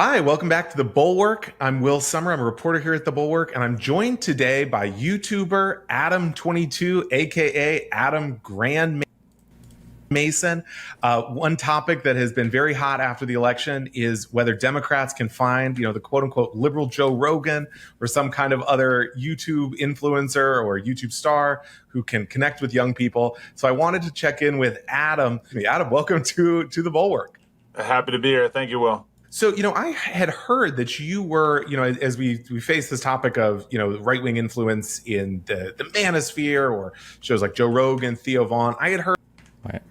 Hi, welcome back to The Bulwark. I'm Will Summer. I'm a reporter here at The Bulwark, and I'm joined today by YouTuber Adam22, aka Adam Grand Mason. One topic that has been very hot after the election is whether Democrats can find, the quote unquote liberal Joe Rogan or some kind of other YouTube influencer or YouTube star who can connect with young people. So I wanted to check in with Adam. Adam, welcome to The Bulwark. Happy to be here. Thank you, Will. So, I had heard that you were, as we face this topic of, right-wing influence in the manosphere or shows like Joe Rogan, Theo Vaughn, I had heard. Right.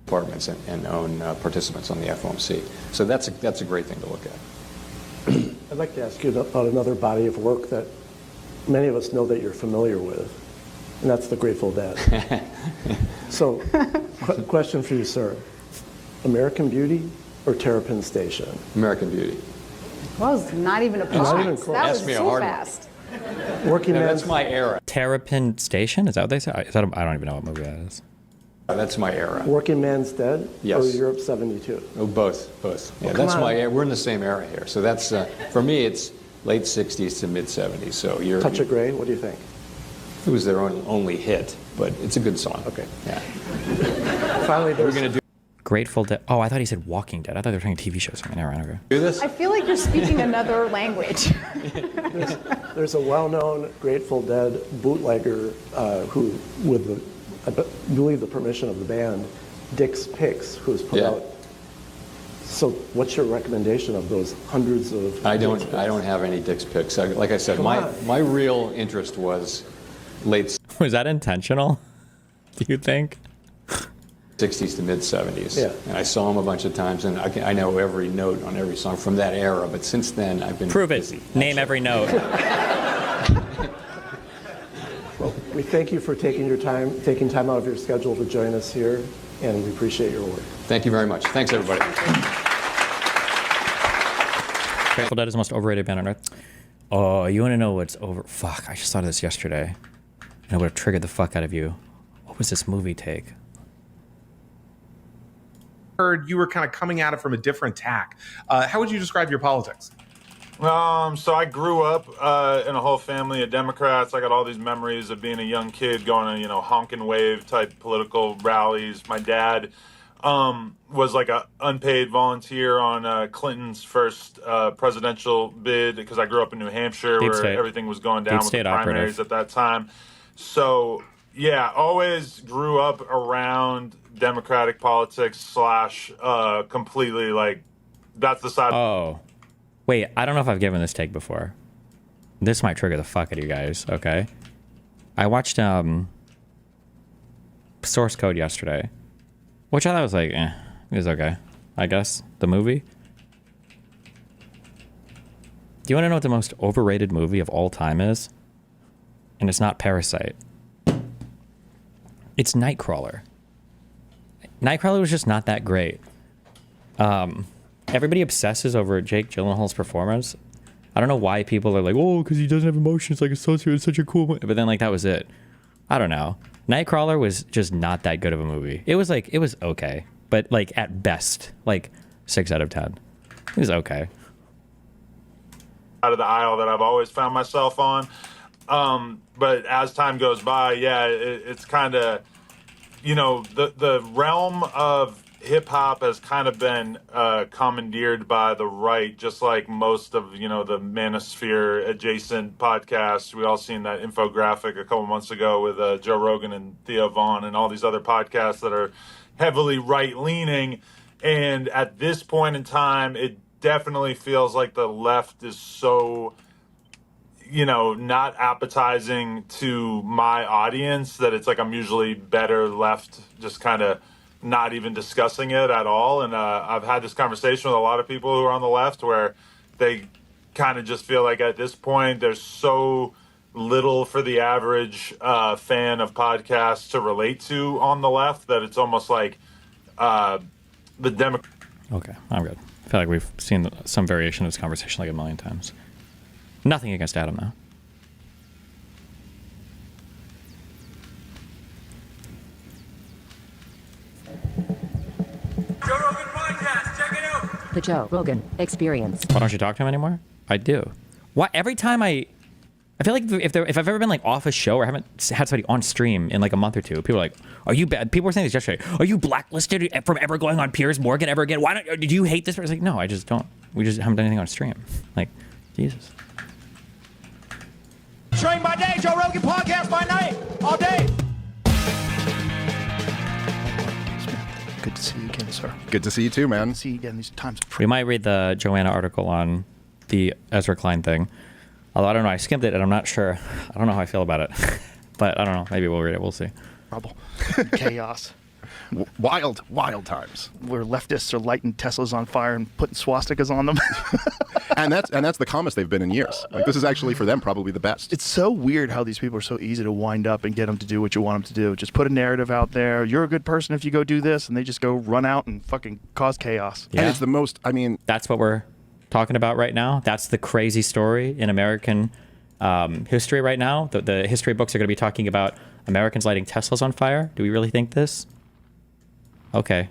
Departments and own participants on the FOMC. So that's a great thing to look at. I'd like to ask you about another body of work that many of us know that you're familiar with, and that's the Grateful Dead. So, question for you, sir. American Beauty or Terrapin Station? American Beauty. Well, it's not even a pause. That was Ask me a so hard fast. Working Man's... That's my era. Terrapin Station? Is that what they say? I don't even know what movie that is. That's my era. Working Man's Dead? Yes. Or Europe 72? Oh, both. Yeah, that's my era. We're in the same era here. So that's, for me, it's late 60s to mid 70s. So Touch of Grey, what do you think? It was their only hit, but it's a good song. Okay. Yeah. Finally, We're going to do Grateful Dead. Oh, I thought he said Walking Dead. I thought they were talking TV shows. Okay. do this. I feel like you're speaking another language. there's a well-known Grateful Dead bootlegger who, with I believe the permission of the band, Dick's Picks, who's put out. So, what's your recommendation of those hundreds of? I don't have any Dick's Picks. Like I said, my real interest was late. Was that intentional? Do you think? 60s to mid 70s. Yeah. And I saw him a bunch of times, and I know every note on every song from that era. But since then, I've been busy. Name every note. Well, we thank you for taking time out of your schedule to join us here, and we appreciate your work. Thank you very much. Thanks, everybody. Grateful Dead is the most overrated band on earth. Oh, you want to know what's over? Fuck, I just thought of this yesterday, and it would have triggered the fuck out of you. What was this movie take? Heard you were kind of coming at it from a different tack. How would you describe your politics? So I grew up in a whole family of Democrats. I got all these memories of being a young kid going to, honk and wave type political rallies. My dad was like a unpaid volunteer on Clinton's first presidential bid because I grew up in New Hampshire where everything was going down with the primaries at that time. So, yeah, always grew up around Democratic politics / completely like that's the side. Oh. Wait, I don't know if I've given this take before. This might trigger the fuck out of you guys, okay? I watched Source Code yesterday, which I thought was like, it was okay, I guess. The movie. Do you want to know what the most overrated movie of all time is? And it's not Parasite. It's Nightcrawler. Nightcrawler was just not that great. Everybody obsesses over Jake Gyllenhaal's performance. I don't know why people are like, oh, because he doesn't have emotions like a sociopath. It's such a cool movie. But then, like, that was it. I don't know. Nightcrawler was just not that good of a movie. It was okay. But, like, at best, like, 6 out of 10. It was okay. Out of the aisle that I've always found myself on. But as time goes by, yeah, it's kind of, the realm of hip-hop has kind of been commandeered by the right, just like most of, the manosphere adjacent podcasts. We all seen that infographic a couple months ago with Joe Rogan and Theo Vaughn and all these other podcasts that are heavily right-leaning. And at this point in time, it definitely feels like the left is so, not appetizing to my audience that it's like I'm usually better left just kind of not even discussing it at all. And I've had this conversation with a lot of people who are on the left where they kind of just feel like at this point there's so little for the average fan of podcasts to relate to on the left that it's almost like the Democrat. Okay, I'm good. I feel like we've seen some variation of this conversation like a million times. Nothing against Adam, though. Joe Rogan podcast, check it out. The Joe Rogan Experience. Why don't you talk to him anymore? I do. Why every time I feel like if I've ever been like off a show or haven't had somebody on stream in like a month or two, people are like, "Are you bad?" People were saying this yesterday. Are you blacklisted from ever going on Piers Morgan ever again? Why don't? Did you hate this person? Like, no, I just don't. We just haven't done anything on stream. Like, Jesus. Train by day, Joe Rogan podcast by night, all day. Good to see you again, sir. Good to see you too, man. Good to see you again. These times. We might read the Joanna article on the Ezra Klein thing. Although I don't know, I skimmed it and I'm not sure. I don't know how I feel about it. But I don't know. Maybe we'll read it. We'll see. Trouble. Chaos. Wild times. Where leftists are lighting Teslas on fire and putting swastikas on them. and that's the calmest they've been in years. Like, this is actually for them probably the best. It's so weird how these people are so easy to wind up and get them to do what you want them to do. Just put a narrative out there. You're a good person if you go do this, and they just go run out and fucking cause chaos. Yeah. And it's the most, I mean... That's what we're talking about right now. That's the crazy story in American history right now. The history books are going to be talking about Americans lighting Teslas on fire. Do we really think this? Okay.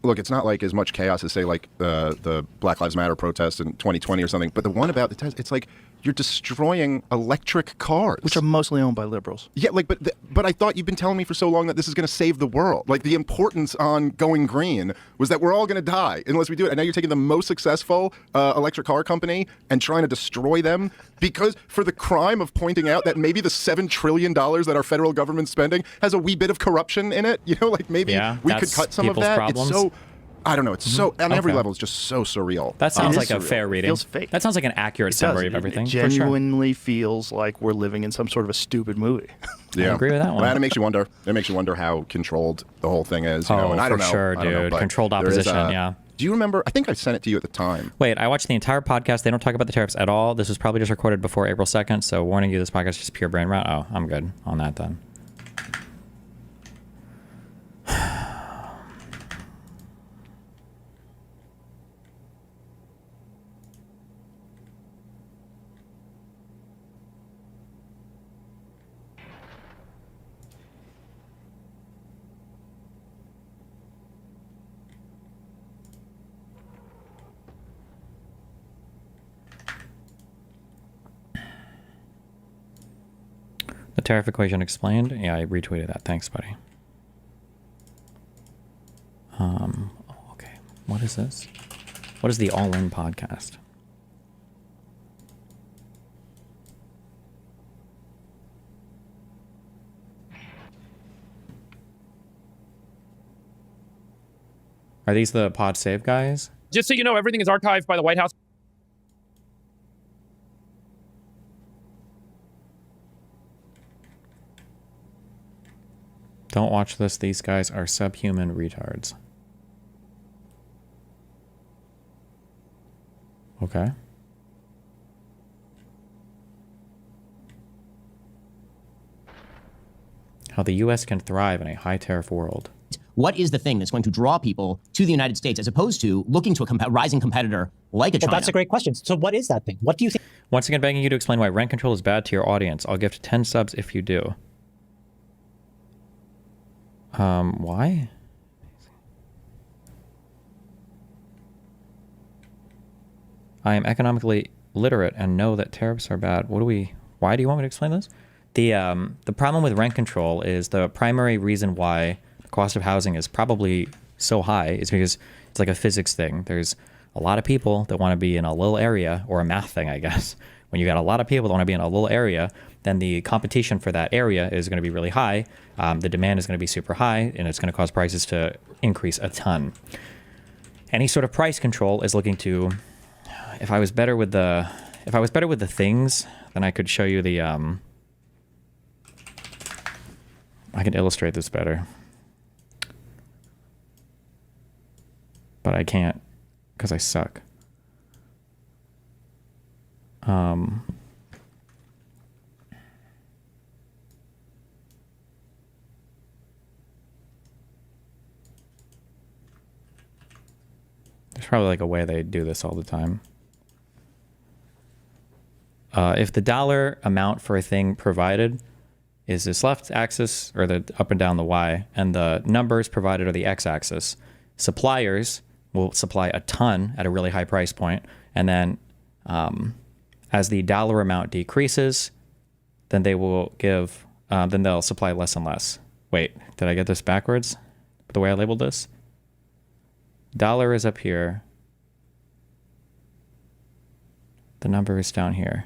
Look, it's not like as much chaos as, say, like the Black Lives Matter protests in 2020 or something. But the one about the Tesla, it's like you're destroying electric cars. Which are mostly owned by liberals. Yeah, like, but I thought you've been telling me for so long that this is going to save the world. Like, the importance on going green was that we're all going to die unless we do it. And now you're taking the most successful electric car company and trying to destroy them because for the crime of pointing out that maybe the $7 trillion that our federal government's spending has a wee bit of corruption in it. You know, like maybe we could cut some of that. Problems. It's so... I don't know. It's so on every level. It's just so surreal. That sounds like a surreal. fair reading. It feels fake. That sounds like an accurate summary of everything. It genuinely feels like we're living in some sort of a stupid movie. Yeah, I agree with that one. Well, and it makes you wonder. It makes you wonder how controlled the whole thing is. You know? And I don't know. Sure, I don't know, dude. but Controlled there is, opposition. Yeah. Do you remember? I think I sent it to you at the time. Wait, I watched the entire podcast. They don't talk about the tariffs at all. This was probably just recorded before April 2nd. So warning you, this podcast is just pure brain rot. Oh, I'm good on that then. The tariff equation explained. Yeah, I retweeted that. Thanks, buddy. Okay. What is this? What is the All In podcast? Are these the pod save guys? Just so you know, everything is archived by the White House. Don't watch this. These guys are subhuman retards. Okay. How the U.S. can thrive in a high tariff world. What is the thing that's going to draw people to the United States as opposed to looking to a rising competitor like a China? Well, that's a great question. So what is that thing? What do you think? Once again, begging you to explain why rent control is bad to your audience. I'll gift 10 subs if you do. Why? I am economically literate and know that tariffs are bad. Why do you want me to explain this? The problem with rent control is the primary reason why the cost of housing is probably so high is because it's like a physics thing. There's a lot of people that want to be in a little area, or a math thing, I guess. When you got a lot of people that want to be in a little area, then the competition for that area is going to be really high. The demand is going to be super high, and it's going to cause prices to increase a ton. Any sort of price control is looking to, if I was better with the things, then I could show you the, I could illustrate this better. But I can't, because I suck. There's probably like a way they do this all the time. If the dollar amount for a thing provided is this left axis, or the up and down the y, and the numbers provided are the x-axis, suppliers will supply a ton at a really high price point, and then as the dollar amount decreases, then they will give, then they'll supply less and less. Wait, did I get this backwards? The way I labeled this? Dollar is up here. The number is down here.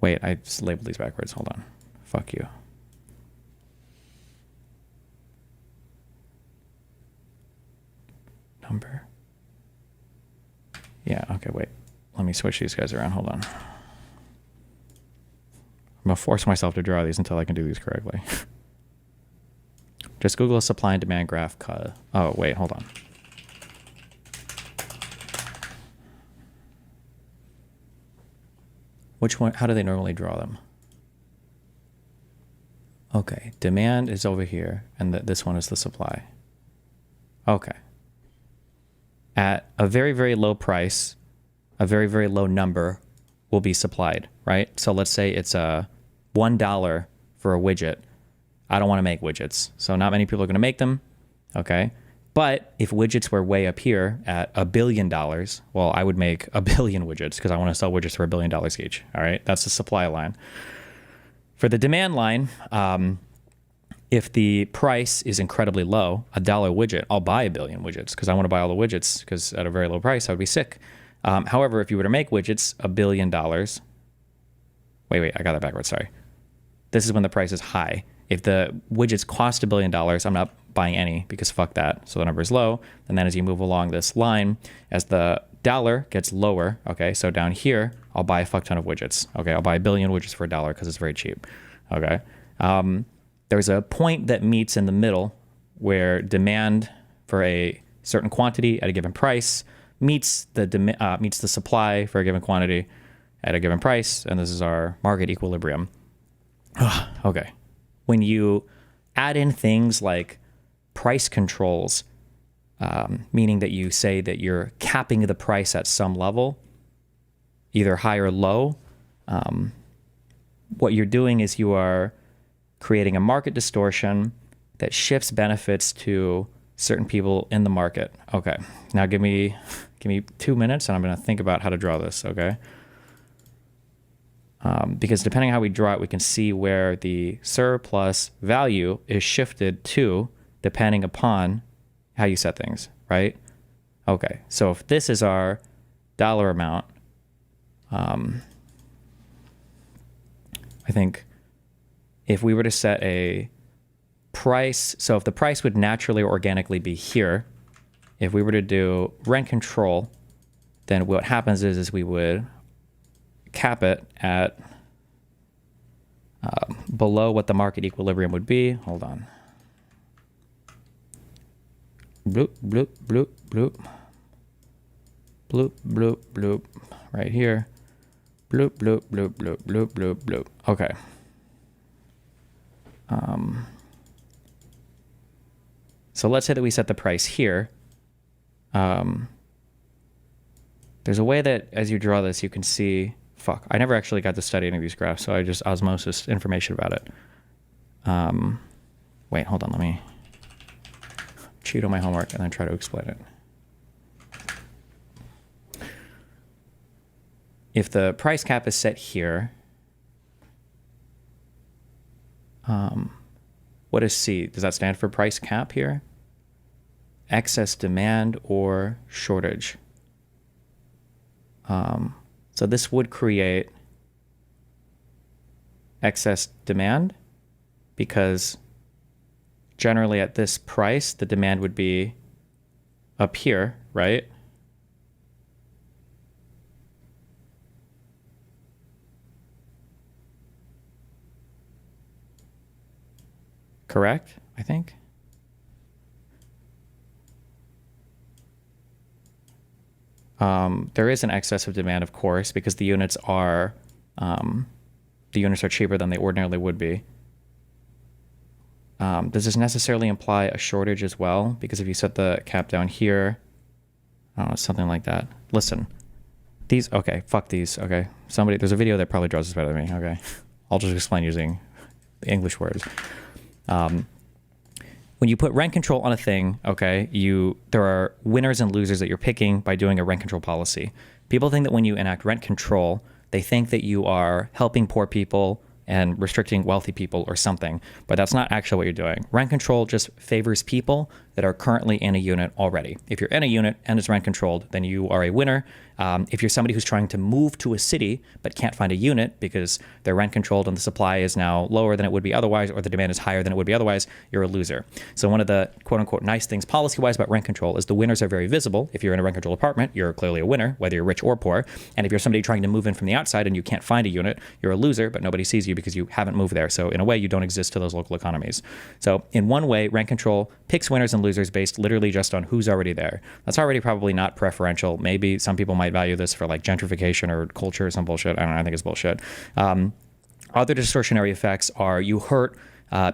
Wait, I just labeled these backwards. Hold on. Fuck you. Number. Yeah, okay, wait. Let me switch these guys around. Hold on. I'm going to force myself to draw these until I can do these correctly. Just Google a supply and demand graph. Oh, wait, hold on. Which one? How do they normally draw them? Okay, demand is over here, and this one is the supply. Okay. At a very, very low price, a very, very low number will be supplied, right? So let's say it's $1 for a widget. I don't want to make widgets, so not many people are going to make them, okay? But if widgets were way up here at $1 billion, well, I would make 1 billion widgets because I want to sell widgets for $1 billion each, all right? That's the supply line. For the demand line, if the price is incredibly low, $1 widget, I'll buy 1 billion widgets because I want to buy all the widgets because at a very low price, I would be sick. However, if you were to make widgets $1 billion, wait, I got that backwards, sorry. This is when the price is high. If the widgets cost $1 billion, I'm not buying any because fuck that. So the number is low. And then as you move along this line, as the dollar gets lower, okay, so down here, I'll buy a fuck ton of widgets. Okay, I'll buy 1 billion widgets for $1 because it's very cheap. Okay. There's a point that meets in the middle where demand for a certain quantity at a given price meets the supply for a given quantity at a given price, and this is our market equilibrium. Okay. When you add in things like price controls, meaning that you say that you're capping the price at some level, either high or low, what you're doing is you are creating a market distortion that shifts benefits to certain people in the market. Okay, now give me 2 minutes and I'm going to think about how to draw this, okay? Because depending on how we draw it, we can see where the surplus value is shifted to depending upon how you set things, right? Okay, so if this is our dollar amount, I think if we were to set a price, so if the price would naturally or organically be here, if we were to do rent control, then what happens is we would cap it at below what the market equilibrium would be. Hold on. Bloop, bloop, bloop, bloop. Bloop, bloop, bloop. Right here. Bloop, bloop, bloop, bloop, bloop, bloop, bloop. Okay. So let's say that we set the price here. There's a way that as you draw this, you can see, fuck, I never actually got to study any of these graphs, so I just osmosis information about it. Wait, hold on, let me cheat on my homework and then try to explain it. If the price cap is set here, what is C? Does that stand for price cap here? Excess demand or shortage. So this would create excess demand because generally at this price, the demand would be up here, right? Correct, I think. There is an excess of demand, of course, because the units are cheaper than they ordinarily would be. Does this necessarily imply a shortage as well? Because if you set the cap down here, I don't know, something like that. Listen, these, okay, fuck these, okay. There's a video that probably draws this better than me, okay. I'll just explain using the English words. when you put rent control on a thing, okay, there are winners and losers that you're picking by doing a rent control policy. People think that when you enact rent control, they think that you are helping poor people and restricting wealthy people or something, but that's not actually what you're doing. Rent control just favors people that are currently in a unit already. If you're in a unit and it's rent controlled, then you are a winner. If you're somebody who's trying to move to a city but can't find a unit because they're rent controlled and the supply is now lower than it would be otherwise, or the demand is higher than it would be otherwise, you're a loser. So one of the quote unquote nice things policy-wise about rent control is the winners are very visible. If you're in a rent controlled apartment, you're clearly a winner, whether you're rich or poor. And if you're somebody trying to move in from the outside and you can't find a unit, you're a loser, but nobody sees you because you haven't moved there. So in a way, you don't exist to those local economies. So in one way, rent control picks winners and losers based literally just on who's already there. That's already probably not preferential. Maybe some people might value this for like gentrification or culture or some bullshit. I don't know. I think it's bullshit. Other distortionary effects are you hurt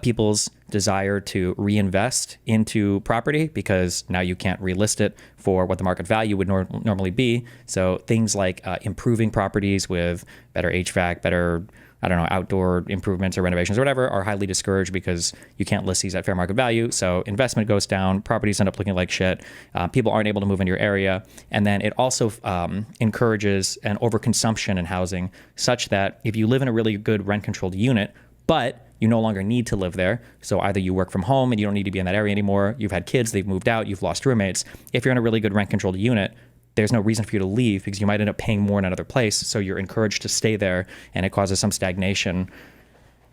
people's desire to reinvest into property because now you can't relist it for what the market value would normally be. So things like improving properties with better HVAC, better, I don't know, outdoor improvements or renovations or whatever are highly discouraged because you can't list these at fair market value. So investment goes down, properties end up looking like shit. People aren't able to move into your area. And then it also encourages an overconsumption in housing such that if you live in a really good rent controlled unit, but you no longer need to live there. So either you work from home and you don't need to be in that area anymore. You've had kids, they've moved out, you've lost roommates. If you're in a really good rent controlled unit, there's no reason for you to leave because you might end up paying more in another place. So you're encouraged to stay there, and it causes some stagnation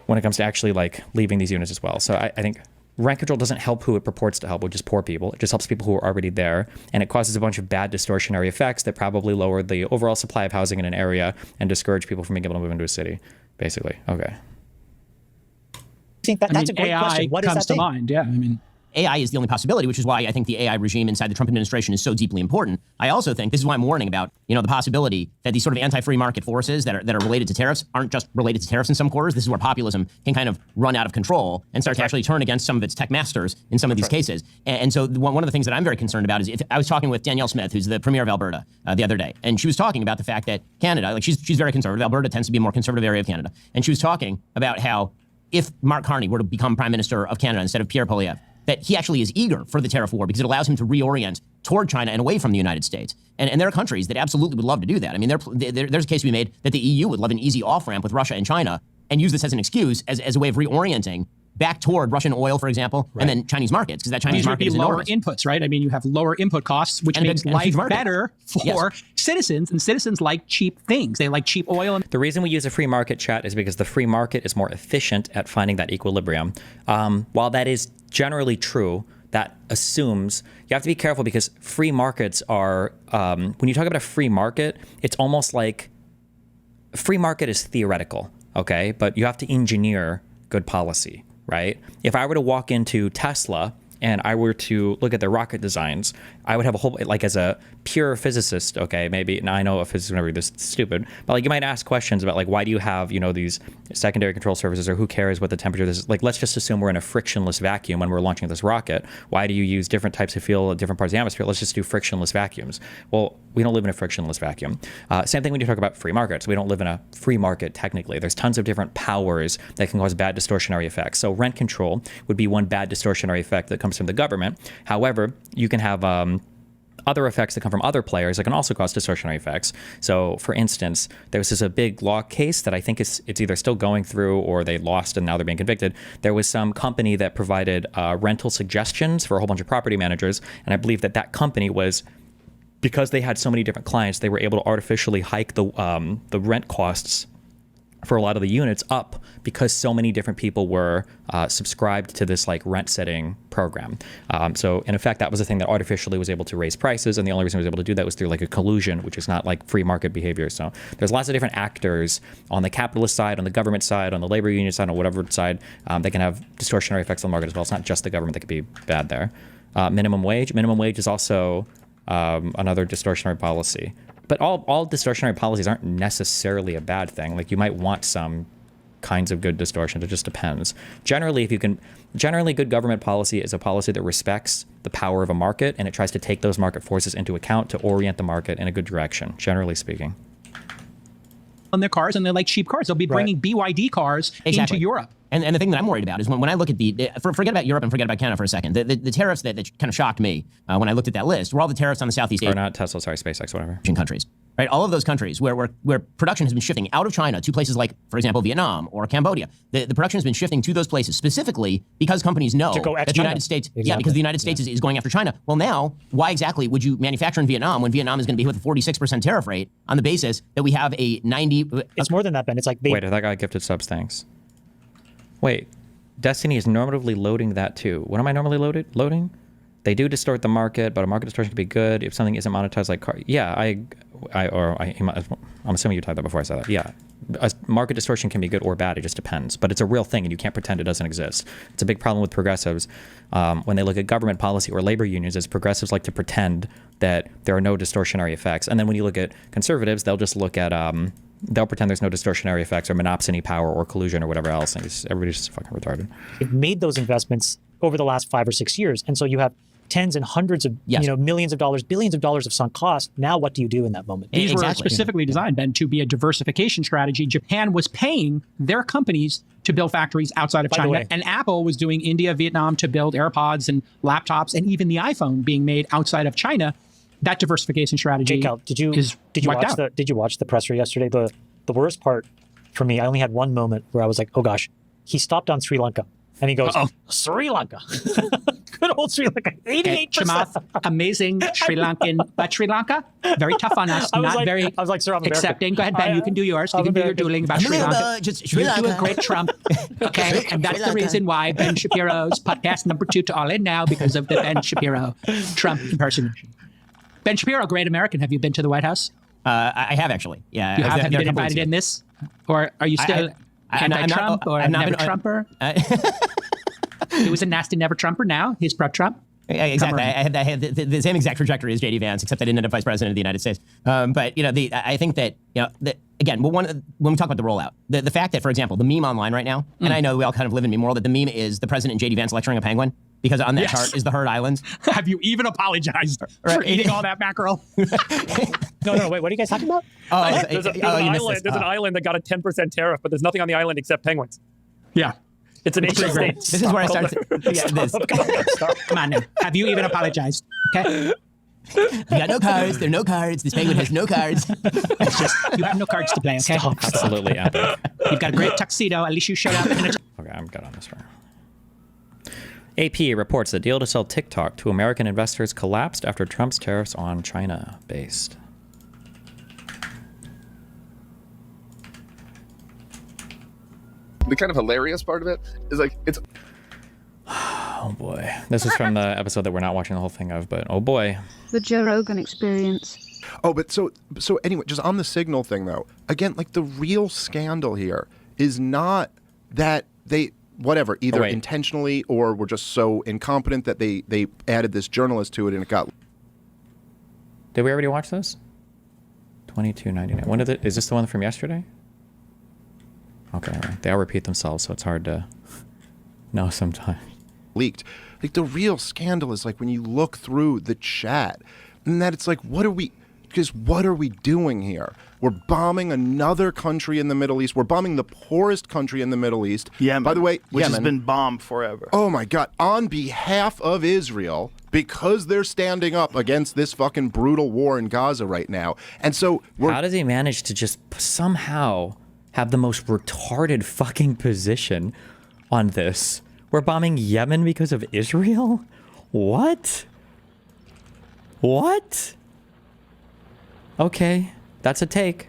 when it comes to actually like leaving these units as well. So I think rent control doesn't help who it purports to help, which is poor people. It just helps people who are already there, and it causes a bunch of bad distortionary effects that probably lower the overall supply of housing in an area and discourage people from being able to move into a city, basically. Okay. I think that's a great AI question. What comes is that to mind. Yeah, I mean, AI is the only possibility, which is why I think the AI regime inside the Trump administration is so deeply important. I also think, this is why I'm warning about, the possibility that these sort of anti-free market forces that are related to tariffs aren't just related to tariffs in some quarters. This is where populism can kind of run out of control and start to actually turn against some of its tech masters in some of these cases. And so one of the things that I'm very concerned about is, if I was talking with Danielle Smith, who's the premier of Alberta, the other day, and she was talking about the fact that Canada, like she's very conservative. Alberta tends to be a more conservative area of Canada. And she was talking about how if Mark Carney were to become prime minister of Canada instead of Pierre Poilievre, that he actually is eager for the tariff war because it allows him to reorient toward China and away from the United States. And there are countries that absolutely would love to do that. I mean, there's a case to be made that the EU would love an easy off-ramp with Russia and China and use this as an excuse, as a way of reorienting back toward Russian oil, for example, and then Chinese markets, because that Chinese market is enormous. Lower inputs, right? I mean, you have lower input costs, which makes life better for citizens, and citizens like cheap things. They like cheap oil. The reason we use a free market, chat, is because the free market is more efficient at finding that equilibrium. While that is generally true, that assumes you have to be careful because free markets are, when you talk about a free market, it's almost like free market is theoretical, okay? But you have to engineer good policy, right? If I were to walk into Tesla and I were to look at their rocket designs, I would have a whole, like as a pure physicist, okay, maybe, now I know a physicist would never be this stupid, but like you might ask questions about like, why do you have, these secondary control surfaces, or who cares what the temperature is? Like, let's just assume we're in a frictionless vacuum when we're launching this rocket. Why do you use different types of fuel at different parts of the atmosphere? Let's just do frictionless vacuums. Well, we don't live in a frictionless vacuum. Same thing when you talk about free markets. We don't live in a free market technically. There's tons of different powers that can cause bad distortionary effects. So rent control would be one bad distortionary effect that comes from the government. However, you can have other effects that come from other players that can also cause distortionary effects. So for instance, there was a big law case that I think it's either still going through or they lost and now they're being convicted. There was some company that provided rental suggestions for a whole bunch of property managers. And I believe that company was, because they had so many different clients, they were able to artificially hike the rent costs for a lot of the units up because so many different people were subscribed to this like rent setting program. So in effect, that was a thing that artificially was able to raise prices. And the only reason it was able to do that was through like a collusion, which is not like free market behavior. So there's lots of different actors on the capitalist side, on the government side, on the labor union side, on whatever side, that can have distortionary effects on the market as well. It's not just the government that could be bad there. Minimum wage is also another distortionary policy. But all distortionary policies aren't necessarily a bad thing. Like you might want some kinds of good distortion. It just depends. Generally, good government policy is a policy that respects the power of a market and it tries to take those market forces into account to orient the market in a good direction, generally speaking. On their cars, and they're like cheap cars. They'll be bringing BYD cars into Europe. And the thing that I'm worried about is when I look at forget about Europe and forget about Canada for a second. The tariffs that kind of shocked me when I looked at that list were all the tariffs on the Southeast Asian. Or not Tesla, sorry, SpaceX, whatever. Countries. Right, all of those countries where production has been shifting out of China to places like, for example, Vietnam or Cambodia. The production has been shifting to those places specifically because companies know that the United States, because the United States is going after China. Well, now, why exactly would you manufacture in Vietnam when Vietnam is going to be hit with a 46% tariff rate on the basis that we have a 90? It's more than that, Ben. It's like wait, that guy gifted subs. Thanks. Wait, Destiny is normatively loading that too. What am I normally loading? They do distort the market, but a market distortion can be good if something isn't monetized like yeah, I'm assuming you typed that before I said that. Yeah, a market distortion can be good or bad. It just depends. But it's a real thing, and you can't pretend it doesn't exist. It's a big problem with progressives when they look at government policy or labor unions. As progressives like to pretend that there are no distortionary effects, and then when you look at conservatives, they'll just look at they'll pretend there's no distortionary effects or monopsony power or collusion or whatever else. And everybody's just fucking retarded. They've made those investments over the last 5 or 6 years, and so you have tens and hundreds of millions of dollars, billions of dollars of sunk cost. Now what do you do in that moment? These were specifically designed, Ben, to be a diversification strategy. Japan was paying their companies to build factories outside of China, and Apple was doing India, Vietnam to build AirPods and laptops, and even the iPhone being made outside of China. That diversification strategy did you watch the presser yesterday? The worst part for me, I only had one moment where I was like, oh gosh, he stopped on Sri Lanka. And he goes, Sri Lanka. Good old Sri Lanka. 88%. Chamath, amazing Sri Lankan. But Sri Lanka, very tough on us. I was like, sir, I'm accepting. Go ahead, Ben. You can do yours. You can do your dueling about Sri Lanka. You do a great Trump. Okay. And that's the reason why Ben Shapiro's podcast number 2 to All In now, because of the Ben Shapiro Trump impersonation. Ben Shapiro, great American. Have you been to the White House? I have actually. Yeah. Have you been invited in this? Or are you still anti-Trump or never-Trumper? He was a nasty never-Trumper. Now he's pro-Trump. Yeah, exactly. I had the same exact trajectory as J.D. Vance, except I didn't end up vice president of the United States. But I think that again, when we talk about the rollout, the fact that, for example, the meme online right now, and I know we all kind of live in meme world, that the meme is the president and J.D. Vance lecturing a penguin. Because on that chart is the Herd Islands. Have you even apologized for eating all that mackerel? No, wait, what are you guys talking about? There's an island that got a 10% tariff, but there's nothing on the island except penguins. Yeah. It's a nation state. This is where I started. Come on now. Have you even apologized? Okay. You got no cards. There are no cards. This penguin has no cards. It's just, you have no cards to play, okay? Absolutely epic. You've got a great tuxedo. At least you showed up. Okay, I'm good on this one. AP reports the deal to sell TikTok to American investors collapsed after Trump's tariffs on China based. The kind of hilarious part of it is like it's. Oh boy, this is from the episode that we're not watching the whole thing of, but oh boy. The Joe Rogan Experience. Oh, but so anyway, just on the Signal thing though, again, like the real scandal here is not that they. Whatever, either intentionally or were just so incompetent that they added this journalist to it and it got. Did we already watch this? $22.99. When did it? Is this the one from yesterday? Okay, right. They all repeat themselves, so it's hard to know sometimes. Leaked. Like the real scandal is like when you look through the chat, and that it's like, what are we doing here? We're bombing another country in the Middle East. We're bombing the poorest country in the Middle East. Yemen. By the way, which Yemen has been bombed forever. Oh my God. On behalf of Israel, because they're standing up against this fucking brutal war in Gaza right now. And so how does he manage to just somehow have the most retarded fucking position on this? We're bombing Yemen because of Israel? What? Okay, that's a take.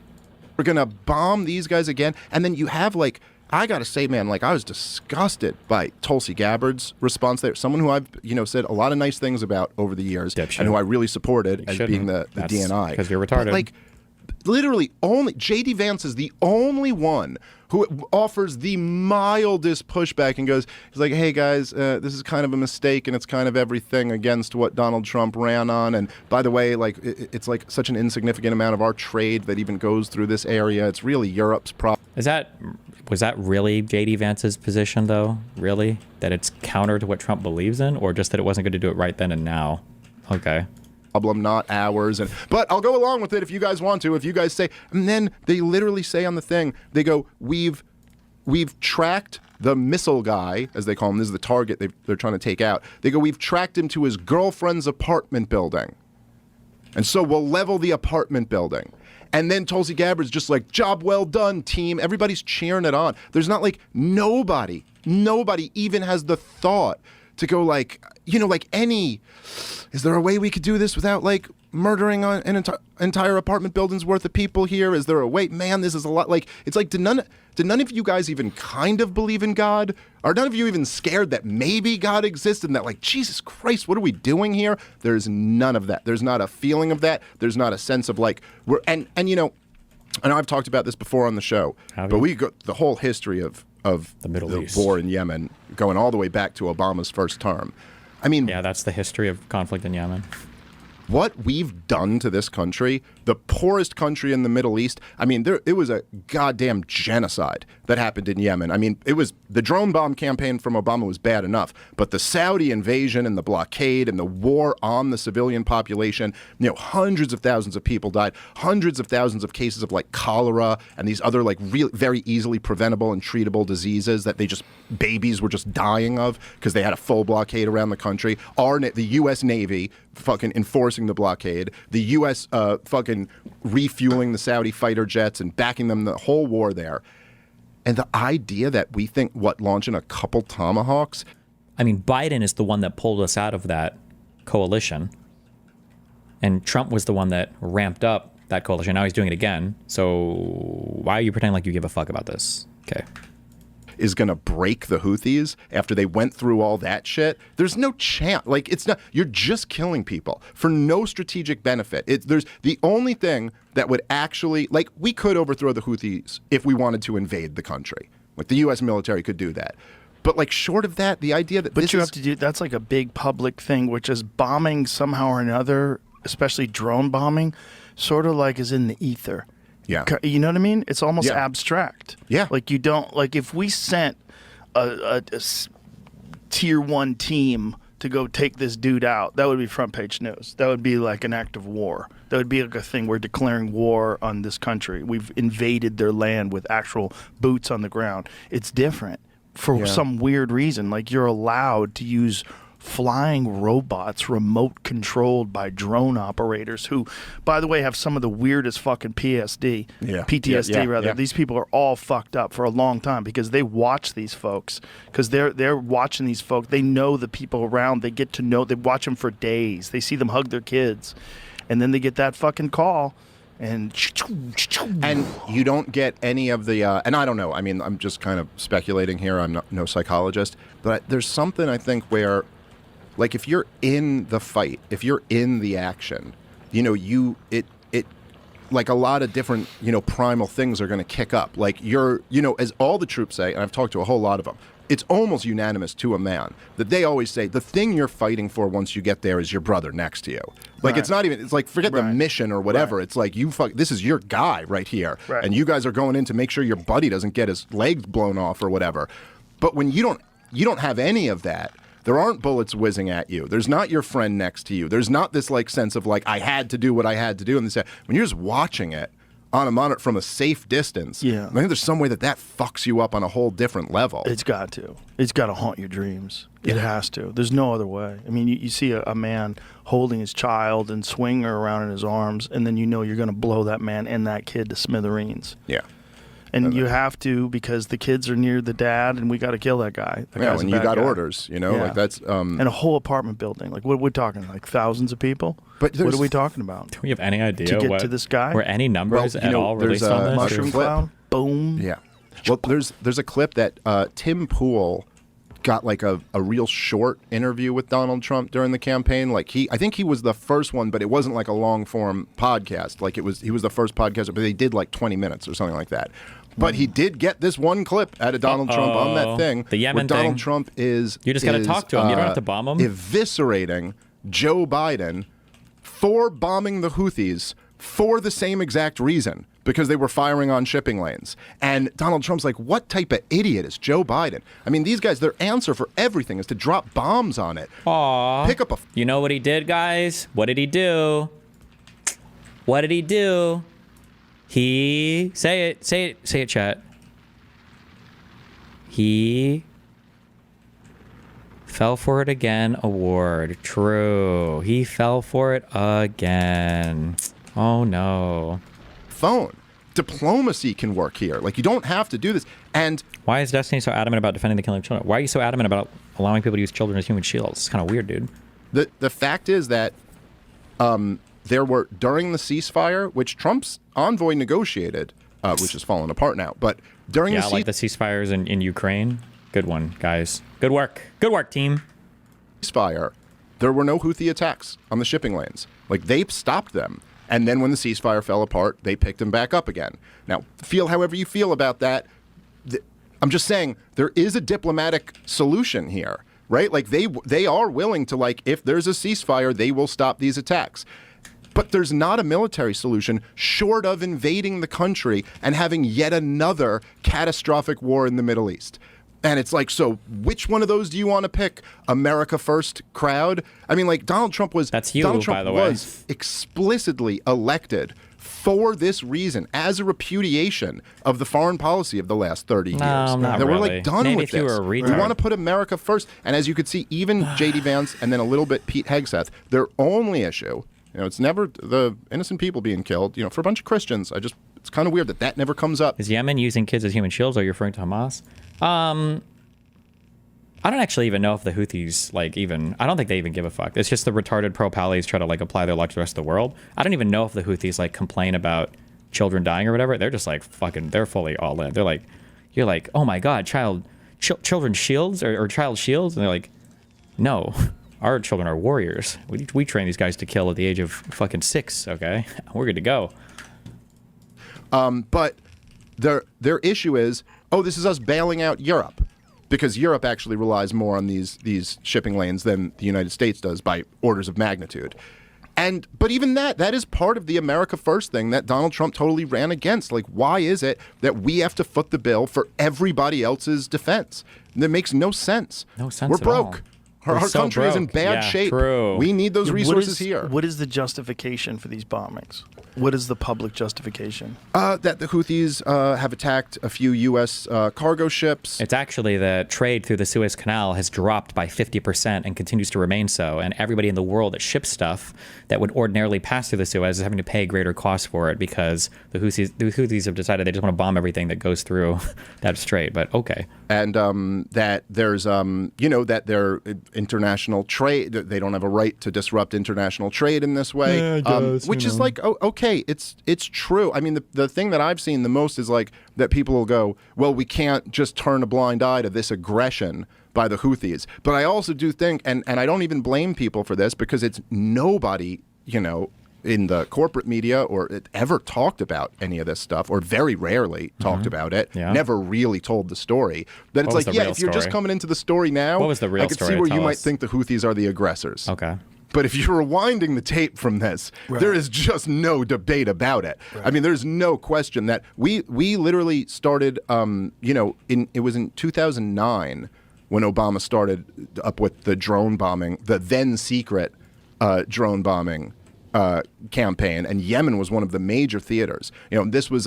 We're going to bomb these guys again. And then you have like, I got to say, man, like I was disgusted by Tulsi Gabbard's response there. Someone who I've, said a lot of nice things about over the years and who I really supported as being the DNI. Because you're retarded. But, like, literally only J.D. Vance is the only one who offers the mildest pushback and he's like, hey guys, this is kind of a mistake and it's kind of everything against what Donald Trump ran on. And by the way, like it's like such an insignificant amount of our trade that even goes through this area. It's really Europe's problem. Was that really J.D. Vance's position though? Really? That it's counter to what Trump believes in, or just that it wasn't going to do it right then and now? Okay. Problem, not ours. But I'll go along with it if you guys want to. If you guys say, and then they literally say on the thing, they go, we've we've tracked the missile guy, as they call him. This is the target they're trying to take out. They go, we've tracked him to his girlfriend's apartment building. And so we'll level the apartment building. And then Tulsi Gabbard's just like, job well done, team. Everybody's cheering it on. There's not like nobody even has the thought to go like, you know, like is there a way we could do this without like murdering an entire apartment building's worth of people here? Is there a way? Man, this is a lot. Like, it's like, did none of you guys even kind of believe in God? Are none of you even scared that maybe God exists and that like, Jesus Christ, what are we doing here? There's none of that. There's not a feeling of that. There's not a sense of like, and you know, I know I've talked about this before on the show, but we got the whole history of the Middle East war in Yemen going all the way back to Obama's first term. I mean, yeah, that's the history of conflict in Yemen. What we've done to this country, the poorest country in the Middle East, I mean, it was a goddamn genocide that happened in Yemen. I mean, it was the drone bomb campaign from Obama was bad enough, but the Saudi invasion and the blockade and the war on the civilian population, you know, hundreds of thousands of people died, hundreds of thousands of cases of like cholera and these other like very easily preventable and treatable diseases that babies were just dying of because they had a full blockade around the country. The U.S. Navy fucking enforcing the blockade, the U.S. Fucking refueling the Saudi fighter jets and backing them the whole war there. And the idea that we think, launching a couple Tomahawks? I mean, Biden is the one that pulled us out of that coalition. And Trump was the one that ramped up that coalition. Now he's doing it again. So why are you pretending like you give a fuck about this? Okay. Is going to break the Houthis after they went through all that shit. There's no chance. Like, it's not, you're just killing people for no strategic benefit. There's the only thing that would actually, like, we could overthrow the Houthis if we wanted to invade the country. Like, the U.S. military could do that. But, like, short of that, the idea that have to do, that's like a big public thing, which is bombing somehow or another, especially drone bombing, sort of like is in the ether. Yeah. You know what I mean? It's almost abstract. Yeah. Like you don't, like if we sent a tier 1 team to go take this dude out, that would be front page news. That would be like an act of war. That would be like a thing. We're declaring war on this country. We've invaded their land with actual boots on the ground. It's different for some weird reason. Like you're allowed to use flying robots remote controlled by drone operators who, by the way, have some of the weirdest fucking PTSD rather. These people are all fucked up for a long time because they watch these folks, because they're watching these folks. They know the people around. They get to know. They watch them for days. They see them hug their kids, and then they get that fucking call. And you don't get any of the and I don't know, I mean, I'm just kind of speculating here, I'm no psychologist, but there's something I think where, like, if you're in the fight, if you're in the action, you know, it like a lot of different, you know, primal things are going to kick up. Like you know, as all the troops say, and I've talked to a whole lot of them, it's almost unanimous to a man that they always say the thing you're fighting for once you get there is your brother next to you. Like it's not even, it's like forget the mission or whatever. It's like this is your guy right here, and you guys are going in to make sure your buddy doesn't get his legs blown off or whatever. But when you don't have any of that, there aren't bullets whizzing at you. There's not your friend next to you. There's not this like sense of like I had to do what I had to do. And when you're just watching it on a monitor from a safe distance, I think there's some way that fucks you up on a whole different level. It's got to. It's got to haunt your dreams. It has to. There's no other way. I mean, you see a man holding his child and swinging her around in his arms, and then you know you're going to blow that man and that kid to smithereens. Yeah. And you have to, because the kids are near the dad, and we got to kill that guy. Yeah, and you got orders, you know, like that's and a whole apartment building. Like, what are we talking? Like thousands of people? But what are we talking about? Do we have any idea to get to this guy? Were any numbers at all released on this? Mushroom clown. Boom. Yeah. Well, there's a clip that Tim Pool got like a real short interview with Donald Trump during the campaign. Like I think he was the first one, but it wasn't like a long form podcast. Like he was the first podcast, but they did like 20 minutes or something like that. But he did get this one clip out of Donald Trump on that thing. The Yemen where Donald thing. Trump is You just got to talk to him. You don't have to bomb him. Eviscerating Joe Biden for bombing the Houthis for the same exact reason, because they were firing on shipping lanes. And Donald Trump's like, what type of idiot is Joe Biden? I mean, these guys, their answer for everything is to drop bombs on it. Aww. Pick up a... You know what he did, guys? What did he do? What did he do? Say it, chat. He fell for it again award. True. He fell for it again. Oh no. Phone. Diplomacy can work here. Like, you don't have to do this. And why is Destiny so adamant about defending the killing of children? Why are you so adamant about allowing people to use children as human shields? It's kind of weird, dude. The fact is that there were, during the ceasefire, which Trump's envoy negotiated, which has fallen apart now, but during the ceasefires in Ukraine. Good one, guys. Good work. Good work, team. Ceasefire, there were no Houthi attacks on the shipping lanes. Like, they stopped them. And then when the ceasefire fell apart, they picked them back up again. Now, feel however you feel about that. I'm just saying there is a diplomatic solution here, right? Like, they are willing to, like, if there's a ceasefire, they will stop these attacks. But there's not a military solution short of invading the country and having yet another catastrophic war in the Middle East. And it's like, so which one of those do you want to pick? America first crowd? I mean, like, Donald Trump was... That's you, Donald Trump by the way. was explicitly elected for this reason, as a repudiation of the foreign policy of the last 30 years. Not that really. we're, like, done Maybe with if you this. were a We retard. want to put America first. And as you could see, even J.D. Vance and then a little bit Pete Hegseth, their only issue, it's never the innocent people being killed, for a bunch of Christians. It's kind of weird that never comes up. Is Yemen using kids as human shields? Are you referring to Hamas? I don't actually even know if the Houthis, I don't think they even give a fuck. It's just the retarded pro-Pallies try to, apply their luck to the rest of the world. I don't even know if the Houthis, complain about children dying or whatever. They're just, they're fully all in. They're like, you're like, oh my God, children's shields or child shields? And they're like, no, our children are warriors. We train these guys to kill at the age of fucking 6, okay? We're good to go. But their issue is, this is us bailing out Europe. Because Europe actually relies more on these shipping lanes than the United States does by orders of magnitude. But even that is part of the America First thing that Donald Trump totally ran against. Like, why is it that we have to foot the bill for everybody else's defense? That makes no sense. No sense. We're at broke. all. Our so country is in broke. bad shape. True. We need those resources here. What is the justification for these bombings? What is the public justification? That the Houthis have attacked a few U.S. Cargo ships. It's actually the trade through the Suez Canal has dropped by 50% and continues to remain so. And everybody in the world that ships stuff that would ordinarily pass through the Suez is having to pay greater costs for it because the Houthis have decided they just want to bomb everything that goes through that strait. But okay. And that there's, that their international trade, they don't have a right to disrupt international trade in this way, which is like, okay, it's true. I mean, the thing that I've seen the most is that people will go, well, we can't just turn a blind eye to this aggression by the Houthis. But I also do think, and I don't even blame people for this because it's nobody, in the corporate media or it ever talked about any of this stuff or very rarely talked about it, never really told the story. Then it's like, if you're just coming into the story now, what was the real I could story? see where you might think the Houthis are the aggressors. Okay. But if you're rewinding the tape from this, there is just no debate about it. I mean, there's no question that we literally started, it was in 2009 when Obama started up with the drone bombing, the then secret drone bombing campaign, and Yemen was one of the major theaters. This was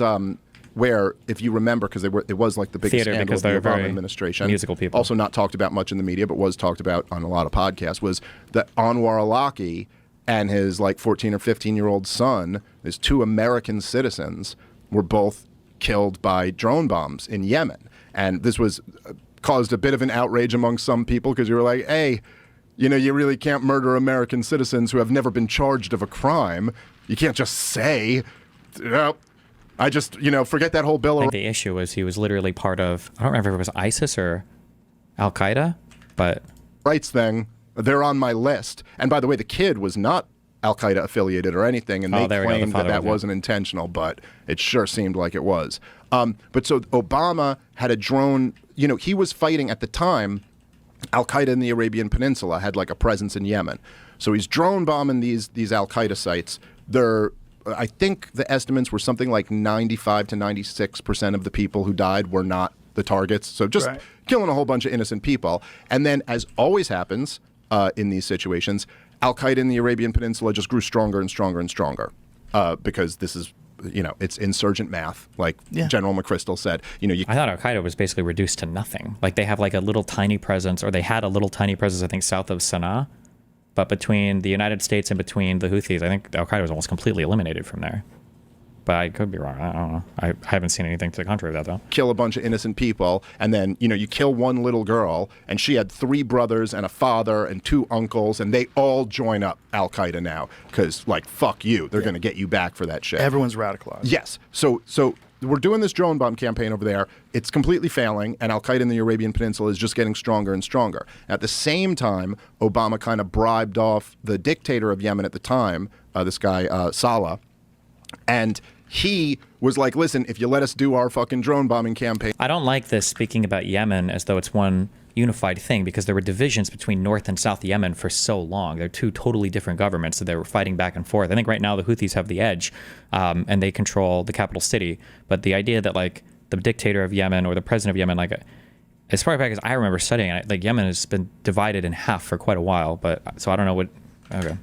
where, if you remember, because it was like the biggest Theater, scandal of the they're Obama very administration. musical people. Also not talked about much in the media, but was talked about on a lot of podcasts, was that Anwar al-Awlaki and his 14 or 15-year-old son, his 2 American citizens, were both killed by drone bombs in Yemen. And this was caused a bit of an outrage among some people because you were like, hey, you really can't murder American citizens who have never been charged of a crime. You can't just say, I just, forget that whole bill. I think the issue was he was literally part of, I don't remember if it was ISIS or Al-Qaeda, but... Rights thing, they're on my list. And by the way, the kid was not Al-Qaeda affiliated or anything, and they claimed that wasn't intentional, but it sure seemed like it was. But so Obama had a drone, he was fighting at the time, Al-Qaeda in the Arabian Peninsula had a presence in Yemen. So he's drone bombing these Al-Qaeda sites. I think the estimates were something like 95 to 96% of the people who died were not the targets. So just killing a whole bunch of innocent people. And then, as always happens in these situations, Al-Qaeda in the Arabian Peninsula just grew stronger and stronger and stronger because this is it's insurgent math, like General McChrystal said. I thought Al Qaeda was basically reduced to nothing. Like they have like a little tiny presence, or they had a little tiny presence, I think, south of Sana'a. But between the United States and between the Houthis, I think Al Qaeda was almost completely eliminated from there. But I could be wrong. I don't know. I haven't seen anything to the contrary of that, though. Kill a bunch of innocent people, and then, you kill one little girl, and she had 3 brothers and a father and 2 uncles, and they all join up Al Qaeda now because, like, fuck you. They're going to get you back for that shit. Everyone's radicalized. Yes. So we're doing this drone bomb campaign over there. It's completely failing, and Al Qaeda in the Arabian Peninsula is just getting stronger and stronger. At the same time, Obama kind of bribed off the dictator of Yemen at the time, this guy Saleh. And he was like, listen, if you let us do our fucking drone bombing campaign. I don't like this speaking about Yemen as though it's one unified thing, because there were divisions between North and South Yemen for so long. They're 2 totally different governments, so they were fighting back and forth. I think right now the Houthis have the edge, and they control the capital city. But the idea that like the dictator of Yemen or the president of Yemen, like as far back as I remember studying it, like Yemen has been divided in half for quite a while. But so I don't know what. Okay.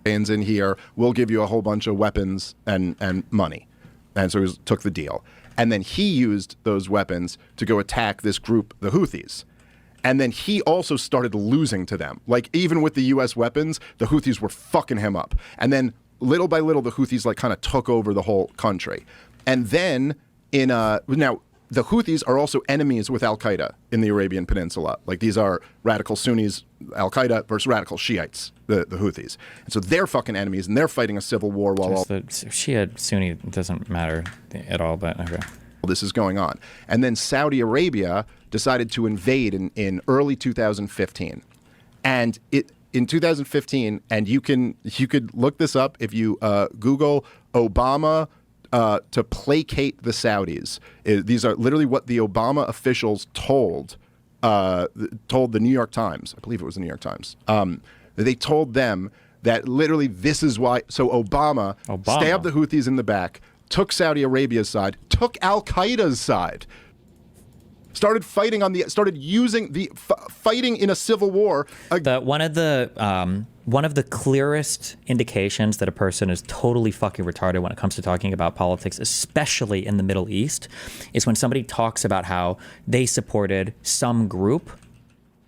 In here, we'll give you a whole bunch of weapons and money. And so he took the deal. And then he used those weapons to go attack this group, the Houthis. And then he also started losing to them. Like, even with the U.S. weapons, the Houthis were fucking him up. And then little by little, the Houthis like kind of took over the whole country. And then now the Houthis are also enemies with Al Qaeda in the Arabian Peninsula. Like, these are radical Sunnis, Al Qaeda versus radical Shiites, the Houthis. And so they're fucking enemies, and they're fighting a civil war while all the Shia Sunni doesn't matter at all. But okay, this is going on. And then Saudi Arabia decided to invade in early 2015, and in 2015, and you could look this up if you Google Obama. To placate the Saudis. These are literally what the Obama officials told the New York Times. I believe it was the New York Times. They told them that literally this is why. So Obama stabbed the Houthis in the back, took Saudi Arabia's side, took Al Qaeda's side. Started fighting fighting in a civil war. One of the clearest indications that a person is totally fucking retarded when it comes to talking about politics, especially in the Middle East, is when somebody talks about how they supported some group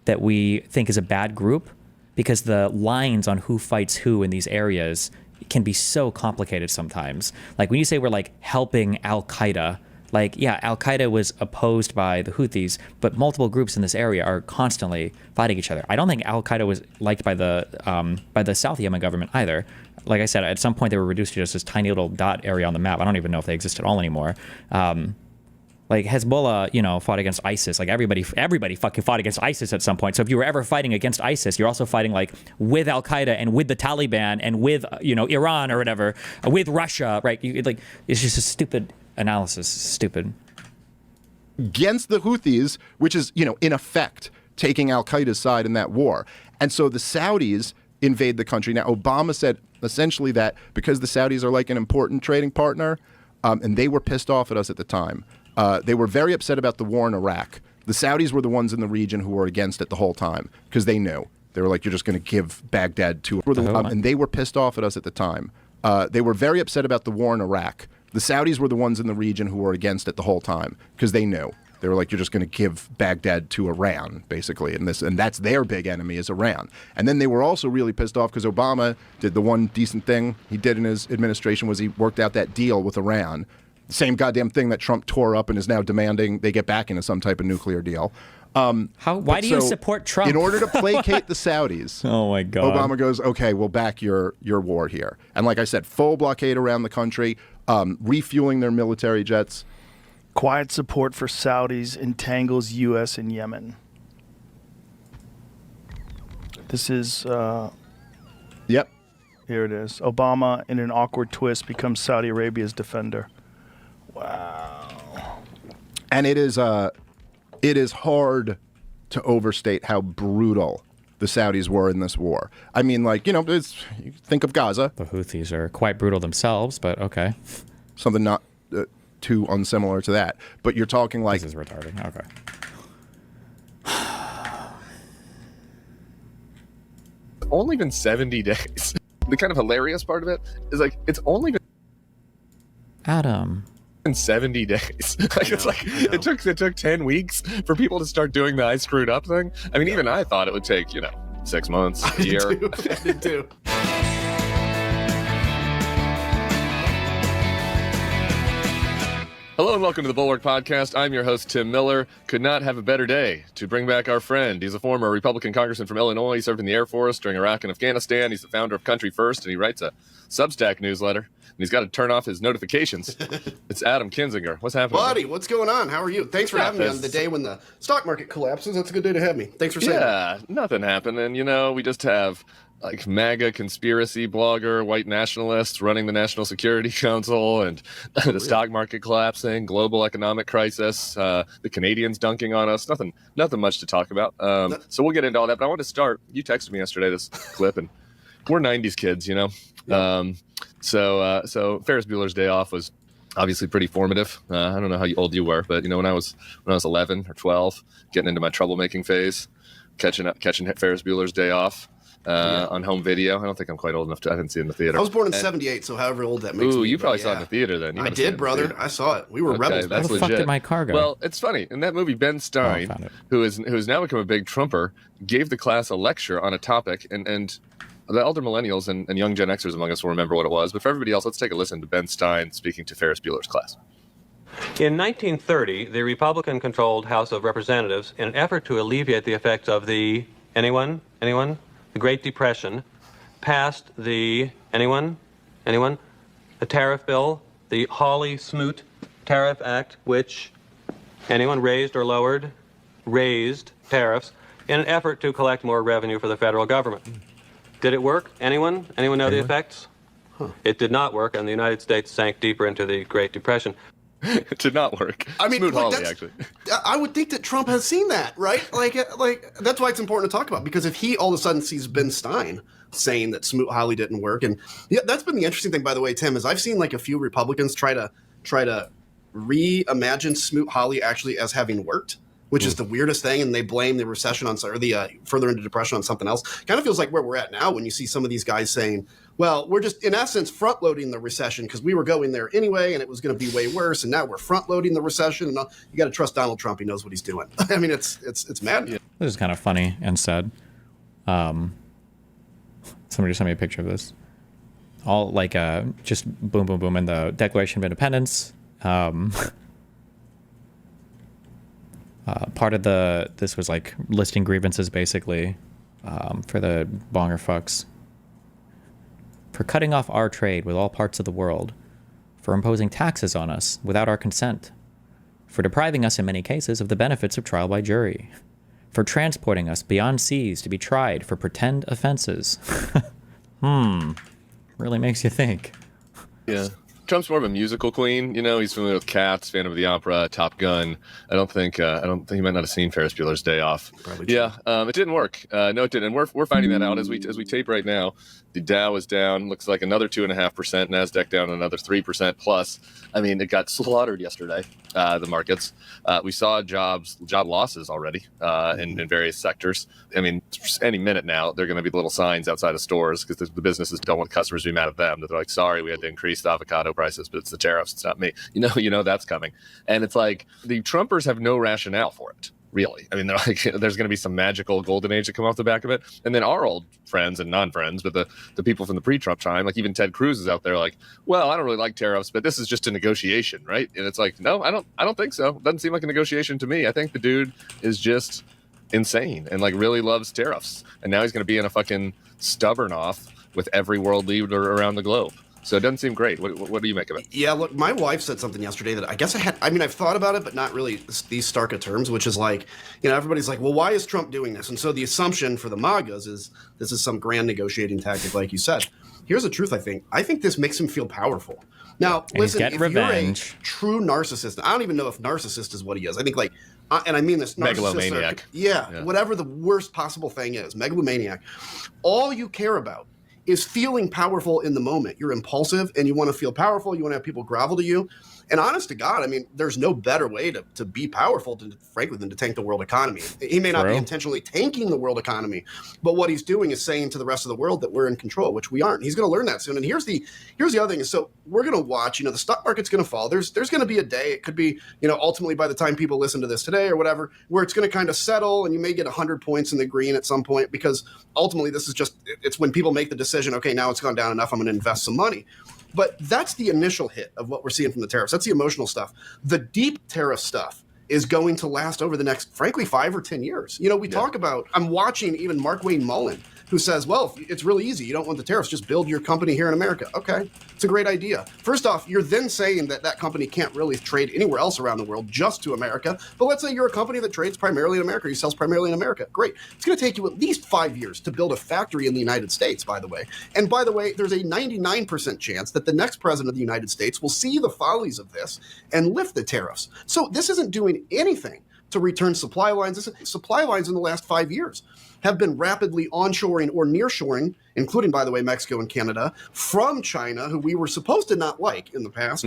that we think is a bad group, because the lines on who fights who in these areas can be so complicated sometimes. Like when you say we're like helping Al Qaeda. Like, yeah, Al Qaeda was opposed by the Houthis, but multiple groups in this area are constantly fighting each other. I don't think Al Qaeda was liked by the South Yemen government either. Like I said, at some point they were reduced to just this tiny little dot area on the map. I don't even know if they exist at all anymore. Like Hezbollah, fought against ISIS. Like everybody fucking fought against ISIS at some point. So if you were ever fighting against ISIS, you're also fighting like with Al Qaeda and with the Taliban and with Iran or whatever, with Russia, right? It's just a stupid analysis. Stupid. Against the Houthis, which is, in effect, taking Al Qaeda's side in that war. And so the Saudis invade the country. Now, Obama said essentially that because the Saudis are like an important trading partner, and they were pissed off at us at the time. They were very upset about the war in Iraq. The Saudis were the ones in the region who were against it the whole time because they knew. They were like, you're just going to give Baghdad to... and they were pissed off at us at the time. They were very upset about the war in Iraq. The Saudis were the ones in the region who were against it the whole time because they knew. They were like, you're just going to give Baghdad to Iran, basically, and that's their big enemy is Iran. And then they were also really pissed off because Obama did the one decent thing he did in his administration was he worked out that deal with Iran. The same goddamn thing that Trump tore up and is now demanding they get back into some type of nuclear deal. Why do you support Trump? In order to placate the Saudis, oh my God, Obama goes, okay, we'll back your war here. And like I said, full blockade around the country, refueling their military jets. Quiet support for Saudis entangles U.S. and Yemen. This is... Yep. Here it is. Obama, in an awkward twist, becomes Saudi Arabia's defender. Wow. And it is hard to overstate how brutal the Saudis were in this war. I mean, like, you think of Gaza. The Houthis are quite brutal themselves, but okay. Something not too unsimilar to that. But you're talking like... This is retarded. Okay. Only been 70 days. The kind of hilarious part of it is like, it's only been... Adam. In 70 days. It took 10 weeks for people to start doing the I screwed up thing. I mean, even I thought it would take, 6 months, a year. I did too. Hello and welcome to the Bulwark Podcast. I'm your host, Tim Miller. Could not have a better day to bring back our friend. He's a former Republican congressman from Illinois. He served in the Air Force during Iraq and Afghanistan. He's the founder of Country First, and he writes a Substack newsletter. And he's got to turn off his notifications. It's Adam Kinzinger. What's happening? Buddy, what's going on? How are you? Thanks for having me on the day when the stock market collapses. That's a good day to have me. Thanks for saying that. Yeah, nothing happened. And, we just have MAGA conspiracy blogger, white nationalists running the National Security Council, and the stock market collapsing, global economic crisis, the Canadians dunking on us. Nothing much to talk about. So we'll get into all that. But I want to start. You texted me yesterday this clip, and we're 90s kids, Yeah. So Ferris Bueller's Day Off was obviously pretty formative. I don't know how old you were, but when I was 11 or 12, getting into my troublemaking phase, catching Ferris Bueller's Day Off. On home video. I don't think I'm quite old enough I didn't see it in the theater. I was born in 78, so however old that makes me. Ooh, you probably saw it in the theater then. I did, brother. I saw it. We were rebels. That's Where the fuck did my car go? Well, it's funny. In that movie, Ben Stein, who has now become a big Trumper, gave the class a lecture on a topic, and the elder millennials and young Gen Xers among us will remember what it was. But for everybody else, let's take a listen to Ben Stein speaking to Ferris Bueller's class. In 1930, the Republican-controlled House of Representatives, in an effort to alleviate the effects of the the Great Depression, passed the the tariff bill, the Hawley-Smoot Tariff Act, which raised tariffs in an effort to collect more revenue for the federal government. Did it work? Anyone know the effects? It did not work, and the United States sank deeper into the Great Depression. It did not work. I mean, Hawley, actually. I would think that Trump has seen that, right? Like that's why it's important to talk about, because if he all of a sudden sees Ben Stein saying that Smoot-Hawley didn't work, and yeah, that's been the interesting thing, by the way, Tim, is I've seen a few Republicans try to reimagine Smoot-Hawley actually as having worked, which is the weirdest thing, and they blame the recession on, or the further into depression on something else. Kind of feels like where we're at now when you see some of these guys saying, well, we're just, in essence, front-loading the recession because we were going there anyway, and it was going to be way worse, and now we're front-loading the recession. And you got to trust Donald Trump. He knows what he's doing. I mean, it's mad. This is kind of funny and sad. Somebody just sent me a picture of this. All just boom, boom, boom, and the Declaration of Independence. Part of this was listing grievances basically for the bonger fucks. For cutting off our trade with all parts of the world, for imposing taxes on us without our consent, for depriving us in many cases of the benefits of trial by jury, for transporting us beyond seas to be tried for pretend offenses. Really makes you think. Yeah. Trump's more of a musical queen. He's familiar with Cats, fan of the opera, Top Gun. I don't think he might not have seen Ferris Bueller's Day Off. Probably it didn't work. No, it didn't. And we're finding that out as we tape right now. The Dow is down, looks like another 2.5%. Nasdaq down another 3% plus. I mean, it got slaughtered yesterday. The markets. We saw job losses already in various sectors. I mean, any minute now, they're going to be little signs outside of stores because the businesses don't want customers to be mad at them. They're like, sorry, we had to increase the avocado prices, but it's the tariffs. It's not me. You know that's coming. And it's like the Trumpers have no rationale for it. Really. I mean, they're like, there's going to be some magical golden age to come off the back of it. And then our old friends and non-friends, but the people from the pre-Trump time, like even Ted Cruz is out there like, well, I don't really like tariffs, but this is just a negotiation, right? And it's like, no, I don't think so. Doesn't seem like a negotiation to me. I think the dude is just insane and really loves tariffs. And now he's going to be in a fucking stubborn off with every world leader around the globe. So it doesn't seem great. What do you make of it? Yeah, look, my wife said something yesterday that I guess I've thought about it, but not really these stark of terms, which is everybody's like, well, why is Trump doing this? And so the assumption for the MAGAs is this is some grand negotiating tactic, like you said. Here's the truth, I think this makes him feel powerful. Now, listen, if revenge. You're a true narcissist, I don't even know if narcissist is what he is. I think and I mean this, megalomaniac. Whatever the worst possible thing is, megalomaniac. All you care about is feeling powerful in the moment. You're impulsive and you want to feel powerful. You want to have people grovel to you. And honest to God, I mean, there's no better way to be powerful, frankly, than to tank the world economy. He may not be intentionally tanking the world economy, but what he's doing is saying to the rest of the world that we're in control, which we aren't. He's going to learn that soon. And here's the other thing is, so we're going to watch, the stock market's going to fall. There's going to be a day, it could be, ultimately by the time people listen to this today or whatever, where it's going to kind of settle and you may get 100 points in the green at some point, because ultimately this is it's when people make the decision, okay, now it's gone down enough, I'm going to invest some money. But that's the initial hit of what we're seeing from the tariffs. That's the emotional stuff. The deep tariff stuff is going to last over the next, frankly, 5 or 10 years. We talk about, I'm watching even Mark Wayne Mullen, who says, well, it's really easy. You don't want the tariffs. Just build your company here in America. Okay, it's a great idea. First off, you're then saying that company can't really trade anywhere else around the world, just to America. But let's say you're a company that trades primarily in America. You sells primarily in America. Great. It's going to take you at least 5 years to build a factory in the United States, by the way. And by the way, there's a 99% chance that the next president of the United States will see the follies of this and lift the tariffs. So this isn't doing anything to return supply lines. Supply lines in the last 5 years have been rapidly onshoring or nearshoring, including, by the way, Mexico and Canada, from China, who we were supposed to not like in the past,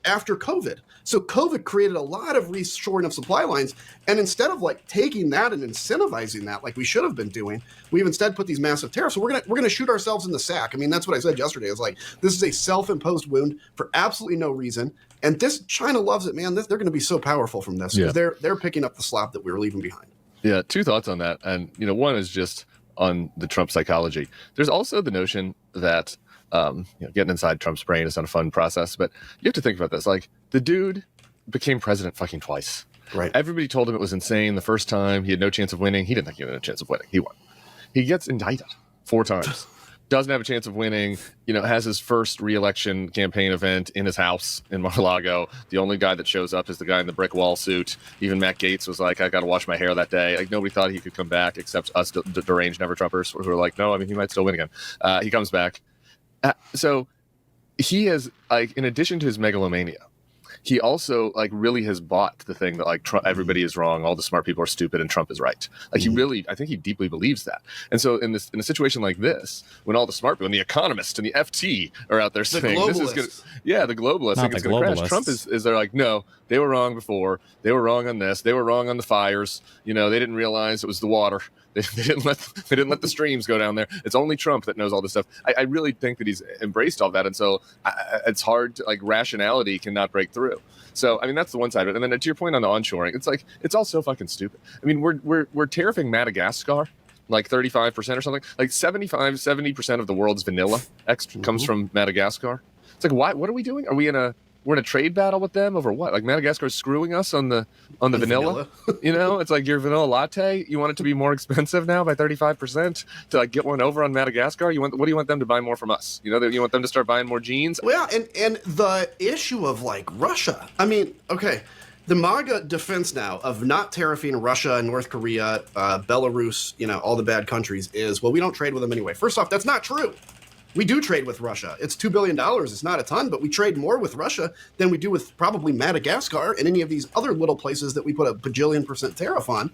after COVID. So COVID created a lot of reshoring of supply lines. And instead of taking that and incentivizing that like we should have been doing, we've instead put these massive tariffs. So we're gonna shoot ourselves in the sack. I mean, that's what I said yesterday. It's like, this is a self-imposed wound for absolutely no reason. And China loves it, man. They're going to be so powerful from this because they're picking up the slack that we were leaving behind. Yeah, two thoughts on that. And, one is just on the Trump psychology. There's also the notion that getting inside Trump's brain is not a fun process, but you have to think about this. Like, the dude became president fucking twice. Right. Everybody told him it was insane the first time. He had no chance of winning. He didn't think he had a chance of winning. He won. He gets indicted 4 times. Doesn't have a chance of winning, has his first re-election campaign event in his house in Mar-a-Lago. The only guy that shows up is the guy in the brick wall suit. Even Matt Gaetz was like, I got to wash my hair that day. Like, nobody thought he could come back except us deranged never-Trumpers who were like, no, I mean, he might still win again. He comes back. So he has, in addition to his megalomania, he also really has bought the thing that Trump, everybody is wrong, all the smart people are stupid, and Trump is right. I think he deeply believes that. And so in a situation like this, when all the smart people and the economists and the FT are out there saying this is going to, the globalists think it's going to crash. Trump is they're like, no, they were wrong before. They were wrong on this. They were wrong on the fires. They didn't realize it was the water. They didn't let the streams go down there. It's only Trump that knows all this stuff. I really think that he's embraced all that, and so it's hard to rationality cannot break through. So I mean that's the one side of it. And then to your point on the onshoring, it's all so fucking stupid. I mean we're tariffing Madagascar 35% or something. 70% of the world's vanilla comes from Madagascar. It's why? What are we doing? Are we we're in a trade battle with them over what? Madagascar's screwing us on the vanilla. It's like your vanilla latte. You want it to be more expensive now by 35% to get one over on Madagascar. What do you want them to buy more from us? You want them to start buying more jeans? Well, and the issue of Russia. I mean, okay, the MAGA defense now of not tariffing Russia and North Korea, Belarus, all the bad countries is, well, we don't trade with them anyway. First off, that's not true. We do trade with Russia. It's $2 billion. It's not a ton, but we trade more with Russia than we do with probably Madagascar and any of these other little places that we put a bajillion% tariff on.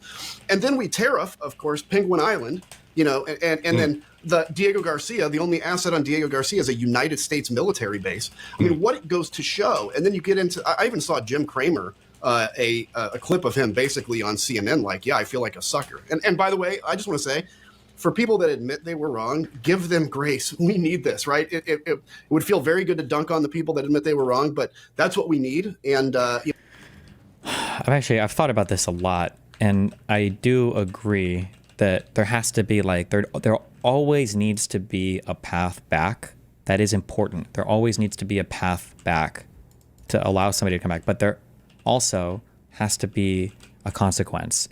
And then we tariff, of course, Penguin Island, and then the Diego Garcia, the only asset on Diego Garcia is a United States military base. I mean, what it goes to show, and then you get into, I even saw Jim Cramer, a clip of him basically on CNN, I feel like a sucker. And by the way, I just want to say, for people that admit they were wrong, give them grace. We need this, right? It would feel very good to dunk on the people that admit they were wrong, but that's what we need. And I've thought about this a lot, and I do agree that there has to be there always needs to be a path back. That is important. There always needs to be a path back to allow somebody to come back, but there also has to be a consequence.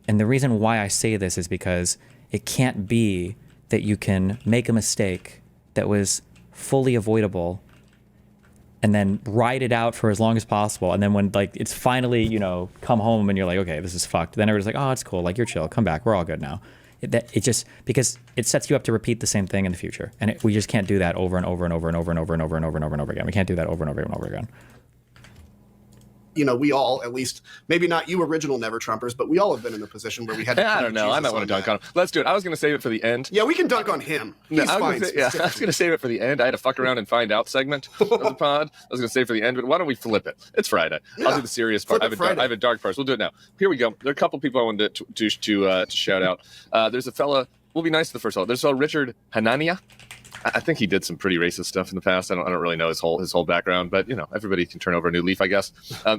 And the reason why I say this is because it can't be that you can make a mistake that was fully avoidable and then ride it out for as long as possible. And then when it's finally, come home and you're like, okay, this is fucked. Then everybody's like, oh, it's cool. You're chill. Come back. We're all good now. It just, because it sets you up to repeat the same thing in the future. And we just can't do that over and over and over and over and over and over and over and over and over again. We can't do that over and over and over again. we all, at least, maybe not you original Never Trumpers, but we all have been in a position where we had to I don't know. I might want to dunk on him. Let's do it. I was going to save it for the end. Yeah, we can dunk on him. He's fine. I was going to save it for the end. I had a fuck around and find out segment of the pod. I was going to save it for the end, but why don't we flip it? It's Friday. Yeah. I'll do the serious part. I have a dark part. So we'll do it now. Here we go. There are a couple people I wanted to shout out. There's a fella. We'll be nice to the first one. There's a Richard Hanania. I think he did some pretty racist stuff in the past. I don't really know his whole background, but everybody can turn over a new leaf, I guess.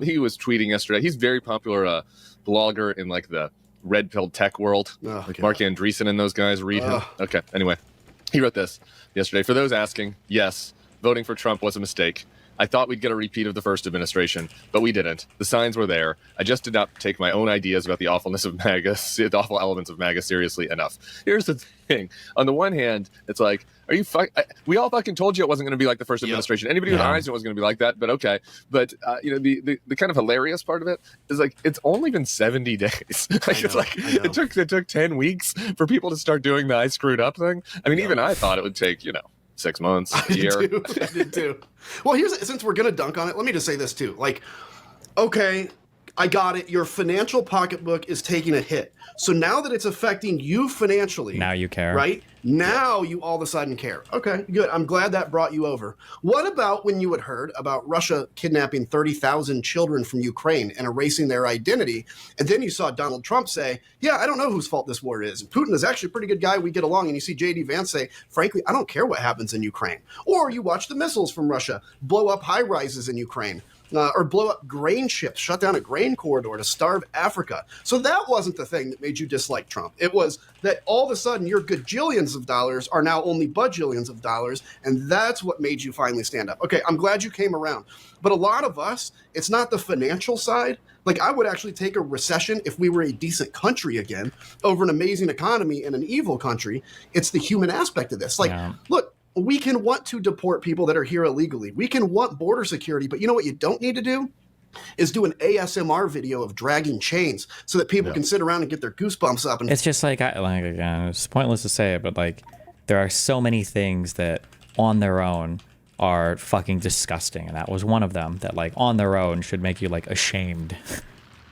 He was tweeting yesterday. He's very popular blogger in like the red pill tech world, like Mark Andreessen and those guys. Read him. Okay. Anyway, he wrote this yesterday. For those asking, yes, voting for Trump was a mistake. I thought we'd get a repeat of the first administration, but we didn't. The signs were there. I just did not take my own ideas about the awfulness of MAGA, the awful elements of MAGA seriously enough. Here's the thing. On the one hand, it's like, we all fucking told you it wasn't going to be like the first administration. Anybody with eyes knew it was going to be like that, but okay. But, the kind of hilarious part of it is like, it's only been 70 days. It took 10 weeks for people to start doing the I screwed up thing. I mean, even I thought it would take, 6 months, a year. I did too. Well, since we're going to dunk on it, let me just say this too. Like, okay, I got it. Your financial pocketbook is taking a hit. So now that it's affecting you financially. Now you care. Right? Now you all of a sudden care. Okay, good. I'm glad that brought you over. What about when you had heard about Russia kidnapping 30,000 children from Ukraine and erasing their identity? And then you saw Donald Trump say, yeah, I don't know whose fault this war is. Putin is actually a pretty good guy. We get along. And you see J.D. Vance say, frankly, I don't care what happens in Ukraine. Or you watch the missiles from Russia blow up high rises in Ukraine. Or blow up grain ships, shut down a grain corridor to starve Africa. So that wasn't the thing that made you dislike Trump. It was that all of a sudden your gajillions of dollars are now only bajillions of dollars, and that's what made you finally stand up. Okay, I'm glad you came around. But a lot of us, it's not the financial side. Like, I would actually take a recession if we were a decent country again over an amazing economy in an evil country. It's the human aspect of this. Like, look, we can want to deport people that are here illegally. We can want border security, but you know what you don't need to do? Is do an ASMR video of dragging chains so that people can sit around and get their goosebumps up. And it's just again, it's pointless to say it, but like, there are so many things that on their own are fucking disgusting, and that was one of them that like on their own should make you like ashamed.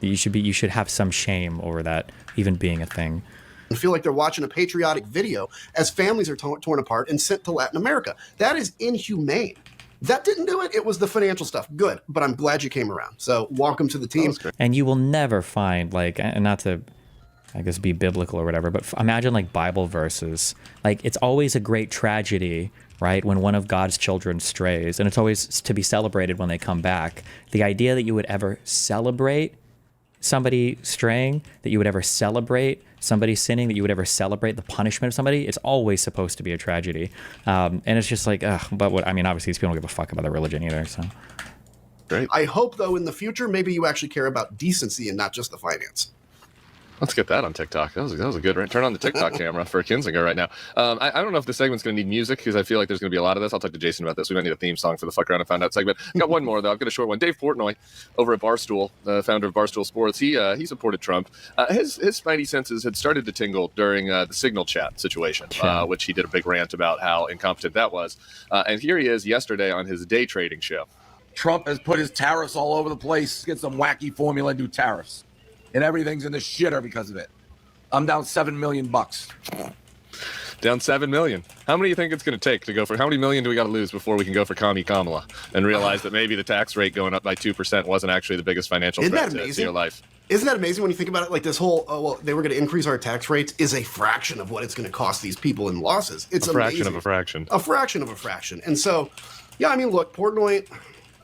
You should have some shame over that even being a thing. And feel like they're watching a patriotic video as families are torn apart and sent to Latin America. That is inhumane. That didn't do it. It was the financial stuff. Good. But I'm glad you came around. So welcome to the team. And you will never find, like, and not to, I guess, be biblical or whatever, but imagine like Bible verses. Like, it's always a great tragedy, right, when one of God's children strays. And it's always to be celebrated when they come back. The idea that you would ever celebrate somebody straying, that you would ever celebrate somebody sinning, that you would ever celebrate the punishment of somebody, it's always supposed to be a tragedy. And it's just like, but what, I mean, obviously these people don't give a fuck about their religion either, so. Great. I hope, though, in the future, maybe you actually care about decency and not just the finance. Let's get that on TikTok. That was a good right. Turn on the TikTok camera for Kinzinger right now. I don't know if this segment's going to need music because I feel like there's going to be a lot of this. I'll talk to Jason about this. We might need a theme song for the Fuck Around and Find Out segment. Got one more, though. I've got a short one. Dave Portnoy over at Barstool, the founder of Barstool Sports, he supported Trump. His spidey senses had started to tingle during the Signal chat situation, which he did a big rant about how incompetent that was. And here he is yesterday on his day trading show. Trump has put his tariffs all over the place. Get some wacky formula and do tariffs. And everything's in the shitter because of it. I'm down $7 million. Down $7 million. How many do you think it's going to take to go for? How many million do we got to lose before we can go for Commie Kamala and realize that maybe the tax rate going up by 2% wasn't actually the biggest financial threat to your life? Isn't that amazing when you think about it? Like this whole, they were going to increase our tax rates is a fraction of what it's going to cost these people in losses. It's a fraction of a fraction. A fraction of a fraction. And so, yeah, I mean, look, Portnoy,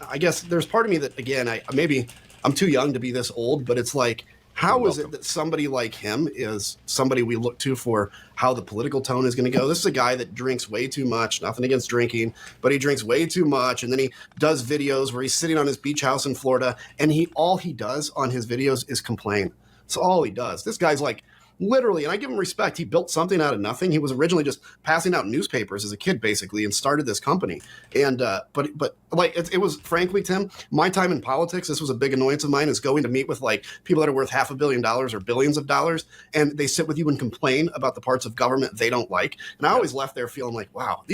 I guess there's part of me that, again, maybe I'm too young to be this old, but it's like, how is it that somebody like him is somebody we look to for how the political tone is going to go? This is a guy that drinks way too much, nothing against drinking, but he drinks way too much. And then he does videos where he's sitting on his beach house in Florida and all he does on his videos is complain. That's all he does. This guy's like, literally, and I give him respect, he built something out of nothing. He was originally just passing out newspapers as a kid, basically, and started this company. And but like it was, frankly, Tim, my time in politics, this was a big annoyance of mine, is going to meet with like people that are worth $500 million or billions of dollars, and they sit with you and complain about the parts of government they don't like. And I always left there feeling like, wow,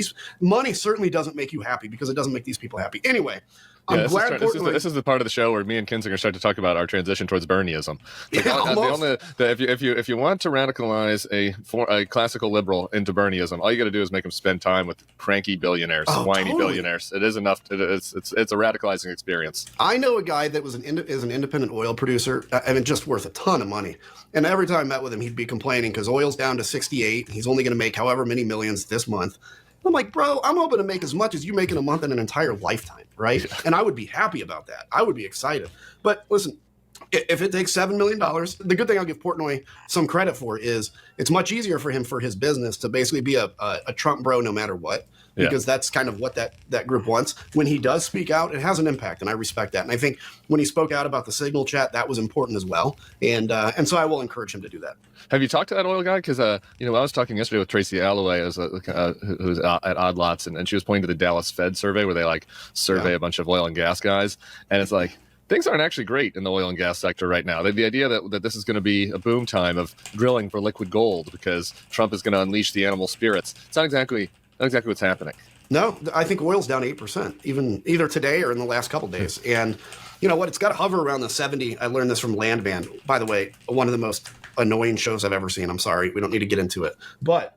money certainly doesn't make you happy because it doesn't make these people happy. Anyway, I'm Yeah, glad this is the part of the show where me and Kinzinger start to talk about our transition towards Bernieism. If you want to radicalize a classical liberal into Bernieism, all you got to do is make them spend time with cranky billionaires, whiny billionaires. It is enough. It's a radicalizing experience. I know a guy that is an independent oil producer, just worth a ton of money. And every time I met with him, he'd be complaining because oil's down to 68. He's only going to make however many millions this month. I'm like, bro, I'm hoping to make as much as you make in a month in an entire lifetime, right? Yeah. And I would be happy about that. I would be excited. But listen, if it takes $7 million, the good thing I'll give Portnoy some credit for is it's much easier for him for his business to basically be a Trump bro no matter what, because that's kind of what that group wants. When he does speak out, it has an impact, and I respect that. And I think when he spoke out about the Signal chat, that was important as well. And so I will encourage him to do that. Have you talked to that oil guy? Because I was talking yesterday with Tracy Alloway, who's at Odd Lots, and she was pointing to the Dallas Fed survey where they survey a bunch of oil and gas guys, and it's like things aren't actually great in the oil and gas sector right now. The idea that this is going to be a boom time of drilling for liquid gold because Trump is going to unleash the animal spirits. It's not exactly what's happening. No, I think oil's down 8%, either today or in the last couple days. And you know what? It's got to hover around the 70. I learned this from Landman. By the way, one of the most annoying shows I've ever seen. I'm sorry. We don't need to get into it. But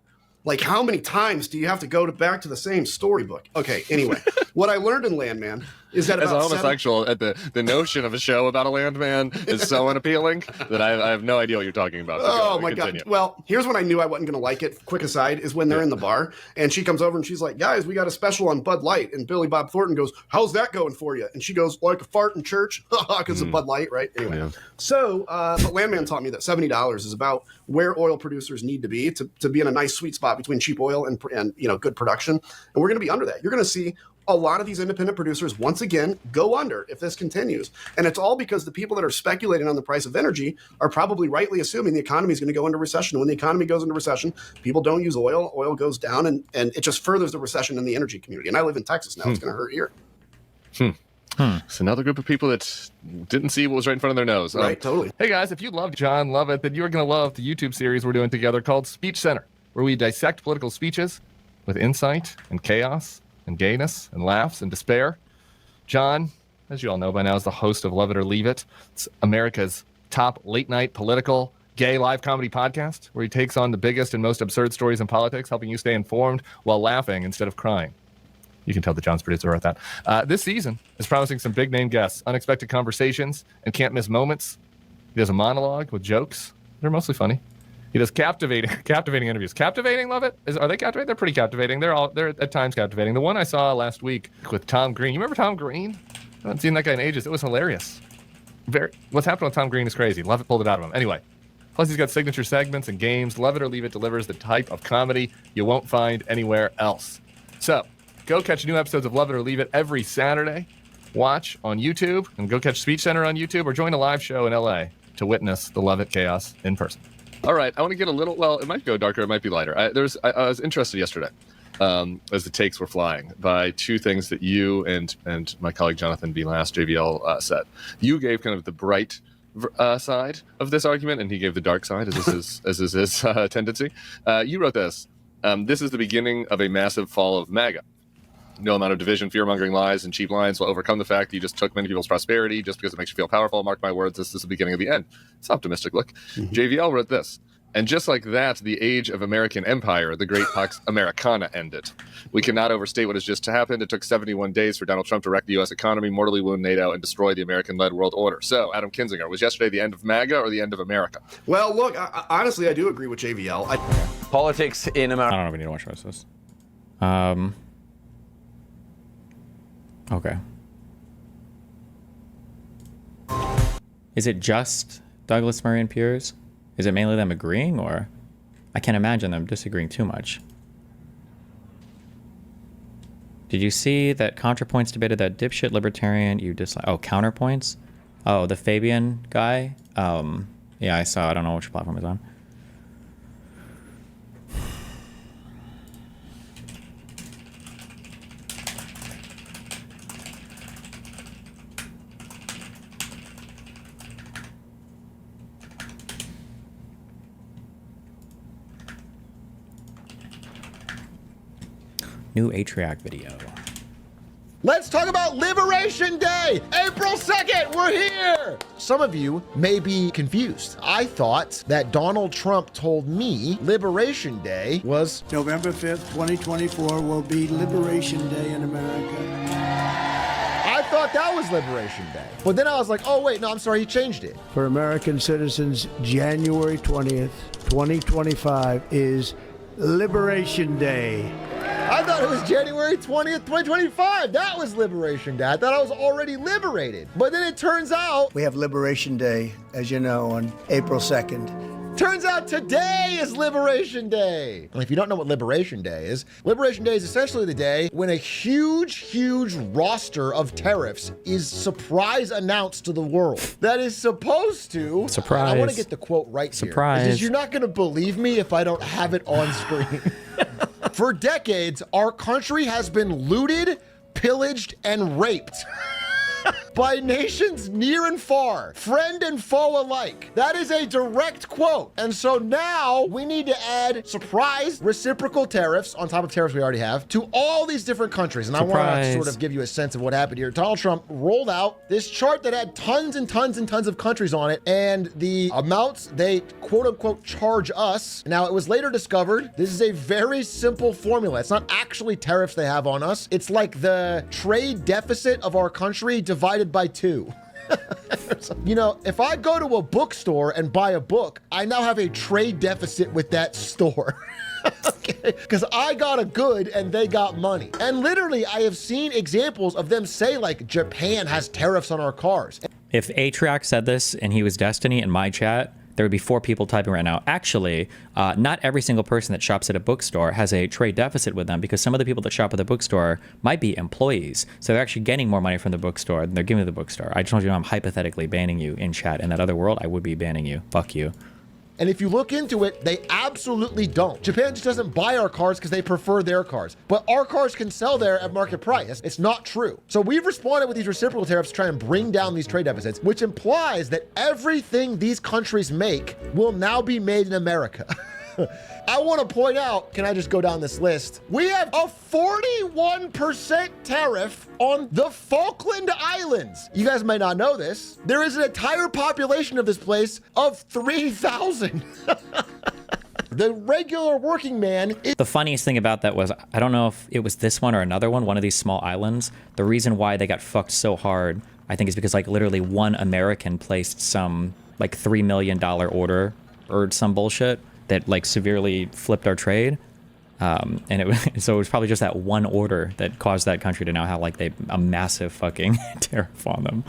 how many times do you have to go back to the same storybook? Okay, anyway, what I learned in Landman is that as a homosexual, the notion of a show about a landman is so unappealing that I have no idea what you're talking about. Oh my God. Well, here's when I knew I wasn't going to like it. Quick aside is when they're in the bar and she comes over and she's like, guys, we got a special on Bud Light. And Billy Bob Thornton goes, how's that going for you? And she goes, like a fart in church, because of Bud Light, right? Anyway, so but Landman taught me that $70 is about where oil producers need to be in a nice sweet spot between cheap oil and good production. And we're going to be under that. You're going to see a lot of these independent producers once again go under if this continues. And it's all because the people that are speculating on the price of energy are probably rightly assuming the economy is going to go into recession. And when the economy goes into recession, people don't use oil goes down, and it just furthers the recession in the energy community. And I live in Texas now. It's going to hurt here. It's another group of people that didn't see what was right in front of their nose. Right, totally. Hey guys, if you loved John Lovett, then you're going to love the YouTube series we're doing together called Speech Center, where we dissect political speeches with insight and chaos and gayness and laughs and despair. John, as you all know by now, is the host of Love It or Leave It. It's America's top late-night political gay live comedy podcast, where he takes on the biggest and most absurd stories in politics, helping you stay informed while laughing instead of crying. You can tell that John's producer wrote that. This season is promising some big-name guests, unexpected conversations, and can't-miss moments. He does a monologue with jokes. They're mostly funny. He does captivating interviews. Captivating, love it? Are they captivating? They're pretty captivating. They're at times captivating. The one I saw last week with Tom Green. You remember Tom Green? I haven't seen that guy in ages. It was hilarious. What's happened with Tom Green is crazy. Lovett pulled it out of him. Anyway, plus he's got signature segments and games. Love It or Leave It delivers the type of comedy you won't find anywhere else. So go catch new episodes of Love It or Leave It every Saturday. Watch on YouTube and go catch Speech Center on YouTube, or join a live show in LA to witness the Love It chaos in person. All right, I want to get a little, it might go darker, it might be lighter. I was interested yesterday, as the takes were flying, by two things that you and my colleague Jonathan B. Last, JVL, said. You gave kind of the bright side of this argument, and he gave the dark side, as is his tendency. You wrote this. This is the beginning of a massive fall of MAGA. No amount of division, fear-mongering lies, and cheap lines will overcome the fact that you just took many people's prosperity just because it makes you feel powerful. Mark my words, this is the beginning of the end. It's an optimistic look. Mm-hmm. JVL wrote this. And just like that, the age of American empire, the great Pax Americana, ended. We cannot overstate what has just happened. It took 71 days for Donald Trump to wreck the U.S. economy, mortally wound NATO, and destroy the American-led world order. So, Adam Kinzinger, was yesterday the end of MAGA or the end of America? Well, look, honestly, I do agree with JVL. Politics in America. I don't know if we need to watch this. Okay. Is it just Douglas Murray and Piers? Is it mainly them agreeing, or I can't imagine them disagreeing too much? Did you see that ContraPoints debated that dipshit libertarian you dislike? Oh, Counterpoints? Oh, the Fabian guy? Yeah, I saw. I don't know which platform it's on. New Atrioc video. Let's talk about Liberation Day. April 2nd, we're here. Some of you may be confused. I thought that Donald Trump told me Liberation Day was November 5th, 2024 will be Liberation Day in America. I thought that was Liberation Day. But then I was like, oh wait, no, I'm sorry, he changed it. For American citizens, January 20th, 2025 is Liberation Day. I thought it was January 20th, 2025. That was Liberation Day. I thought I was already liberated. But then it turns out... We have Liberation Day, as you know, on April 2nd. Turns out today is Liberation Day. And if you don't know what Liberation Day is essentially the day when a huge roster of tariffs is surprise announced to the world. That is supposed to... Surprise. I want to get the quote right Surprise. here. You're not going to believe me if I don't have it on screen. For decades, our country has been looted, pillaged, and raped by nations near and far, friend and foe alike. That is a direct quote. And so now we need to add surprise reciprocal tariffs on top of tariffs we already have to all these different countries. And Surprise. I want to sort of give you a sense of what happened here. Donald Trump rolled out this chart that had tons and tons and tons of countries on it and the amounts they quote unquote charge us. Now it was later discovered this is a very simple formula. It's not actually tariffs they have on us. It's like the trade deficit of our country divided by 2. You know, if I go to a bookstore and buy a book, I now have a trade deficit with that store. Okay, because I got a good and they got money. And literally, I have seen examples of them say like Japan has tariffs on our cars. If Atrioc said this and he was Destiny in my chat, there would be 4 people typing right now. Actually, not every single person that shops at a bookstore has a trade deficit with them because some of the people that shop at the bookstore might be employees. So they're actually getting more money from the bookstore than they're giving to the bookstore. I just want you to know I'm hypothetically banning you in chat. In that other world, I would be banning you. Fuck you. And if you look into it, they absolutely don't. Japan just doesn't buy our cars because they prefer their cars. But our cars can sell there at market price. It's not true. So we've responded with these reciprocal tariffs to try and bring down these trade deficits, which implies that everything these countries make will now be made in America. I want to point out, can I just go down this list? We have a 41% tariff on the Falkland Islands. You guys might not know this. There is an entire population of this place of 3,000. The regular working man is... The funniest thing about that was, I don't know if it was this one or another one of these small islands. The reason why they got fucked so hard, I think is because like literally one American placed some like $3 million order or some bullshit that like severely flipped our trade. And so it was probably just that one order that caused that country to now have like a massive fucking tariff on them.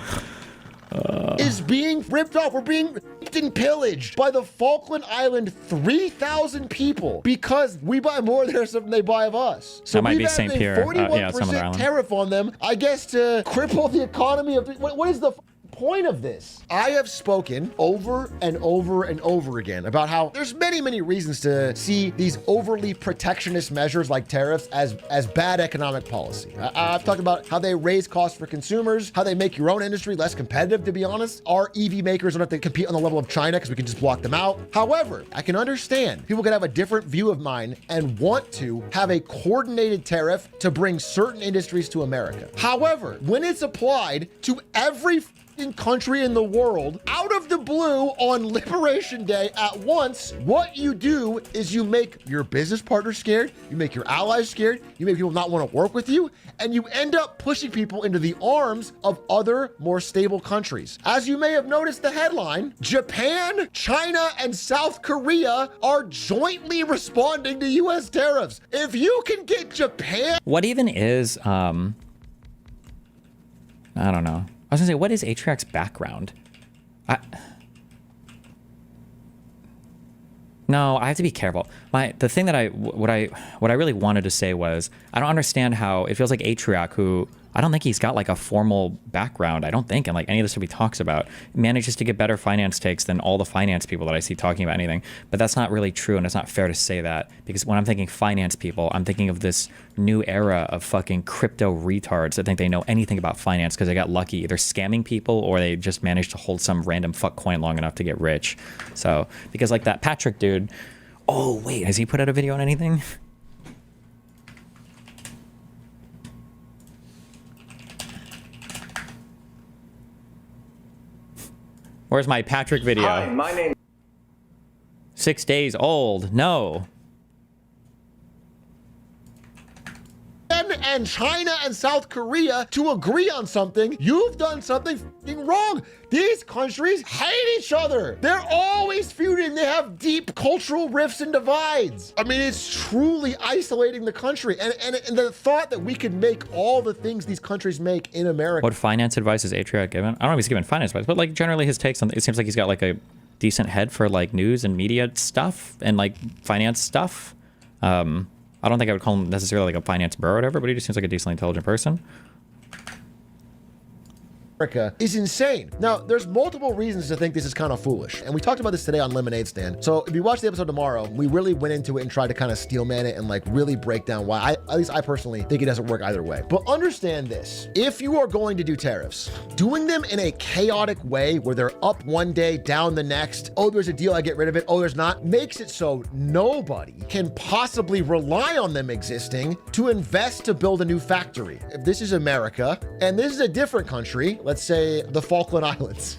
Is being ripped off. We're being raped and pillaged by the Falkland Island 3,000 people because we buy more there than they buy of us. So that might we've be had St. a Pierre. 41% tariff on them, I guess, to cripple the economy of... What is the point of this? I have spoken over and over and over again about how there's many reasons to see these overly protectionist measures like tariffs as bad economic policy. I've talked about how they raise costs for consumers, how they make your own industry less competitive, to be honest. Our EV makers don't have to compete on the level of China because we can just block them out. However, I can understand people can have a different view of mine and want to have a coordinated tariff to bring certain industries to America. However, when it's applied to every country in the world out of the blue on Liberation Day at once, what you do is you make your business partners scared, you make your allies scared, you make people not want to work with you, and you end up pushing people into the arms of other more stable countries. As you may have noticed the headline, Japan, China, and South Korea are jointly responding to US tariffs. If you can get Japan... What even is, I don't know. I was gonna say, what is Atrioc's background? No, I have to be careful. The thing that what I really wanted to say was, I don't understand how it feels like Atrioc, who I don't think he's got like a formal background, I don't think, and like any of the stuff he talks about, manages to get better finance takes than all the finance people that I see talking about anything. But that's not really true, and it's not fair to say that, because when I'm thinking finance people, I'm thinking of this new era of fucking crypto retards that think they know anything about finance because they got lucky either scamming people or they just managed to hold some random fuck coin long enough to get rich. So, because like that Patrick dude, oh wait, has he put out a video on anything? Where's my Patrick video? Hi, my name. 6 days old. No. And China and South Korea to agree on something, you've done something f***ing wrong. These countries hate each other. They're always feuding. They have deep cultural rifts and divides. I mean, it's truly isolating the country. And the thought that we could make all the things these countries make in America. What finance advice is Atrioc given? I don't know if he's given finance advice, but like generally his takes on it seems like he's got like a decent head for like news and media stuff and like finance stuff. I don't think I would call him necessarily like a finance bro or whatever, but he just seems like a decently intelligent person. America is insane. Now, there's multiple reasons to think this is kind of foolish. And we talked about this today on Lemonade Stand. So if you watch the episode tomorrow, we really went into it and tried to kind of steelman it and like really break down why, at least I personally think it doesn't work either way. But understand this, if you are going to do tariffs, doing them in a chaotic way where they're up one day, down the next, oh, there's a deal, I get rid of it, oh, there's not, makes it so nobody can possibly rely on them existing to invest to build a new factory. If this is America and this is a different country, let's say the Falkland Islands.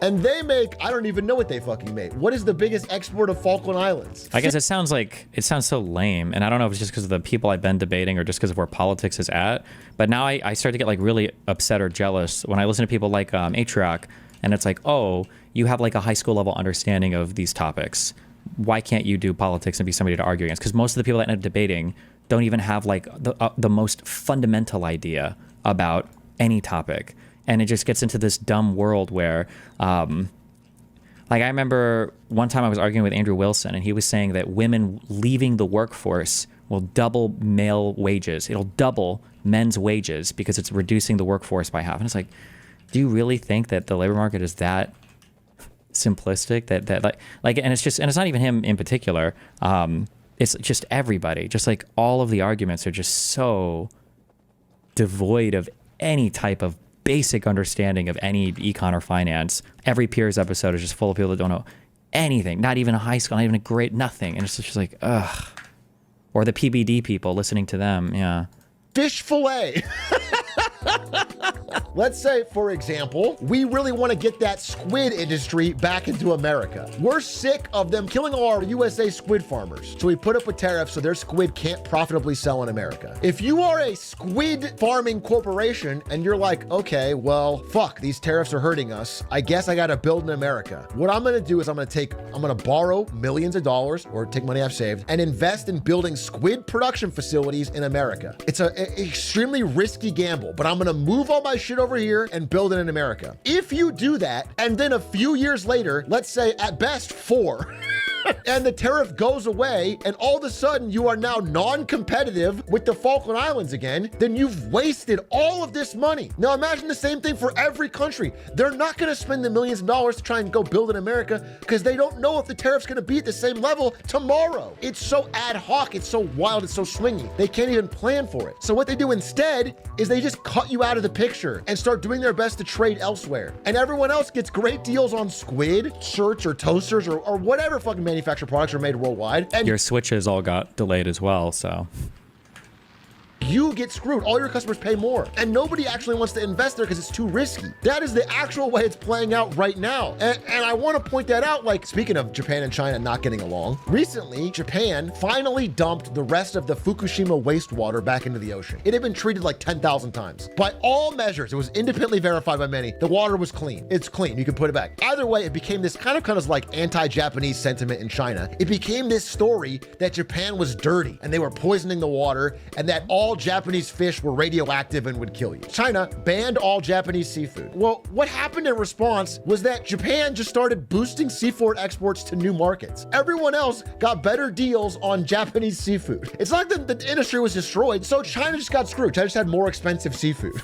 And they make, I don't even know what they fucking make. What is the biggest export of Falkland Islands? I guess it sounds so lame. And I don't know if it's just because of the people I've been debating or just because of where politics is at. But now I start to get like really upset or jealous when I listen to people like Atrioc, and it's like, oh, you have like a high school level understanding of these topics. Why can't you do politics and be somebody to argue against? Because most of the people that end up debating don't even have like the most fundamental idea about any topic. And it just gets into this dumb world where, like I remember one time I was arguing with Andrew Wilson and he was saying that women leaving the workforce will double male wages. It'll double men's wages because it's reducing the workforce by half. And it's like, do you really think that the labor market is that simplistic? That like, and it's not even him in particular. It's just everybody. Just like all of the arguments are just so devoid of any type of basic understanding of any econ or finance. Every Peers episode is just full of people that don't know anything, not even a high school, not even a grade, nothing. And it's just like, ugh. Or the PBD people, listening to them, yeah. Fish fillet. Let's say, for example, we really want to get that squid industry back into America. We're sick of them killing all our USA squid farmers. So we put up with tariffs so their squid can't profitably sell in America. If you are a squid farming corporation and you're like, okay, well, fuck, these tariffs are hurting us. I guess I got to build in America. What I'm going to do is I'm going to borrow millions of dollars or take money I've saved and invest in building squid production facilities in America. It's an extremely risky gamble, but I'm going to move all my shit over here and build it in America. If you do that, and then a few years later, let's say at best 4, and the tariff goes away, and all of a sudden you are now non-competitive with the Falkland Islands again, then you've wasted all of this money. Now imagine the same thing for every country. They're not gonna spend the millions of dollars to try and go build in America because they don't know if the tariff's gonna be at the same level tomorrow. It's so ad hoc, it's so wild, it's so swingy. They can't even plan for it. So what they do instead is they just cut you out of the picture and start doing their best to trade elsewhere. And everyone else gets great deals on squid, shirts, or toasters, or whatever fucking manufactured products are made worldwide. And your switches all got delayed as well, so you get screwed. All your customers pay more. And nobody actually wants to invest there because it's too risky. That is the actual way it's playing out right now. And I want to point that out, like, speaking of Japan and China not getting along, recently, Japan finally dumped the rest of the Fukushima wastewater back into the ocean. It had been treated like 10,000 times. By all measures, it was independently verified by many, the water was clean. It's clean, you can put it back. Either way, it became this kind of like anti-Japanese sentiment in China. It became this story that Japan was dirty and they were poisoning the water and that all Japanese fish were radioactive and would kill you. China banned all Japanese seafood. Well, what happened in response was that Japan just started boosting seafood exports to new markets. Everyone else got better deals on Japanese seafood. It's not that the industry was destroyed, so China just got screwed. China just had more expensive seafood.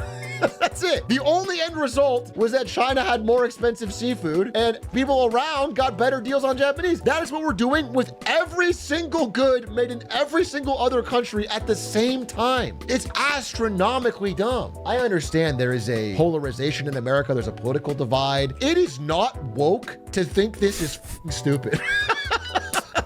That's it. The only end result was that China had more expensive seafood and people around got better deals on Japanese. That is what we're doing with every single good made in every single other country at the same time. It's astronomically dumb. I understand there is a polarization in America. There's a political divide. It is not woke to think this is stupid.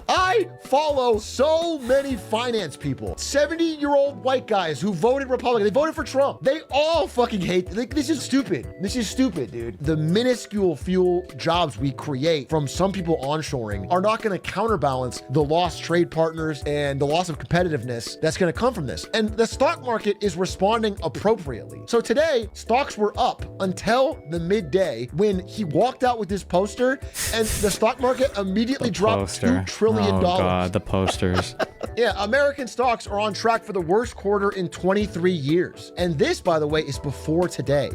I follow so many finance people. 70-year-old white guys who voted Republican. They voted for Trump. They all fucking hate. Like, this is stupid. This is stupid, dude. The minuscule few jobs we create from some people onshoring are not going to counterbalance the lost trade partners and the loss of competitiveness that's going to come from this. And the stock market is responding appropriately. So today, stocks were up until the midday when he walked out with this poster, and the stock market immediately dropped $2 trillion. Oh god, the posters. Yeah, American stocks are on track for the worst quarter in 23 years. And this, by the way, is before today.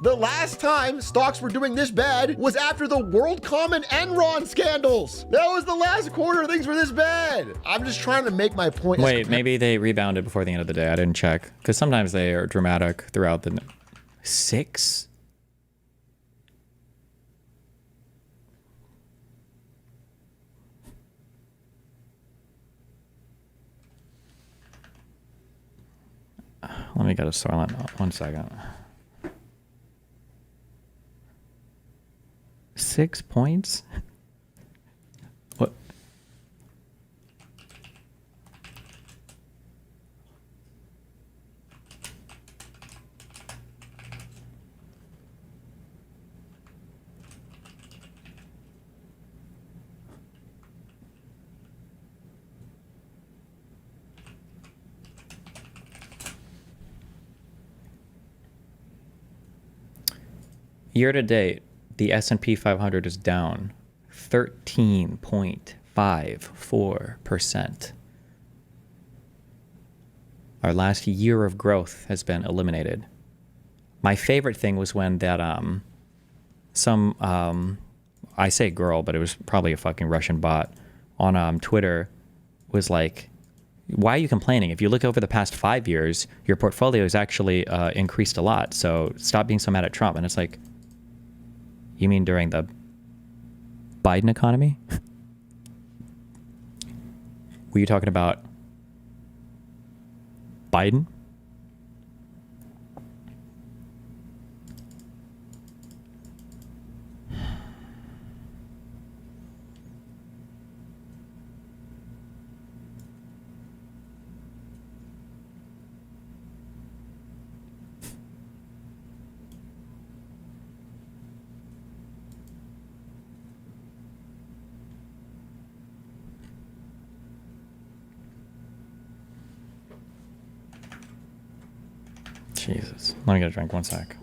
The last time stocks were doing this bad was after the WorldCom and Enron scandals. That was the last quarter things were this bad. I'm just trying to make my point. Wait, maybe they rebounded before the end of the day. I didn't check. Because sometimes they are dramatic throughout the... 6? Let me get a silent 1 second. 6 points? What? Year to date, the S&P 500 is down 13.54%. Our last year of growth has been eliminated. My favorite thing was when that I say girl, but it was probably a fucking Russian bot on Twitter was like, why are you complaining? If you look over the past 5 years, your portfolio has actually increased a lot. So stop being so mad at Trump. And it's like, you mean during the Biden economy? Were you talking about Biden? Jesus. Let me get a drink. 1 sec.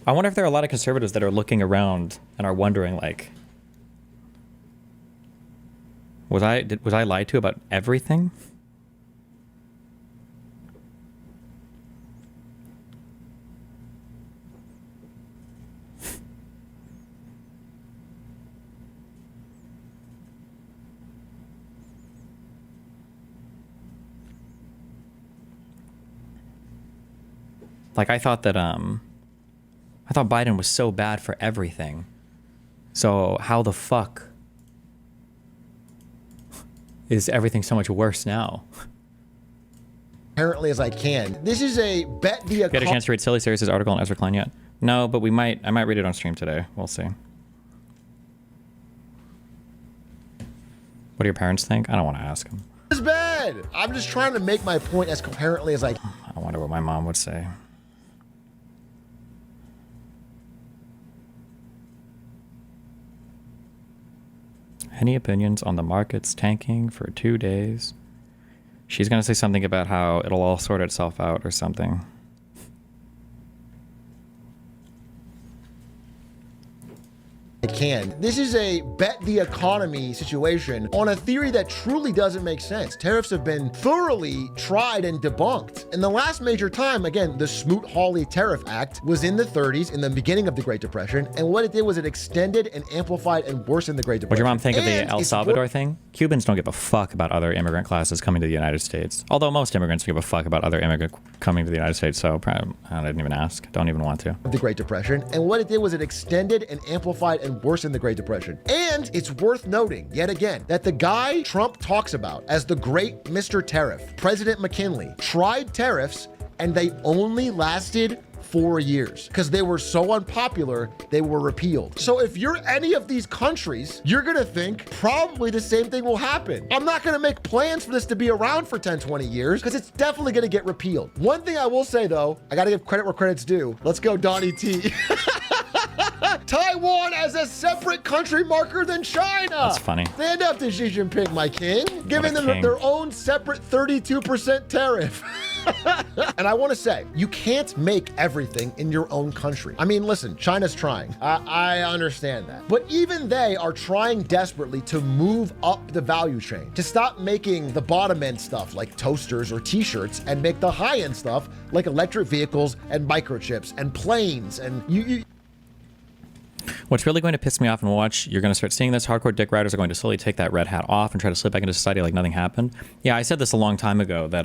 I wonder if there are a lot of conservatives that are looking around and are wondering, like, was I lied to about everything? Like, I thought Biden was so bad for everything. So how the fuck is everything so much worse now? Apparently as I can. This is a bet via... You had a chance to read Silly Series' article on Ezra Klein yet? No, but I might read it on stream today. We'll see. What do your parents think? I don't want to ask them. It's bad. I'm just trying to make my point as coherently as I can. I wonder what my mom would say. Any opinions on the markets tanking for 2 days? She's going to say something about how it'll all sort itself out or something. I can. This is a bet the economy situation on a theory that truly doesn't make sense. Tariffs have been thoroughly tried and debunked. And the last major time, again, the Smoot-Hawley Tariff Act was in the 30s, in the beginning of the Great Depression. And what it did was it extended and amplified and worsened the Great Depression. What'd your mom think of the El Salvador thing? Cubans don't give a fuck about other immigrant classes coming to the United States. Although most immigrants give a fuck about other immigrants coming to the United States, so probably, I didn't even ask. Don't even want to. The Great Depression. And what it did was it extended and amplified and worsened the Great Depression. And it's worth noting, yet again, that the guy Trump talks about as the great Mr. Tariff, President McKinley, tried tariffs and they only lasted 4 years because they were so unpopular, they were repealed. So if you're any of these countries, you're gonna think probably the same thing will happen. I'm not gonna make plans for this to be around for 10, 20 years because it's definitely gonna get repealed. One thing I will say though, I gotta give credit where credit's due. Let's go, Donnie T. Taiwan as a separate country marker than China. That's funny. Stand up to Xi Jinping, my king, giving them their own separate 32% tariff. And I want to say, you can't make everything in your own country. I mean, listen, China's trying. I understand that. But even they are trying desperately to move up the value chain, to stop making the bottom end stuff like toasters or t-shirts and make the high end stuff like electric vehicles and microchips and planes. And you What's really going to piss me off and watch, you're going to start seeing this, hardcore dick riders are going to slowly take that red hat off and try to slip back into society like nothing happened. Yeah, I said this a long time ago that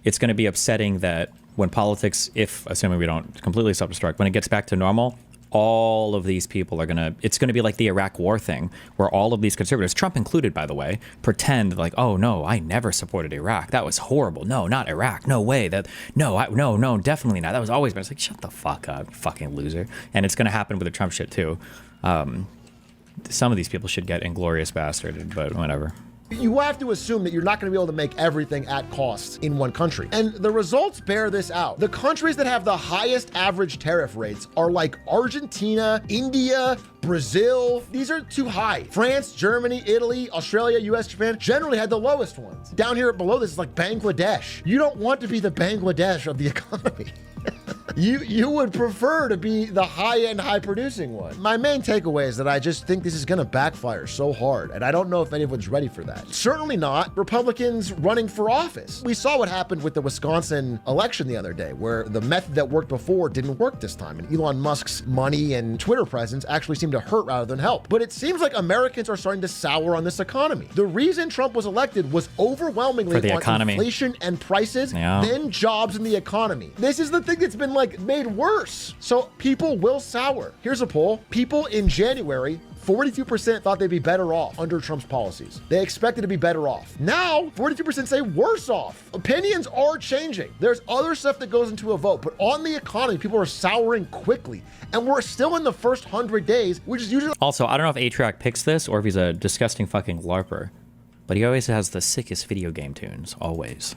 it's going to be upsetting that when politics, if assuming we don't completely self-destruct, when it gets back to normal, all of these people are going to, it's going to be like the Iraq war thing where all of these conservatives, Trump included, by the way, pretend like, oh no, I never supported Iraq. That was horrible. No, not Iraq. No way. No, definitely not. That was always been. It's like, shut the fuck up, you fucking loser. And it's going to happen with the Trump shit too. Some of these people should get inglorious bastarded, but whatever. You have to assume that you're not going to be able to make everything at cost in one country. And the results bear this out. The countries that have the highest average tariff rates are like Argentina, India, Brazil. These are too high. France, Germany, Italy, Australia, US, Japan generally had the lowest ones. Down here below this is like Bangladesh. You don't want to be the Bangladesh of the economy. You would prefer to be the high-end, high-producing one. My main takeaway is that I just think this is going to backfire so hard, and I don't know if anyone's ready for that. Certainly not Republicans running for office. We saw what happened with the Wisconsin election the other day, where the method that worked before didn't work this time, and Elon Musk's money and Twitter presence actually seemed to hurt rather than help. But it seems like Americans are starting to sour on this economy. The reason Trump was elected was overwhelmingly on inflation and prices, then jobs in the economy. This is the thing that's been like made worse. So people will sour. Here's a poll. People in January, 42% thought they'd be better off under Trump's policies. They expected to be better off. Now, 42% say worse off. Opinions are changing. There's other stuff that goes into a vote, but on the economy, people are souring quickly. And we're still in the first 100 days, which is usually... Also, I don't know if Atrioc picks this or if he's a disgusting fucking LARPer, but he always has the sickest video game tunes, always.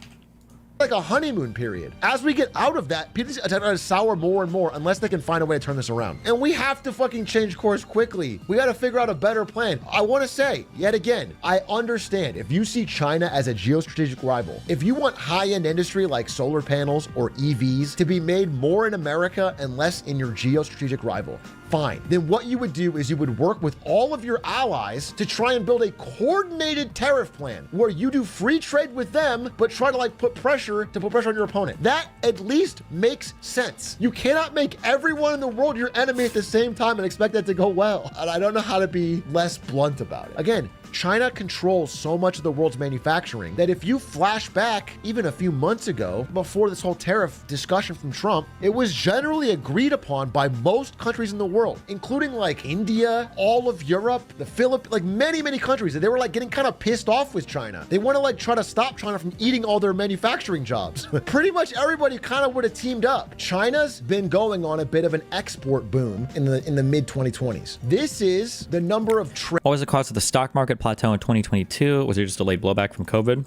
Like a honeymoon period. As we get out of that, people are to sour more and more unless they can find a way to turn this around. And we have to fucking change course quickly. We got to figure out a better plan. I want to say, yet again, I understand if you see China as a geostrategic rival, if you want high-end industry like solar panels or EVs to be made more in America and less in your geostrategic rival, fine. Then what you would do is you would work with all of your allies to try and build a coordinated tariff plan where you do free trade with them, but try to like put pressure on your opponent. That at least makes sense. You cannot make everyone in the world your enemy at the same time and expect that to go well. And I don't know how to be less blunt about it. Again, China controls so much of the world's manufacturing that if you flash back even a few months ago, before this whole tariff discussion from Trump, it was generally agreed upon by most countries in the world, including like India, all of Europe, the Philippines, like many countries, that they were like getting kind of pissed off with China. They want to like try to stop China from eating all their manufacturing jobs. Pretty much everybody kind of would have teamed up. China's been going on a bit of an export boom in the mid 2020s. This is the number of What was the cause of the stock market plateau in 2022? Was there just delayed blowback from COVID?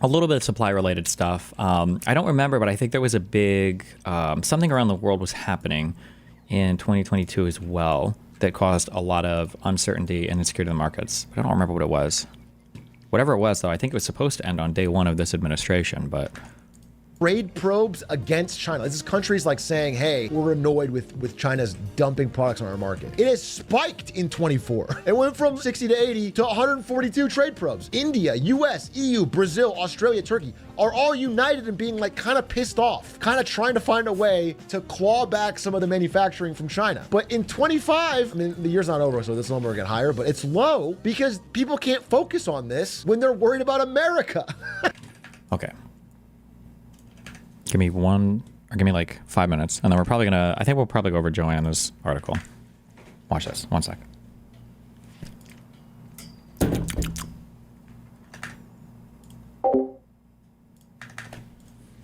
A little bit of supply related stuff. I don't remember, but I think there was a big, something around the world was happening in 2022 as well that caused a lot of uncertainty and insecurity in the markets. But I don't remember what it was. Whatever it was, though, I think it was supposed to end on day one of this administration, but trade probes against China. This is countries like saying, hey, we're annoyed with China's dumping products on our market. It has spiked in 24. It went from 60 to 80 to 142 trade probes. India, US, EU, Brazil, Australia, Turkey are all united in being like kind of pissed off, kind of trying to find a way to claw back some of the manufacturing from China. But in 25, I mean, the year's not over, so this number will get higher, but it's low because people can't focus on this when they're worried about America. Okay. Give me like 5 minutes, and then I think we'll probably go over Joanna's article. Watch this. 1 sec.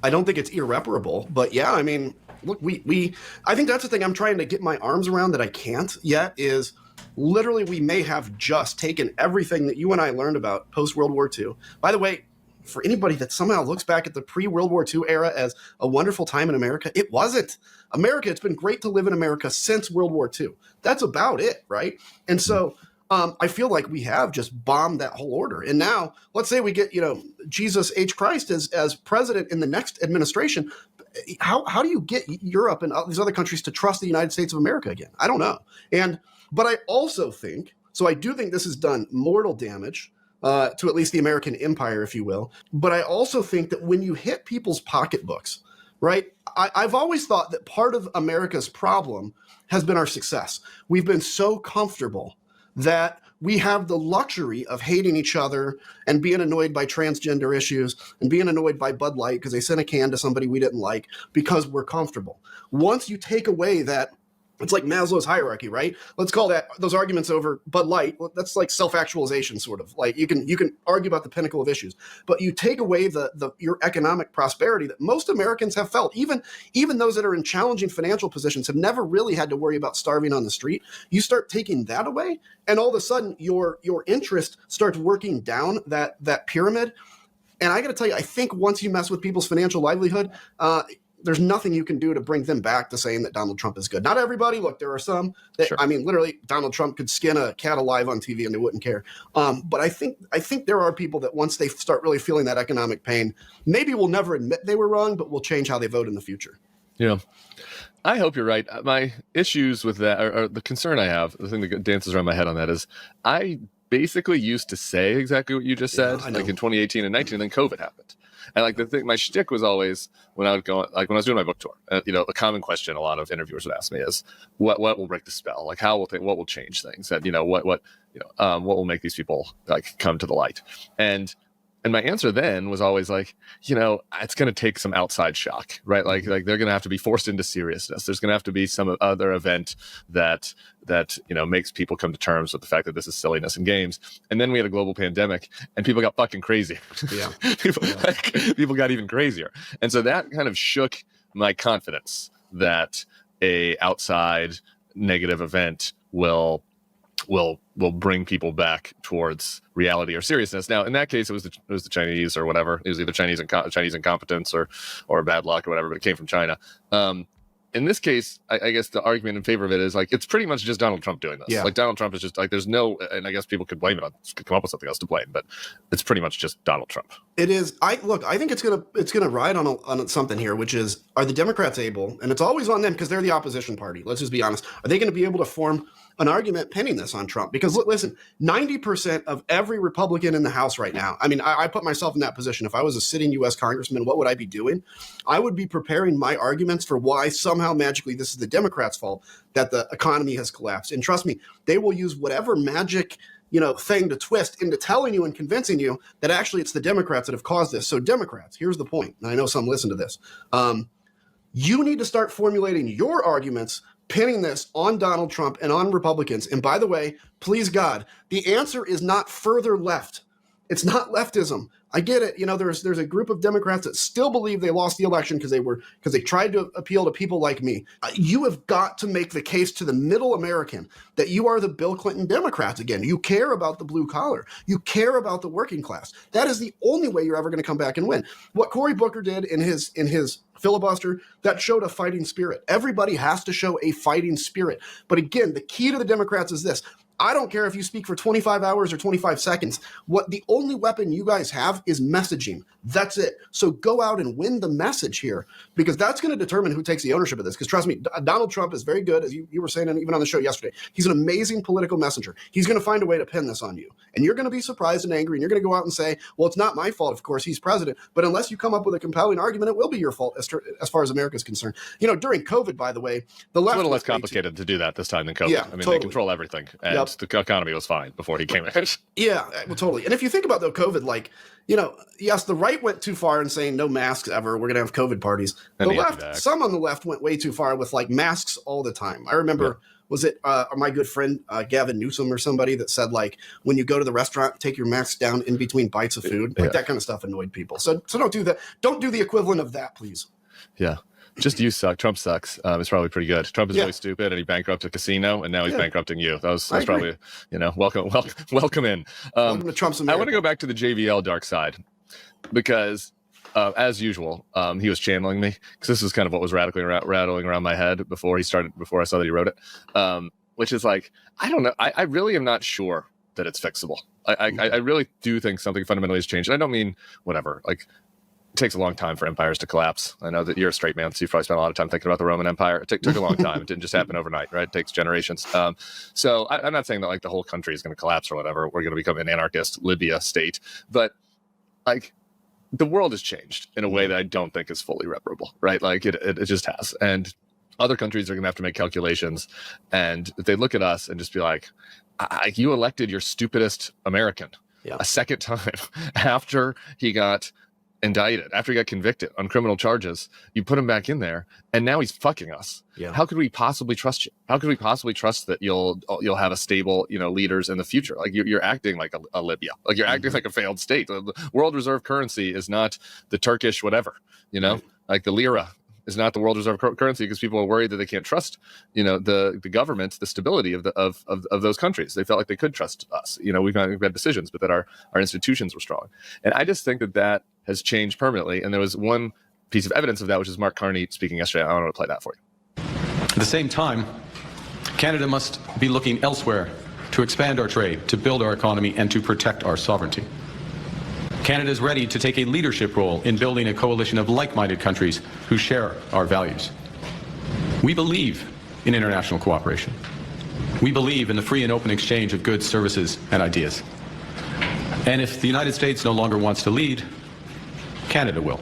I don't think it's irreparable, but yeah, I mean, look, I think that's the thing I'm trying to get my arms around that I can't yet is literally we may have just taken everything that you and I learned about post-World War II. By the way, for anybody that somehow looks back at the pre-World War II era as a wonderful time in America, it wasn't. America, it's been great to live in America since World War II. That's about it, right? And so I feel like we have just bombed that whole order. And now, let's say we get, Jesus H. Christ as president in the next administration. How do you get Europe and these other countries to trust the United States of America again? I don't know. But I also think, so I do think this has done mortal damage to at least the American empire, if you will. But I also think that when you hit people's pocketbooks, right, I've always thought that part of America's problem has been our success. We've been so comfortable that we have the luxury of hating each other and being annoyed by transgender issues and being annoyed by Bud Light because they sent a can to somebody we didn't like because we're comfortable. Once you take away that, it's like Maslow's hierarchy, right? Let's call those arguments over Bud Light. Well, that's like self-actualization, sort of. Like you can argue about the pinnacle of issues, but you take away your economic prosperity that most Americans have felt. Even those that are in challenging financial positions have never really had to worry about starving on the street. You start taking that away, and all of a sudden your interest starts working down that pyramid. And I got to tell you, I think once you mess with people's financial livelihood, there's nothing you can do to bring them back to saying that Donald Trump is good. Not everybody. Look, there are some that, sure. I mean, literally, Donald Trump could skin a cat alive on TV and they wouldn't care. But I think there are people that once they start really feeling that economic pain, maybe will never admit they were wrong, but will change how they vote in the future. Yeah. I hope you're right. My issues with that, or the concern I have, the thing that dances around my head on that is I basically used to say exactly what you just said, like in 2018 and 19, and then COVID happened. And like the thing, my shtick was always when I would go, like when I was doing my book tour, a common question a lot of interviewers would ask me is, what will break the spell? Like what will change things? And what will make these people like come to the light? And my answer then was always like, it's going to take some outside shock, right? Like they're going to have to be forced into seriousness. There's going to have to be some other event that makes people come to terms with the fact that this is silliness in games. And then we had a global pandemic and people got fucking crazy. Yeah. People got even crazier. And so that kind of shook my confidence that a outside negative event will bring people back towards reality or seriousness. Now, in that case, it was the Chinese or whatever. It was either Chinese incompetence or bad luck or whatever, but it came from China. In this case, I guess the argument in favor of it is like it's pretty much just Donald Trump doing this. Yeah. Like Donald Trump is just like there's no, and I guess people could blame it on, could come up with something else to blame, but it's pretty much just Donald Trump. It is. I think it's gonna ride on something here, which is, are the Democrats able, and it's always on them because they're the opposition party. Let's just be honest. Are they going to be able to form an argument pinning this on Trump? Because listen, 90% of every Republican in the House right now, I mean, I put myself in that position. If I was a sitting U.S. congressman, what would I be doing? I would be preparing my arguments for why somehow magically this is the Democrats' fault that the economy has collapsed. And trust me, they will use whatever magic thing to twist into telling you and convincing you that actually it's the Democrats that have caused this. So Democrats, here's the point, and I know some listen to this. You need to start formulating your arguments pinning this on Donald Trump and on Republicans. And by the way, please God, the answer is not further left. It's not leftism. I get it. There's a group of Democrats that still believe they lost the election because they tried to appeal to people like me. You have got to make the case to the middle American that you are the Bill Clinton Democrats again. You care about the blue collar. You care about the working class. That is the only way you're ever going to come back and win. What Cory Booker did in his filibuster, that showed a fighting spirit. Everybody has to show a fighting spirit. But again, the key to the Democrats is this. I don't care if you speak for 25 hours or 25 seconds. What the only weapon you guys have is messaging. That's it. So go out and win the message here, because that's going to determine who takes the ownership of this. Because trust me, Donald Trump is very good, as you were saying, and even on the show yesterday. He's an amazing political messenger. He's going to find a way to pin this on you. And you're going to be surprised and angry, and you're going to go out and say, well, it's not my fault. Of course, he's president. But unless you come up with a compelling argument, it will be your fault as far as America is concerned. You know, during COVID, by the way, the left... It's a little less complicated to do that this time than COVID. Yeah, I mean, totally. they control everything. And the economy was fine before he came in. Yeah, well, totally. And if you think about, though, COVID, like, you know, yes, the right went too far in saying no masks ever. We're going to have COVID parties. The left, some on the left went way too far with like masks all the time. I remember, was it my good friend Gavin Newsom or somebody that said, like, when you go to the restaurant, take your mask down in between bites of food. Like that kind of stuff annoyed people. So don't do that. Don't do the equivalent of that, please. Yeah. Just you suck. Trump sucks. It's probably pretty good. Trump is really stupid, and he bankrupted a casino, and now he's bankrupting you. That's probably, you know, welcome in. Welcome to Trump's America. I want to go back to the JVL dark side, because as usual, he was channeling me, because this is kind of what was rattling around my head before I saw that he wrote it, which is like, I don't know. I really am not sure that it's fixable. I really do think something fundamentally has changed. And I don't mean whatever, like, it takes a long time for empires to collapse. I know that you're a straight man, so you've probably spent a lot of time thinking about the Roman Empire. It took a long time. It didn't just happen overnight, right? It takes generations. So I'm not saying that like the whole country is going to collapse or whatever. We're going to become an anarchist Libya state. But like the world has changed in a way that I don't think is fully reparable, right? Like it just has. And other countries are going to have to make calculations. And if they look at us and just be like, you elected your stupidest American a second time after he got indicted, after he got convicted on criminal charges, you put him back in there, and now he's fucking us. How could we possibly trust you? How could we possibly trust that you'll have a stable, you know, leaders in the future? Like you're acting like a Libya, like you're acting like a failed state. The world reserve currency is not the Turkish whatever, you know, like the lira is not the world reserve currency, because people are worried that they can't trust, you know, the government, the stability of those countries. They felt like they could trust us. You know, we've had decisions, but that our institutions were strong. And I just think that has changed permanently. And there was one piece of evidence of that, which is Mark Carney speaking yesterday. I want to play that for you. At the same time, Canada must be looking elsewhere to expand our trade, to build our economy, and to protect our sovereignty. Canada is ready to take a leadership role in building a coalition of like-minded countries who share our values. We believe in international cooperation. We believe in the free and open exchange of goods, services, and ideas. And if the United States no longer wants to lead, Canada will.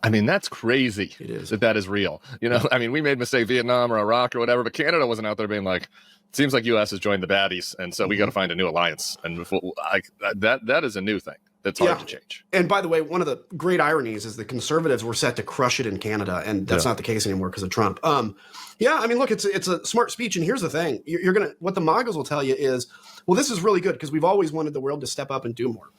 I mean, that's crazy. It is. That is real. You know, I mean, we made mistake Vietnam or Iraq or whatever, but Canada wasn't out there being like, it seems like U.S. has joined the baddies, and so we got to find a new alliance. And that is a new thing that's hard to change. And by the way, one of the great ironies is the conservatives were set to crush it in Canada, and that's not the case anymore because of Trump. Yeah, I mean, look, it's a smart speech, and here's the thing: what the MAGAs will tell you is, well, this is really good because we've always wanted the world to step up and do more.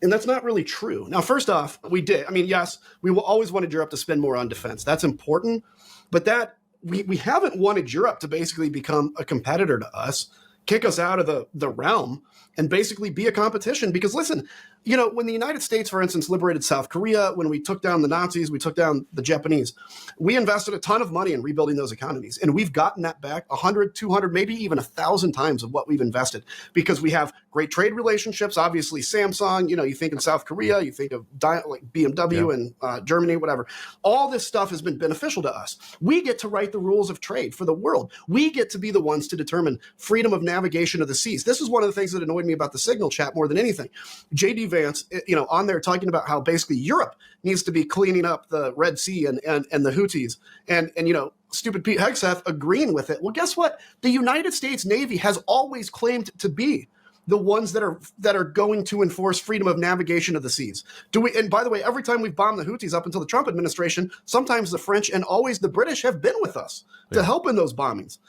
And that's not really true. Now, first off, we did. I mean, yes, we will always wanted Europe to spend more on defense. That's important. But that we haven't wanted Europe to basically become a competitor to us, kick us out of the realm, and basically be a competition. Because listen, you know, when the United States, for instance, liberated South Korea, when we took down the Nazis, we took down the Japanese, we invested a ton of money in rebuilding those economies. And we've gotten that back 100, 200, maybe even 1,000 times of what we've invested, because we have great trade relationships. Obviously, Samsung, you know, you think in South Korea, you think of like BMW and Germany, whatever. All this stuff has been beneficial to us. We get to write the rules of trade for the world. We get to be the ones to determine freedom of navigation of the seas. This is one of the things that annoyed me about the Signal chat more than anything. J.D. Vance, you know, on there talking about how basically Europe needs to be cleaning up the Red Sea and the Houthis, and you know, stupid Pete Hegseth agreeing with it. Well, guess what? The United States Navy has always claimed to be the ones that are going to enforce freedom of navigation of the seas. And by the way, every time we've bombed the Houthis up until the Trump administration, sometimes the French and always the British have been with us to help in those bombings.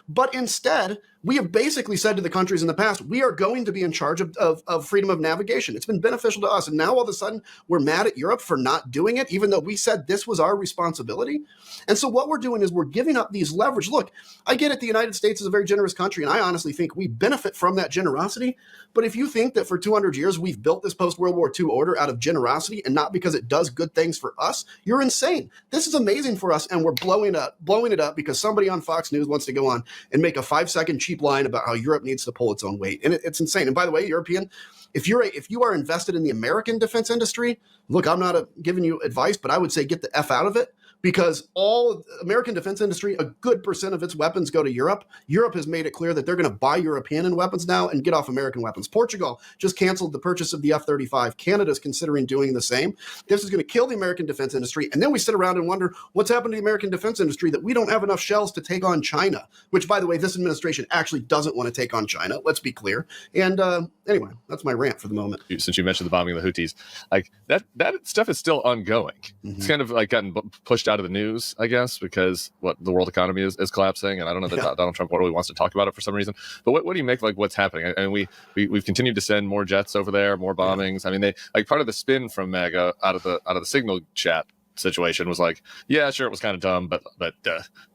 But instead, we have basically said to the countries in the past, we are going to be in charge of freedom of navigation. It's been beneficial to us. And now all of a sudden, we're mad at Europe for not doing it, even though we said this was our responsibility. And so what we're doing is we're giving up these leverage. Look, I get it. The United States is a very generous country, and I honestly think we benefit from that generosity. But if you think that for 200 years we've built this post-World War II order out of generosity and not because it does good things for us, you're insane. This is amazing for us, and we're blowing it up because somebody on Fox News wants to go on and make a 5-second cheap keep lying about how Europe needs to pull its own weight. And it's insane. And by the way, European, if you are invested in the American defense industry, look, I'm not giving you advice, but I would say get the F out of it. Because all American defense industry, a good percent of its weapons go to Europe. Europe has made it clear that they're going to buy European weapons now and get off American weapons. Portugal just canceled the purchase of the F-35. Canada's considering doing the same. This is going to kill the American defense industry. And then we sit around and wonder what's happened to the American defense industry that we don't have enough shells to take on China, which, by the way, this administration actually doesn't want to take on China. Let's be clear. And anyway, that's my rant for the moment. Since you mentioned the bombing of the Houthis, like that stuff is still ongoing. Mm-hmm. It's kind of like gotten pushed out of the news, I guess, because the world economy is collapsing, and I don't know that Donald Trump really wants to talk about it for some reason. But what do you make of like what's happening? And we've continued to send more jets over there, more bombings. I mean, they like part of the spin from MAGA out of the Signal chat situation was like, yeah, sure, it was kind of dumb, but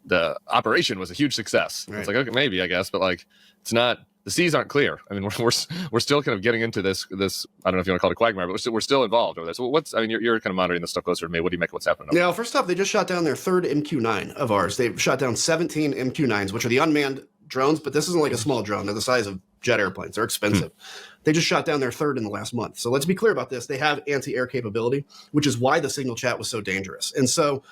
the operation was a huge success. Right. It's like, okay, maybe, I guess, but like it's not. The seas aren't clear. I mean, we're still kind of getting into this. I don't know if you want to call it a quagmire, but we're still involved over there. So you're kind of monitoring this stuff closer to me. What do you make of what's happening? Yeah, well, first off, they just shot down their third MQ-9 of ours. They've shot down 17 MQ-9s, which are the unmanned drones, but this isn't like a small drone. They're the size of jet airplanes. They're expensive. They just shot down their third in the last month. So let's be clear about this. They have anti-air capability, which is why the Signal chat was so dangerous. And so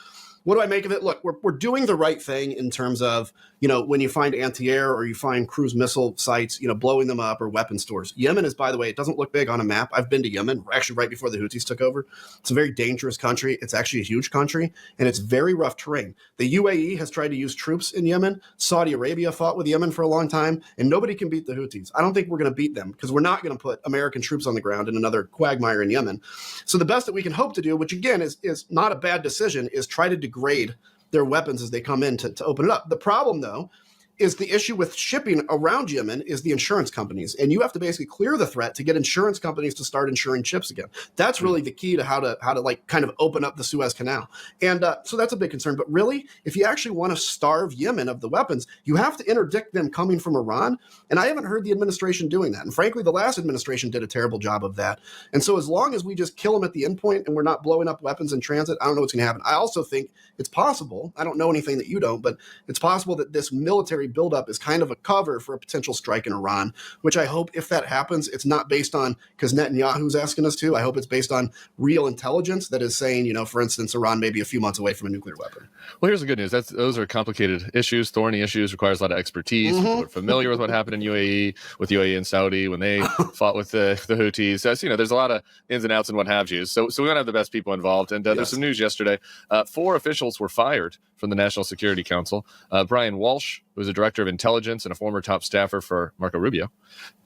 what do I make of it? Look, we're doing the right thing in terms of, when you find anti-air or you find cruise missile sites, blowing them up or weapon stores. Yemen is, by the way, it doesn't look big on a map. I've been to Yemen, actually right before the Houthis took over. It's a very dangerous country. It's actually a huge country, and it's very rough terrain. The UAE has tried to use troops in Yemen. Saudi Arabia fought with Yemen for a long time, and nobody can beat the Houthis. I don't think we're going to beat them because we're not going to put American troops on the ground in another quagmire in Yemen. So the best that we can hope to do, which again is not a bad decision, is try to degrade their weapons as they come in to open it up. The problem, though, is the issue with shipping around Yemen is the insurance companies. And you have to basically clear the threat to get insurance companies to start insuring ships again. That's really the key to how to like kind of open up the Suez Canal. And so that's a big concern. But really, if you actually want to starve Yemen of the weapons, you have to interdict them coming from Iran. And I haven't heard the administration doing that. And frankly, the last administration did a terrible job of that. And so as long as we just kill them at the endpoint and we're not blowing up weapons in transit, I don't know what's going to happen. I also think it's possible, I don't know anything that you don't, but it's possible that this military buildup is kind of a cover for a potential strike in Iran, which I hope if that happens, it's not based on because Netanyahu's asking us to. I hope it's based on real intelligence that is saying, for instance, Iran may be a few months away from a nuclear weapon. Well, here's the good news. Those are complicated issues, thorny issues, requires a lot of expertise. Mm-hmm. People are familiar with what happened in UAE, with UAE and Saudi when they fought with the Houthis. So, there's a lot of ins and outs and what have you. So we want to have the best people involved. And there's some news yesterday. 4 officials were fired from the National Security Council. Brian Walsh, who was a director of intelligence and a former top staffer for Marco Rubio.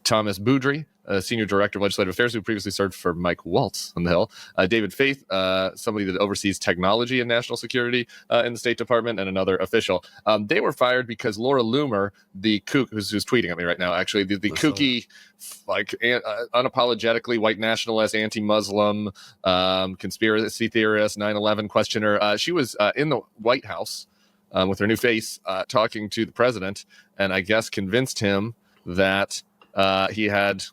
Thomas Boudry, a senior director of legislative affairs who previously served for Mike Waltz on the Hill. David Faith, somebody that oversees technology and national security in the State Department, and another official. They were fired because Laura Loomer, the kook, who's tweeting at me right now, actually, the kooky, unapologetically white nationalist, anti-Muslim, conspiracy theorist, 9/11 questioner. She was in the White House with her new face talking to the president, and I guess convinced him that he had,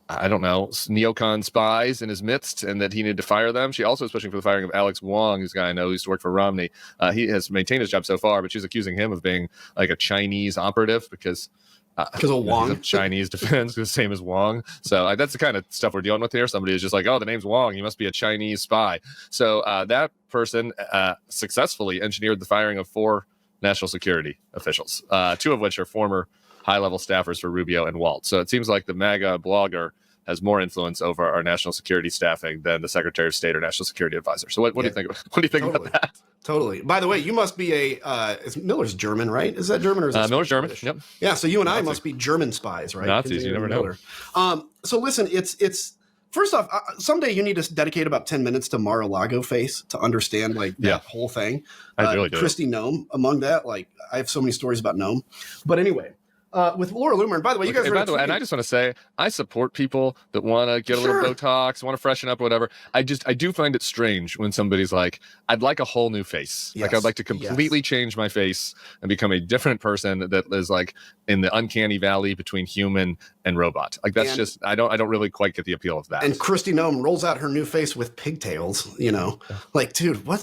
I don't know, neocon spies in his midst and that he needed to fire them. She also is pushing for the firing of Alex Wong, who's a guy I know who used to work for Romney. He has maintained his job so far, but she's accusing him of being like a Chinese operative because of Wong, Chinese defense, the same as Wong. So that's the kind of stuff we're dealing with here. Somebody is just like, oh, the name's Wong, he must be a Chinese spy. So that person successfully engineered the firing of 4 national security officials, 2 of which are former high-level staffers for Rubio and Waltz. So it seems like the MAGA blogger has more influence over our national security staffing than the Secretary of State or National Security Advisor. So what do you think? What do you think about that? Totally. By the way, you must be Miller's German, right? Is that German or is that Miller's German? Yep. Yeah. So you and I must be German spies, right? Nazis. You never know. So listen, it's first off, someday you need to dedicate about 10 minutes to Mar-a-Lago face to understand that whole thing. I really do. Kristi Noem among that. I have so many stories about Noem. But anyway. With Laura Loomer, and by the way, you guys and I just want to say, I support people that want to get a little Botox, want to freshen up or whatever. I do find it strange when somebody's like, I'd like a whole new face. Yes. Like I'd like to completely change my face and become a different person that is like in the uncanny valley between human and robot. Like that's I don't really quite get the appeal of that. And Kristi Noem rolls out her new face with pigtails, Like, dude, what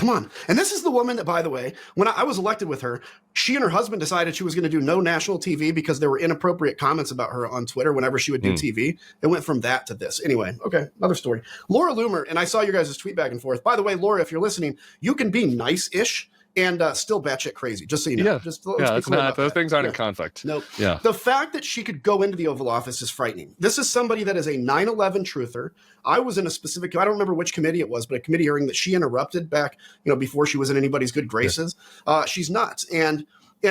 Come on. And this is the woman that, by the way, when I was elected with her, she and her husband decided she was going to do no national TV because there were inappropriate comments about her on Twitter whenever she would do TV. It went from that to this. Anyway, okay, another story. Laura Loomer, and I saw your guys' tweet back and forth. By the way, Laura, if you're listening, you can be nice-ish and still batshit crazy, just so you know. Yeah, just, it's not, those things aren't in conflict. Nope. Yeah. The fact that she could go into the Oval Office is frightening. This is somebody that is a 9/11 truther. I was in a specific, I don't remember which committee it was, but a committee hearing that she interrupted back, before she was in anybody's good graces. Yeah. She's nuts. And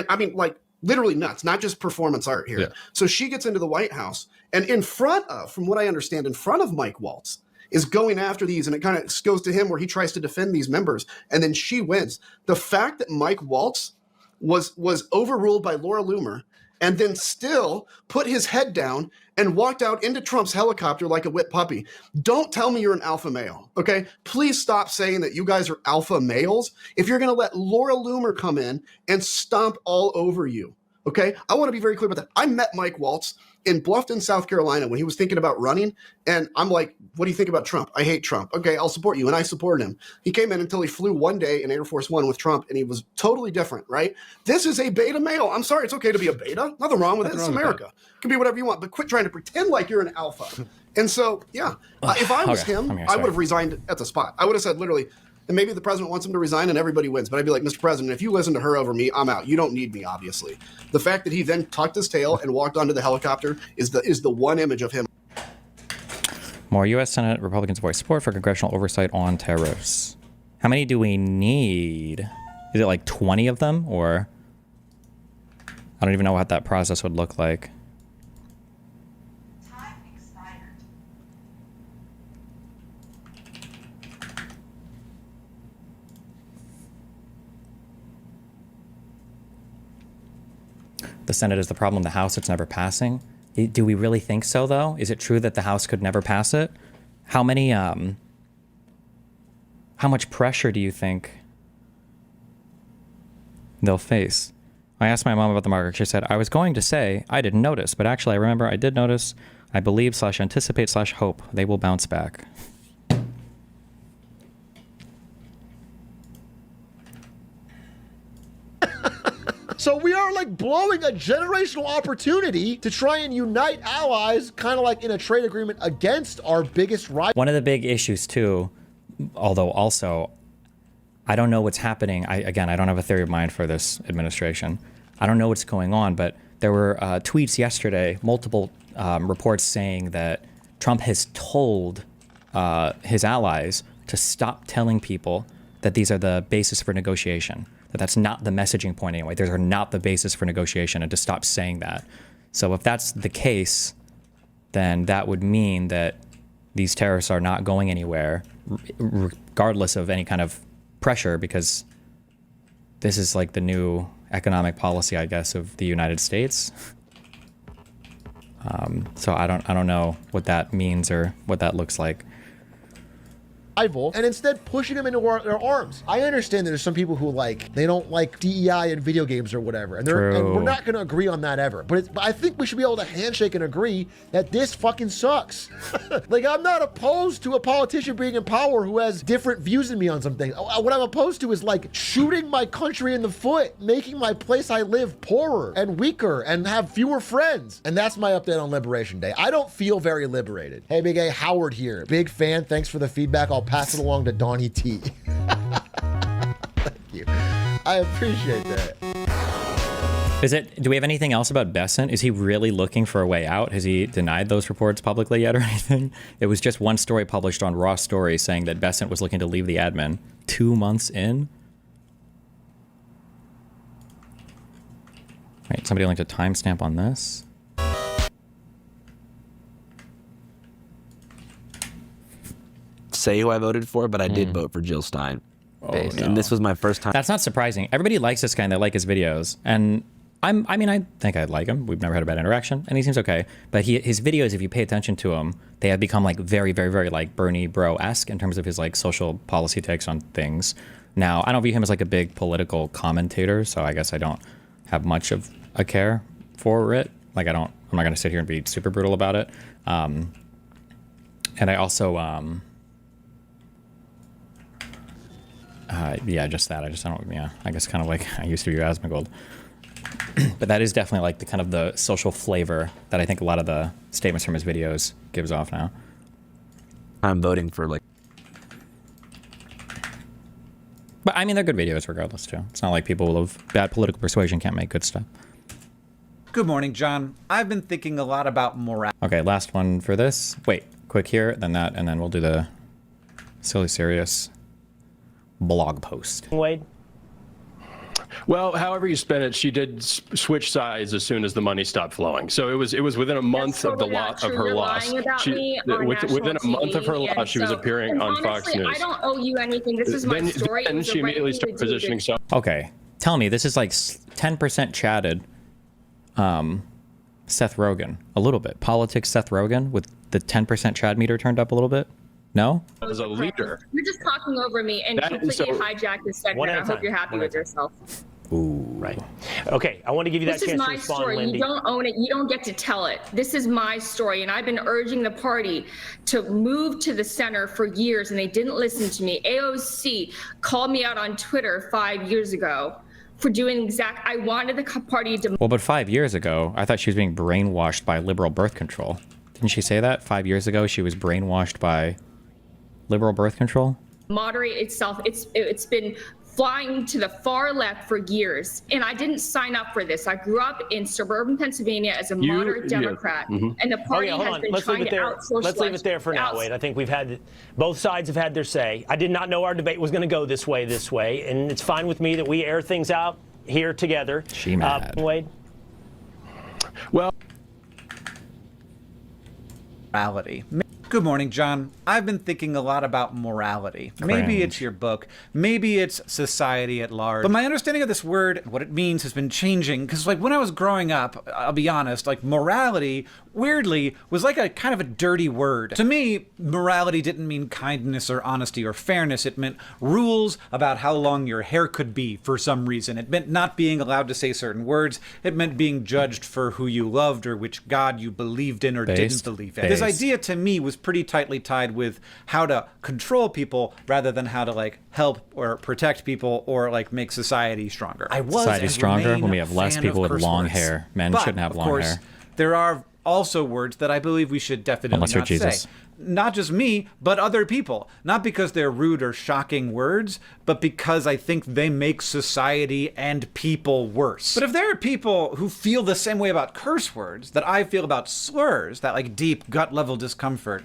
I mean, like, literally nuts, not just performance art here. Yeah. So she gets into the White House, and in front of, from what I understand, in front of Mike Waltz, is going after these, and it kind of goes to him where he tries to defend these members, and then she wins. The fact that Mike Waltz was overruled by Laura Loomer and then still put his head down and walked out into Trump's helicopter like a whipped puppy. Don't tell me you're an alpha male, okay? Please stop saying that you guys are alpha males if you're going to let Laura Loomer come in and stomp all over you, okay? I want to be very clear about that. I met Mike Waltz in Bluffton, South Carolina, when he was thinking about running, and I'm like, what do you think about Trump? I hate Trump. Okay, I'll support you, and I supported him. He came in until he flew one day in Air Force One with Trump, and he was totally different, right? This is a beta male. I'm sorry, it's okay to be a beta. Nothing wrong with it. It's America. It can be whatever you want, but quit trying to pretend like you're an alpha. And so, yeah, if I was him, I would have resigned at the spot. I would have said literally, and maybe the president wants him to resign and everybody wins. But I'd be like, Mr. President, if you listen to her over me, I'm out. You don't need me, obviously. The fact that he then tucked his tail and walked onto the helicopter is the one image of him. More U.S. Senate Republicans voice support for congressional oversight on tariffs. How many do we need? Is it like 20 of them? Or I don't even know what that process would look like. The Senate is the problem, the House, it's never passing. Do we really think so, though? Is it true that the House could never pass it? How many, how much pressure do you think they'll face? I asked my mom about the marker. She said, I was going to say I didn't notice, but actually I remember I did notice. I believe / anticipate / hope they will bounce back. So we are like blowing a generational opportunity to try and unite allies, kind of like in a trade agreement against our biggest rival. One of the big issues too, although also, I don't know what's happening. I don't have a theory of mind for this administration. I don't know what's going on, but there were tweets yesterday, multiple reports saying that Trump has told his allies to stop telling people that these are the basis for negotiation. That's not the messaging point anyway. Those are not the basis for negotiation, and to stop saying that. So if that's the case, then that would mean that these tariffs are not going anywhere, regardless of any kind of pressure, because this is like the new economic policy, I guess, of the United States. So I don't know what that means or what that looks like. And instead pushing them into their arms. I understand that there's some people who they don't like DEI in video games or whatever, and we're not going to agree on that ever. But I think we should be able to handshake and agree that this fucking sucks. Like, I'm not opposed to a politician being in power who has different views than me on some things. What I'm opposed to is shooting my country in the foot, making my place I live poorer and weaker and have fewer friends. And that's my update on Liberation Day. I don't feel very liberated. Hey, Big A, Howard here. Big fan. Thanks for the feedback. I'll pass it along to Donnie T. Thank you. I appreciate that. Do we have anything else about Bessent? Is he really looking for a way out? Has he denied those reports publicly yet or anything? It was just one story published on Raw Story saying that Bessent was looking to leave the admin 2 months in. Wait, somebody linked a timestamp on this. Say who I voted for, but I did vote for Jill Stein. Oh, and this was my first time. That's not surprising. Everybody likes this guy and they like his videos. And I think I like him. We've never had a bad interaction and he seems okay. But his videos, if you pay attention to him, they have become very, very, very Bernie bro-esque in terms of his social policy takes on things. Now, I don't view him as a big political commentator, so I guess I don't have much of a care for it. I'm not going to sit here and be super brutal about it. And I also, Yeah, just that. I guess kind of like I used to do Asmongold. But that is definitely like the kind of the social flavor that I think a lot of the statements from his videos gives off now. I'm voting for like. But I mean, they're good videos regardless too. It's not like people of bad political persuasion can't make good stuff. Good morning, John. I've been thinking a lot about morality. Okay, last one for this. Wait, quick here, then that, and then we'll do the silly serious blog post. Wade? Well, however you spin it, she did switch sides as soon as the money stopped flowing. So it was within a month of the loss of her loss. Within a month of her loss, she was appearing on Fox News. I don't owe you anything. This is my story. Then she immediately started positioning herself. Okay, tell me, this is like 10% chatted. Seth Rogen, a little bit. Politics Seth Rogen with the 10% Chad meter turned up a little bit. No? As a leader. You're just talking over me and completely hijacked this segment. I hope you're happy with yourself. Ooh. Right. Okay, I want to give you that chance to respond, This is my story. Lindy. You don't own it. You don't get to tell it. This is my story, and I've been urging the party to move to the center for years, and they didn't listen to me. AOC called me out on Twitter 5 years ago for doing I wanted the party to... Well, but 5 years ago, I thought she was being brainwashed by liberal birth control. Didn't she say that? 5 years ago, she was brainwashed by liberal birth control? Moderate itself. It's been flying to the far left for years, and I didn't sign up for this. I grew up in suburban Pennsylvania as a moderate Democrat, and the party has been trying to outsource. Let's leave it there for now, Wade. I think both sides have had their say. I did not know our debate was going to go this way, and it's fine with me that we air things out here together. She mad. Wade? Well, morality. Good morning, John. I've been thinking a lot about morality. Maybe it's your book. Maybe it's society at large. But my understanding of this word, what it means, has been changing. Because like when I was growing up, I'll be honest, like morality, weirdly, was like a kind of a dirty word. To me, morality didn't mean kindness or honesty or fairness. It meant rules about how long your hair could be for some reason. It meant not being allowed to say certain words. It meant being judged for who you loved or which God you believed in or didn't believe in. This idea to me was pretty tightly tied with how to control people rather than how to like help or protect people or like make society stronger. I was society stronger when we have less people with long hair. Men shouldn't have long hair. There are also words that I believe we should definitely Unless you're not Jesus. say. Not just me, but other people. Not because they're rude or shocking words, but because I think they make society and people worse. But if there are people who feel the same way about curse words that I feel about slurs, that like deep gut level discomfort,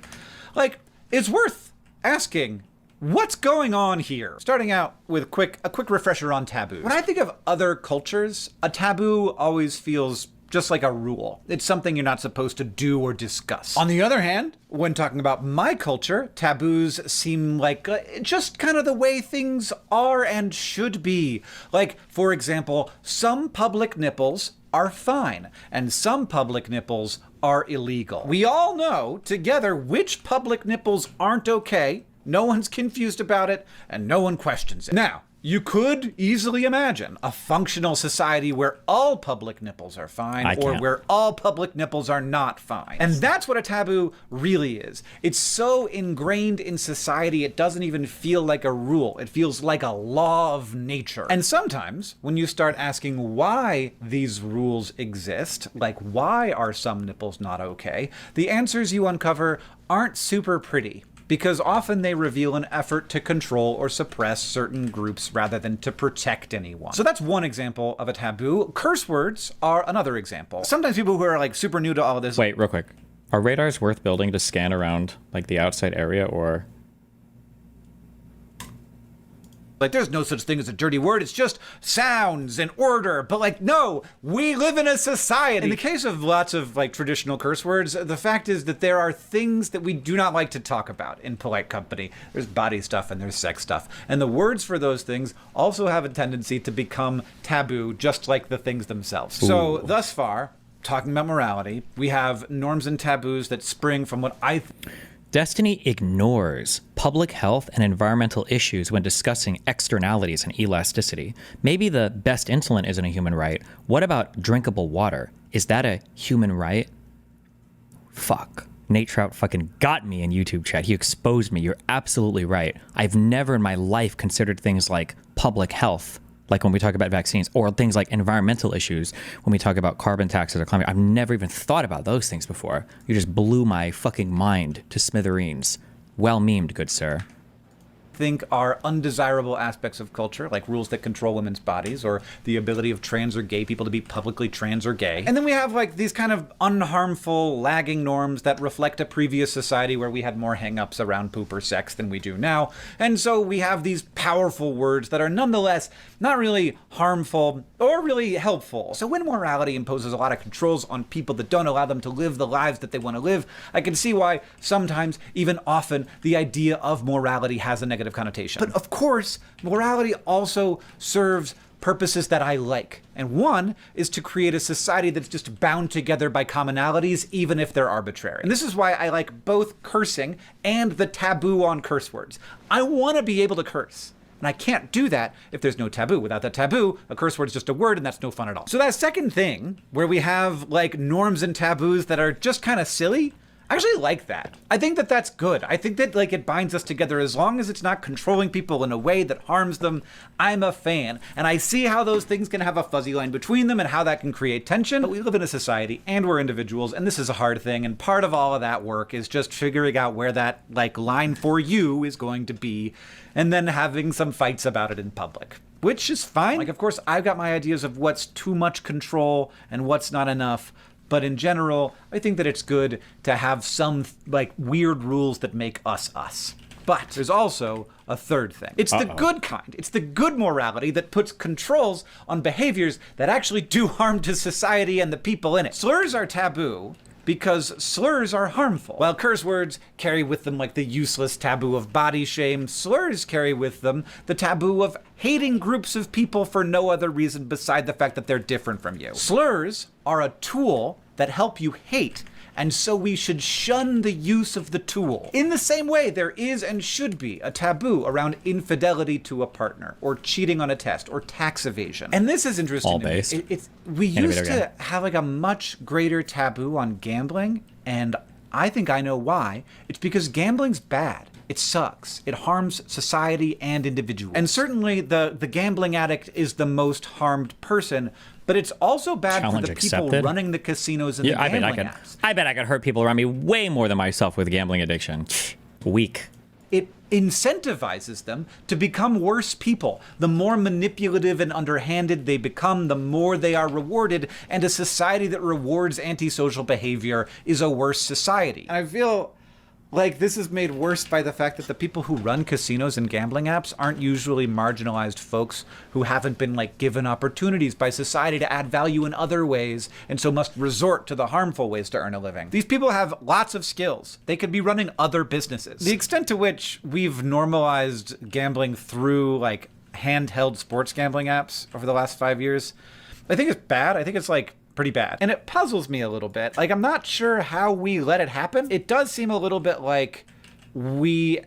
like it's worth asking, what's going on here? Starting out with a quick refresher on taboos. When I think of other cultures, a taboo always feels just like a rule. It's something you're not supposed to do or discuss. On the other hand, when talking about my culture, taboos seem like just kind of the way things are and should be. Like, for example, some public nipples are fine, and some public nipples are illegal. We all know together which public nipples aren't okay. No one's confused about it, and no one questions it. Now, you could easily imagine a functional society where all public nipples are fine or where all public nipples are not fine. And that's what a taboo really is. It's so ingrained in society, it doesn't even feel like a rule. It feels like a law of nature. And sometimes when you start asking why these rules exist, like why are some nipples not okay, the answers you uncover aren't super pretty. Because often they reveal an effort to control or suppress certain groups rather than to protect anyone. So that's one example of a taboo. Curse words are another example. Sometimes people who are like super new to all of this... Wait, real quick. Are radars worth building to scan around like the outside area or... Like, there's no such thing as a dirty word. It's just sounds and order. But like, no, we live in a society. In the case of lots of like traditional curse words, the fact is that there are things that we do not like to talk about in polite company. There's body stuff and there's sex stuff. And the words for those things also have a tendency to become taboo, just like the things themselves. Ooh. So thus far, talking about morality, we have norms and taboos that spring from what I... Destiny ignores public health and environmental issues when discussing externalities and elasticity. Maybe the best insulin isn't a human right. What about drinkable water? Is that a human right? Fuck. Nate Trout fucking got me in YouTube chat. He exposed me. You're absolutely right. I've never in my life considered things like public health, like when we talk about vaccines, or things like environmental issues, when we talk about carbon taxes or climate. I've never even thought about those things before. You just blew my fucking mind to smithereens. Well memed, good sir. Think are undesirable aspects of culture, like rules that control women's bodies, or the ability of trans or gay people to be publicly trans or gay. And then we have like these kind of unharmful, lagging norms that reflect a previous society where we had more hang-ups around poop or sex than we do now. And so we have these powerful words that are nonetheless not really harmful or really helpful. So when morality imposes a lot of controls on people that don't allow them to live the lives that they want to live, I can see why sometimes, even often, the idea of morality has a negative connotation. But of course, morality also serves purposes that I like. And one is to create a society that's just bound together by commonalities, even if they're arbitrary. And this is why I like both cursing and the taboo on curse words. I want to be able to curse. And I can't do that if there's no taboo. Without that taboo, a curse word is just a word, and that's no fun at all. So that second thing, where we have like norms and taboos that are just kind of silly, I actually like that. I think that that's good. I think that like it binds us together as long as it's not controlling people in a way that harms them. I'm a fan. And I see how those things can have a fuzzy line between them and how that can create tension. But we live in a society and we're individuals, and this is a hard thing. And part of all of that work is just figuring out where that like line for you is going to be, and then having some fights about it in public. Which is fine. Like, of course, I've got my ideas of what's too much control and what's not enough. But in general, I think that it's good to have some like weird rules that make us us. But there's also a third thing. It's the good kind. It's the good morality that puts controls on behaviors that actually do harm to society and the people in it. Slurs are taboo because slurs are harmful. While curse words carry with them like the useless taboo of body shame, slurs carry with them the taboo of hating groups of people for no other reason beside the fact that they're different from you. Slurs are a tool that help you hate, and so we should shun the use of the tool. In the same way, there is and should be a taboo around infidelity to a partner, or cheating on a test, or tax evasion. And this is interesting. All based. We used to have like a much greater taboo on gambling, and I think I know why. It's because gambling's bad. It sucks. It harms society and individuals. And certainly the gambling addict is the most harmed person, but it's also bad for the people running the casinos and the gambling apps. I bet I could hurt people around me way more than myself with gambling addiction. Weak. It incentivizes them to become worse people. The more manipulative and underhanded they become, the more they are rewarded, and a society that rewards antisocial behavior is a worse society. And I feel like this is made worse by the fact that the people who run casinos and gambling apps aren't usually marginalized folks who haven't been like given opportunities by society to add value in other ways, and so must resort to the harmful ways to earn a living. These people have lots of skills. They could be running other businesses. The extent to which we've normalized gambling through like handheld sports gambling apps over the last 5 years, I think it's bad. I think it's like pretty bad. And it puzzles me a little bit. Like, I'm not sure how we let it happen. It does seem a little bit like we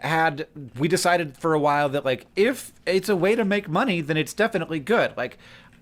decided for a while that like, if it's a way to make money, then it's definitely good. Like,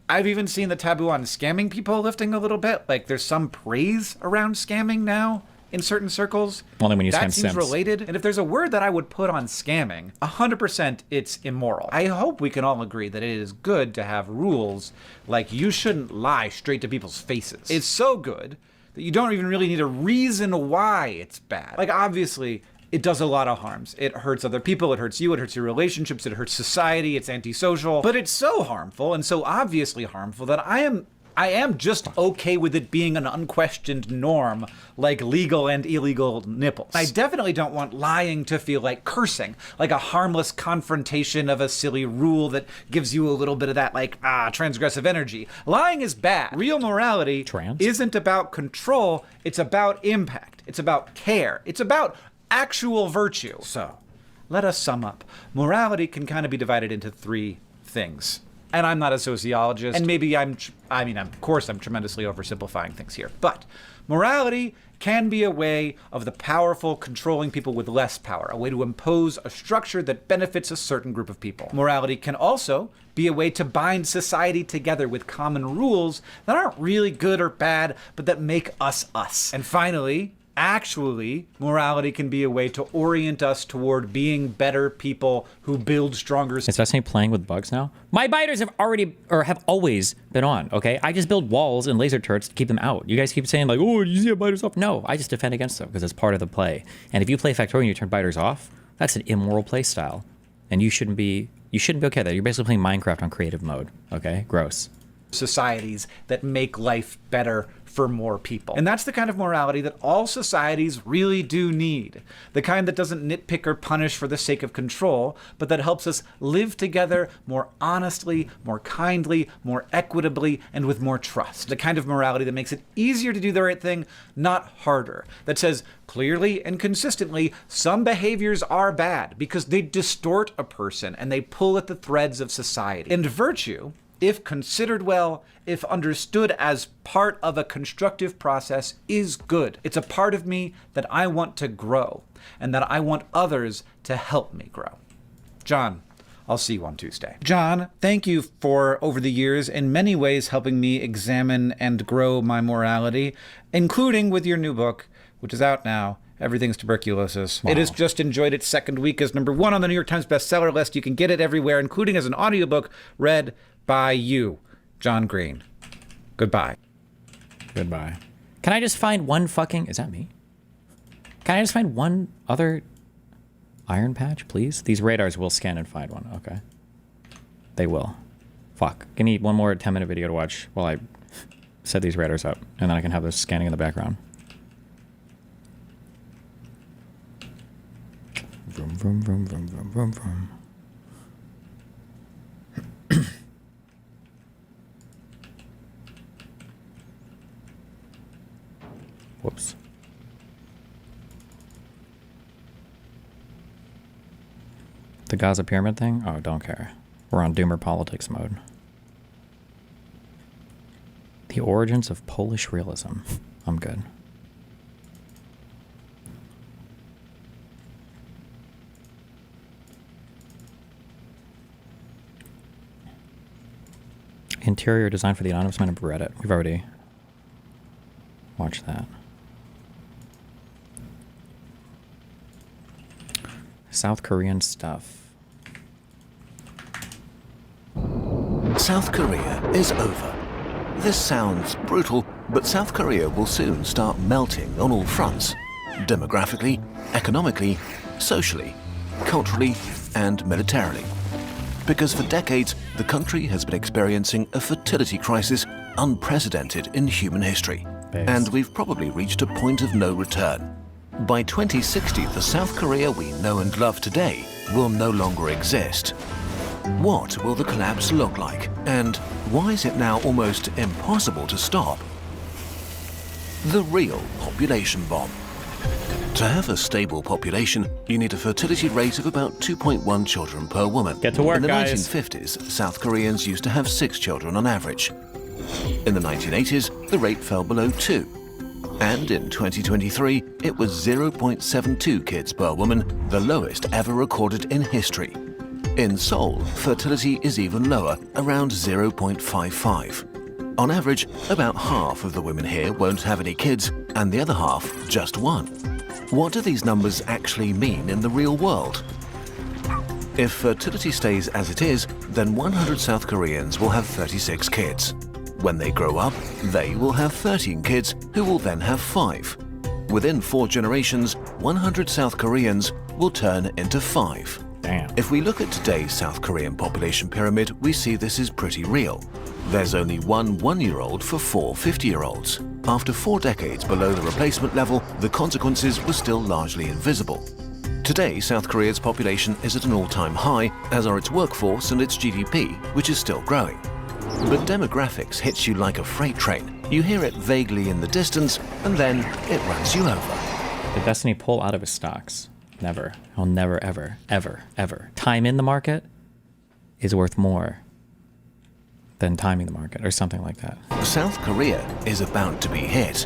I've even seen the taboo on scamming people lifting a little bit. Like, there's some praise around scamming now in certain circles. Only when you scam That seems Sims. related. And if there's a word that I would put on scamming, 100% it's immoral. I hope we can all agree that it is good to have rules like you shouldn't lie straight to people's faces. It's so good that you don't even really need a reason why it's bad. Like, obviously, it does a lot of harms. It hurts other people, it hurts you, it hurts your relationships, it hurts society, it's antisocial. But it's so harmful and so obviously harmful that I am just okay with it being an unquestioned norm, like legal and illegal nipples. I definitely don't want lying to feel like cursing, like a harmless confrontation of a silly rule that gives you a little bit of that like, transgressive energy. Lying is bad. Real morality isn't about control, it's about impact. It's about care. It's about actual virtue. So, let us sum up. Morality can kind of be divided into 3 things. And I'm not a sociologist, and maybe of course I'm tremendously oversimplifying things here. But morality can be a way of the powerful controlling people with less power, a way to impose a structure that benefits a certain group of people. Morality can also be a way to bind society together with common rules that aren't really good or bad, but that make us us. And finally, Actually, morality can be a way to orient us toward being better people who build stronger... Is Destiny playing with bugs now? My biters have always been on, okay? I just build walls and laser turrets to keep them out. You guys keep saying like, oh, you see a biters off? No, I just defend against them because it's part of the play. And if you play Factorio and you turn biters off, that's an immoral play style. And you shouldn't be okay with that. You're basically playing Minecraft on creative mode, okay? Gross. Societies that make life better for more people. And that's the kind of morality that all societies really do need. The kind that doesn't nitpick or punish for the sake of control, but that helps us live together more honestly, more kindly, more equitably, and with more trust. The kind of morality that makes it easier to do the right thing, not harder. That says clearly and consistently, some behaviors are bad because they distort a person and they pull at the threads of society. And virtue, if considered well, if understood as part of a constructive process, is good. It's a part of me that I want to grow, and that I want others to help me grow. John, I'll see you on Tuesday. John, thank you for, over the years, in many ways helping me examine and grow my morality, including with your new book, which is out now, Everything's Tuberculosis. Wow. It has just enjoyed its second week as #1 on the New York Times bestseller list. You can get it everywhere, including as an audiobook read by you, John Green. Goodbye. Goodbye. Can I just find one fucking... Is that me? Can I just find one other iron patch, please? These radars will scan and find one. Okay. They will. Fuck. Give me one more 10-minute video to watch while I set these radars up, and then I can have this scanning in the background. Vroom, vroom, vroom, vroom, vroom, vroom, vroom. Whoops. The Gaza pyramid thing? Oh, don't care. We're on doomer politics mode. The origins of Polish realism. I'm good. Interior design for the Anonymous Man of Reddit. We've already watched that. South Korean stuff. South Korea is over. This sounds brutal, but South Korea will soon start melting on all fronts. Demographically, economically, socially, culturally, and militarily. Because for decades, the country has been experiencing a fertility crisis unprecedented in human history. And we've probably reached a point of no return. By 2060, the South Korea we know and love today will no longer exist. What will the collapse look like? And why is it now almost impossible to stop? The real population bomb. To have a stable population, you need a fertility rate of about 2.1 children per woman. Get to work, In the guys. 1950s, South Koreans used to have 6 children on average. In the 1980s, the rate fell below 2. And in 2023, it was 0.72 kids per woman, the lowest ever recorded in history. In Seoul, fertility is even lower, around 0.55. On average, about half of the women here won't have any kids, and the other half just one. What do these numbers actually mean in the real world? If fertility stays as it is, then 100 South Koreans will have 36 kids. When they grow up, they will have 13 kids, who will then have 5. Within 4 generations, 100 South Koreans will turn into 5. Damn. If we look at today's South Korean population pyramid, we see this is pretty real. There's only one 1-year-old for 4 50-year-olds. After 4 decades below the replacement level, the consequences were still largely invisible. Today, South Korea's population is at an all-time high, as are its workforce and its GDP, which is still growing. But demographics hits you like a freight train. You hear it vaguely in the distance, and then it runs you over. Did Destiny pull out of his stocks? Never. I'll never, ever, ever, ever. Time in the market is worth more than timing the market, or something like that. South Korea is about to be hit.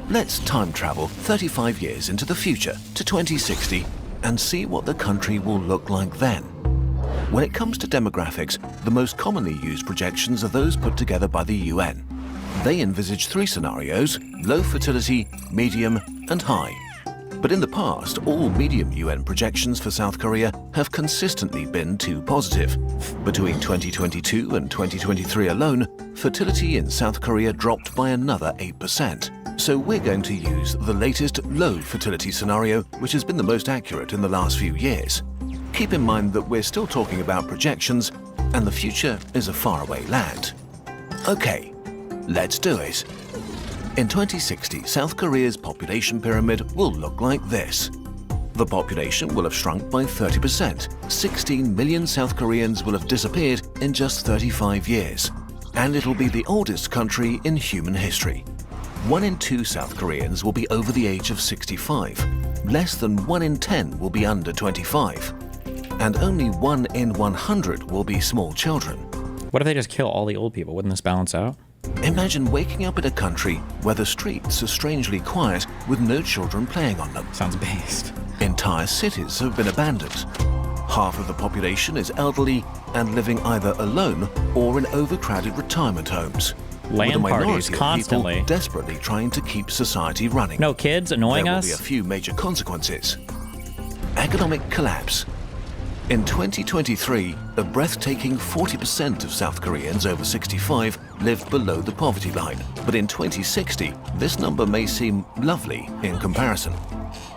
Let's time travel 35 years into the future to 2060 and see what the country will look like then. When it comes to demographics, the most commonly used projections are those put together by the UN. They envisage 3 scenarios: low fertility, medium, and high. But in the past, all medium UN projections for South Korea have consistently been too positive. Between 2022 and 2023 alone, fertility in South Korea dropped by another 8%. So we're going to use the latest low fertility scenario, which has been the most accurate in the last few years. Keep in mind that we're still talking about projections, and the future is a faraway land. Okay, let's do it. In 2060, South Korea's population pyramid will look like this. The population will have shrunk by 30%. 16 million South Koreans will have disappeared in just 35 years. And it'll be the oldest country in human history. 1 in 2 South Koreans will be over the age of 65. Less than 1 in 10 will be under 25. And only 1 in 100 will be small children. What if they just kill all the old people? Wouldn't this balance out? Imagine waking up in a country where the streets are strangely quiet with no children playing on them. Sounds based. Entire cities have been abandoned. Half of the population is elderly and living either alone or in overcrowded retirement homes. Land parties constantly. People desperately trying to keep society running. No kids annoying us? There will be a few major consequences. Economic collapse. In 2023, a breathtaking 40% of South Koreans over 65 lived below the poverty line. But in 2060, this number may seem lovely in comparison.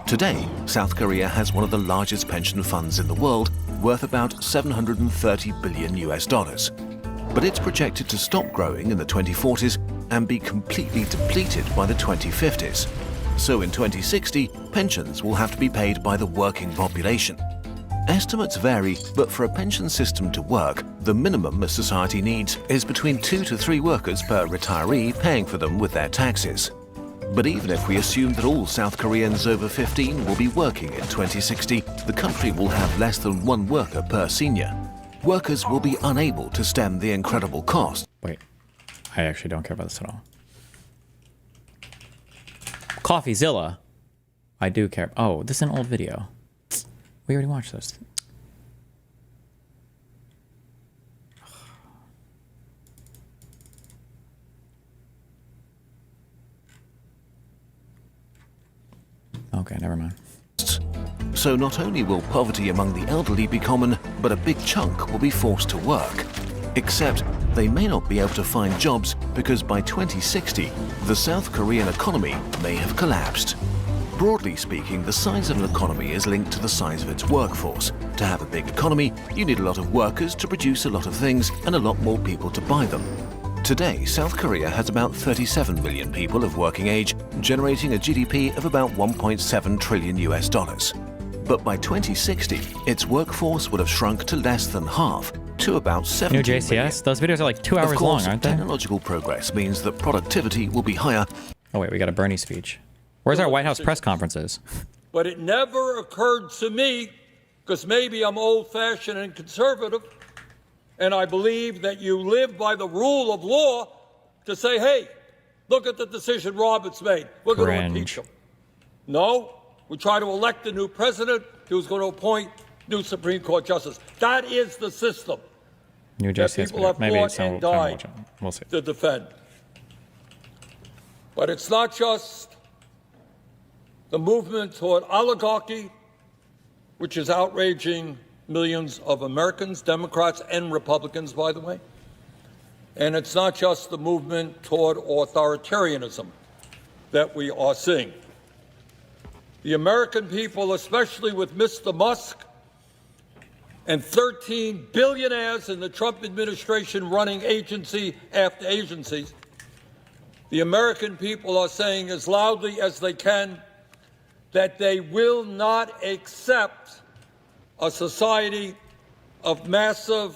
Today, South Korea has one of the largest pension funds in the world, worth about 730 billion US dollars. But it's projected to stop growing in the 2040s and be completely depleted by the 2050s. So in 2060, pensions will have to be paid by the working population. Estimates vary, but for a pension system to work, the minimum a society needs is between 2 to 3 workers per retiree paying for them with their taxes. But even if we assume that all South Koreans over 15 will be working in 2060, the country will have less than 1 worker per senior. Workers will be unable to stem the incredible cost. Wait, I actually don't care about this at all. CoffeeZilla. I do care. Oh, this is an old video. We already watched this. Okay, never mind. So not only will poverty among the elderly be common, but a big chunk will be forced to work. Except they may not be able to find jobs because by 2060, the South Korean economy may have collapsed. Broadly speaking, the size of an economy is linked to the size of its workforce. To have a big economy, you need a lot of workers to produce a lot of things and a lot more people to buy them. Today, South Korea has about 37 million people of working age, generating a GDP of about 1.7 trillion US dollars. But by 2060, its workforce would have shrunk to less than half, to about 70 New JCS? million. Those videos are like 2 hours long, aren't they? Technological progress means that productivity will be higher. Oh wait, we got a Bernie speech. Where's our White House press conferences? But it never occurred to me, because maybe I'm old-fashioned and conservative, and I believe that you live by the rule of law, to say, hey, look at the decision Roberts made. We're going to impeach him. No, we try to elect a new president who's going to appoint new Supreme Court justice. That is the system New that JCS people video. have Maybe fought it's and time died we'll see. to defend. But it's not just the movement toward oligarchy, which is outraging millions of Americans, Democrats and Republicans, by the way. And it's not just the movement toward authoritarianism that we are seeing. The American people, especially with Mr. Musk and 13 billionaires in the Trump administration running agency after agency, the American people are saying as loudly as they can that they will not accept a society of massive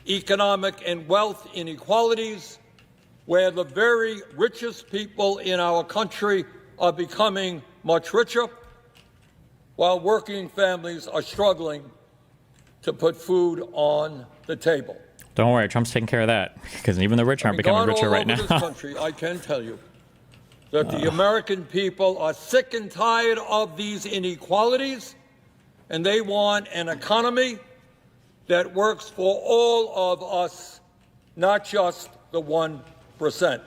economic and wealth inequalities where the very richest people in our country are becoming much richer while working families are struggling to put food on the table. Don't worry, Trump's taking care of that, because even the rich aren't becoming richer right now. This country, I can tell you that the American people are sick and tired of these inequalities, and they want an economy that works for all of us, not just the 1%.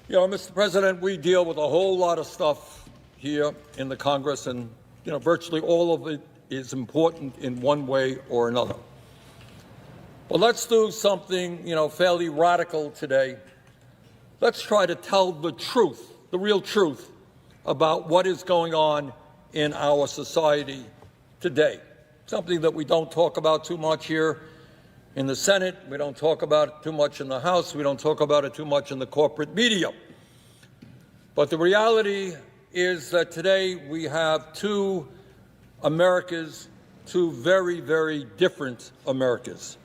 You know, Mr. President, we deal with a whole lot of stuff here in the Congress, and, you know, virtually all of it is important in one way or another. But let's do something, you know, fairly radical today. Let's try to tell the truth, the real truth, about what is going on in our society today. Something that we don't talk about too much here in the Senate. We don't talk about it too much in the House. We don't talk about it too much in the corporate media. But the reality is that today we have two Americas, two very, very different Americas.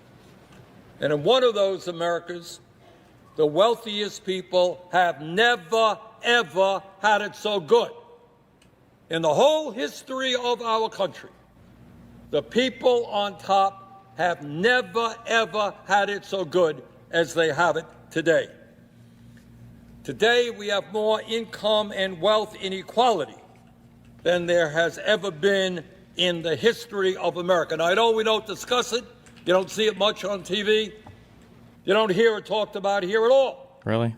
And in one of those Americas, the wealthiest people have never, ever had it so good. In the whole history of our country, the people on top have never, ever had it so good as they have it today. Today, we have more income and wealth inequality than there has ever been in the history of America. Now, I know we don't discuss it. You don't see it much on TV. You don't hear it talked about here at all. Really?